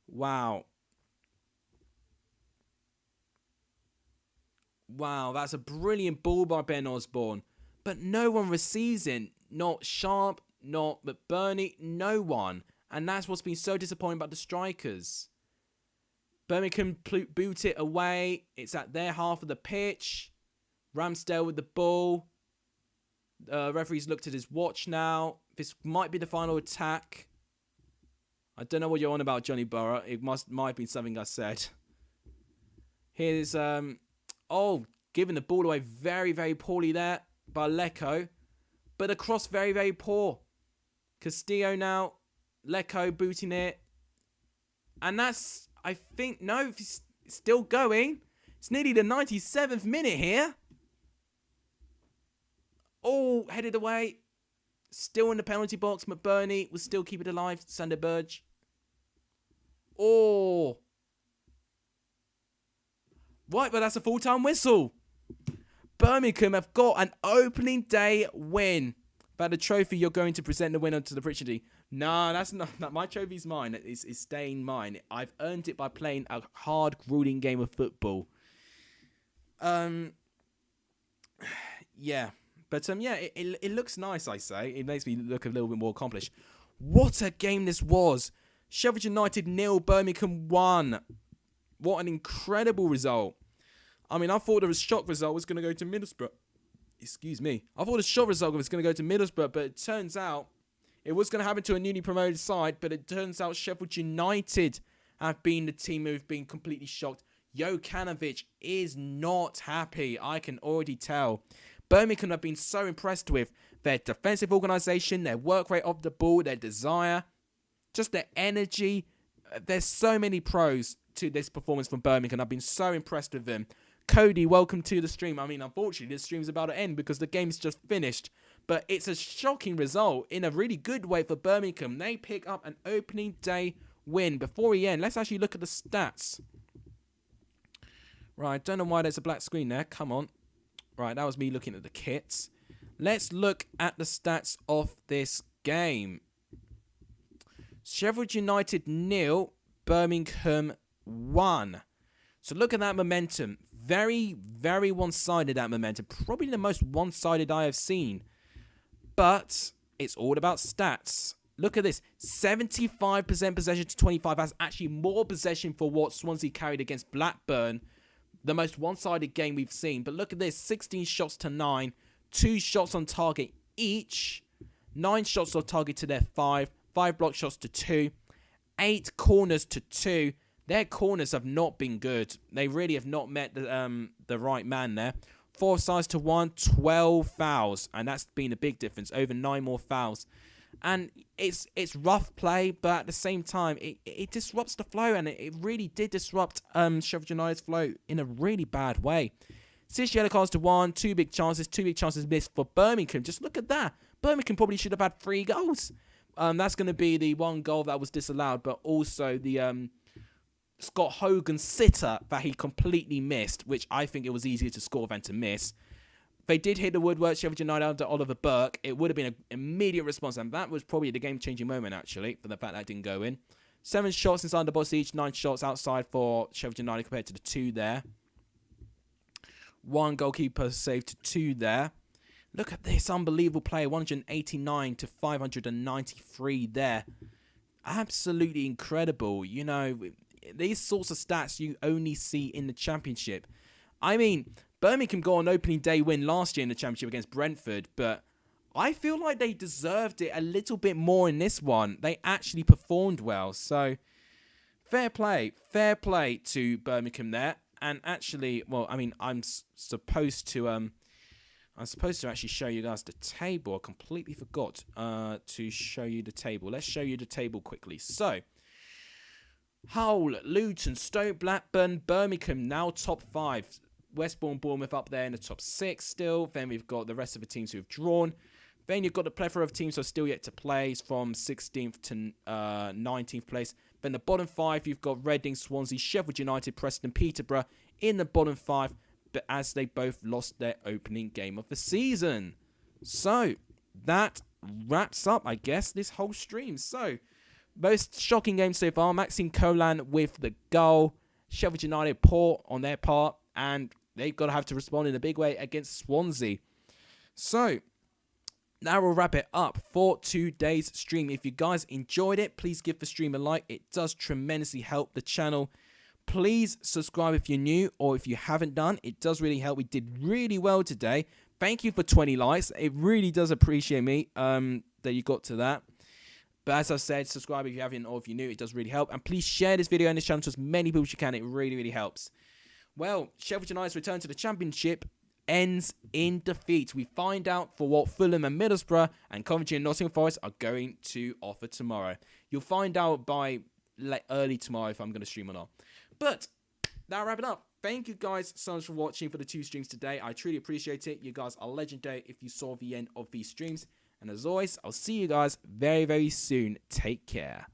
Wow. Wow, that's a brilliant ball by Ben Osborne. But no one receives it. Not Sharp, not McBurney, no one. And that's what's been so disappointing about the strikers. Birmingham boot it away. It's at their half of the pitch. Ramsdale with the ball. Referee's looked at his watch now. This might be the final attack. I don't know what you're on about, Johnny Burrow. It might have been something I said. Here's giving the ball away very poorly there by Lecco. But the cross very poor. Castillo now. Lecco booting it. And that's, I think, no, it's still going. It's nearly the 97th minute here. Oh, headed away. Still in the penalty box. McBurney will still keep it alive. Sander Berge. Oh. Right, but that's a full-time whistle. Birmingham have got an opening day win. About the trophy, you're going to present the winner to the Pritchard. No, that's not. My trophy's mine. It's staying mine. I've earned it by playing a hard, grueling game of football. Yeah. But it looks nice, I say. It makes me look a little bit more accomplished. What a game this was. Sheffield United 0, Birmingham 1. What an incredible result. I mean, I thought the shock result was going to go to Middlesbrough. Excuse me. I thought the shock result was going to go to Middlesbrough, but it turns out it was going to happen to a newly promoted side, but it turns out Sheffield United have been the team who've been completely shocked. Jokanovic is not happy. I can already tell. Birmingham have been so impressed with their defensive organisation, their work rate off the ball, their desire. just the energy. There's so many pros to this performance from Birmingham. I've been so impressed with them. Cody, welcome to the stream. I mean, unfortunately, this stream's about to end because the game's just finished. But it's a shocking result in a really good way for Birmingham. They pick up an opening day win. Before we end, let's actually look at the stats. Right, don't know why there's a black screen there. Come on. Right, that was me looking at the kits. Let's look at the stats of this game. Sheffield United 0, Birmingham 1. So look at that momentum. Very, very one-sided, that momentum. Probably the most one-sided I have seen. But it's all about stats. Look at this. 75% possession to 25. That's actually more possession for what Swansea carried against Blackburn. The most one-sided game we've seen. But look at this. 16 shots to 9. 2 shots on target each. 9 shots on target to their 5. 5 block shots to 2. 8 corners to 2. Their corners have not been good. They really have not met the right man there. 4 offsides to 1. 12 fouls. And that's been a big difference. Over 9 more fouls. And it's rough play, but at the same time, it disrupts the flow. And it really did disrupt Sheffield United's flow in a really bad way. 6 yellow cards to 1. 2 big chances. 2 big chances missed for Birmingham. Just look at that. Birmingham probably should have had 3 goals. That's going to be the 1 goal that was disallowed. But also the Scott Hogan sitter that he completely missed, which I think it was easier to score than to miss. They did hit the woodwork, Sheffield United, under Oliver Burke. It would have been an immediate response, and that was probably the game-changing moment, actually, for the fact that didn't go in. 7 shots inside the box each, 9 shots outside for Sheffield United compared to the 2 there. 1 goalkeeper save to 2 there. Look at this unbelievable play, 189 to 593 there. Absolutely incredible. You know, these sorts of stats you only see in the Championship. I mean, Birmingham got an opening day win last year in the Championship against Brentford, but I feel like they deserved it a little bit more in this one. They actually performed well, so fair play to Birmingham there. And actually, well, I mean, I'm supposed to actually show you guys the table. I completely forgot to show you the table. Let's show you the table quickly. So, Hull, Luton, Stoke, Blackburn, Birmingham now top 5. West Brom, Bournemouth up there in the top 6 still. Then we've got the rest of the teams who have drawn. Then you've got the plethora of teams who are still yet to play from 16th to 19th place. Then the bottom 5, you've got Reading, Swansea, Sheffield United, Preston, Peterborough in the bottom 5. But as they both lost their opening game of the season. So, that wraps up, I guess, this whole stream. So, most shocking game so far. Maxime Collan with the goal. Sheffield United poor on their part. And they've got to have to respond in a big way against Swansea. So, now we'll wrap it up for today's stream. If you guys enjoyed it, please give the stream a like. It does tremendously help the channel. Please subscribe if you're new or if you haven't done. It does really help. We did really well today. Thank you for 20 likes. It really does appreciate me that you got to that. But as I said, subscribe if you haven't or if you're new. It does really help. And please share this video and this channel to as many people as you can. It really, really helps. Well, Sheffield United's return to the Championship ends in defeat. We find out for what Fulham and Middlesbrough and Coventry and Nottingham Forest are going to offer tomorrow. You'll find out by early tomorrow if I'm going to stream or not. But that'll wrap it up. Thank you guys so much for watching for the 2 streams today. I truly appreciate it. You guys are legendary if you saw the end of these streams. And as always, I'll see you guys very, very soon. Take care.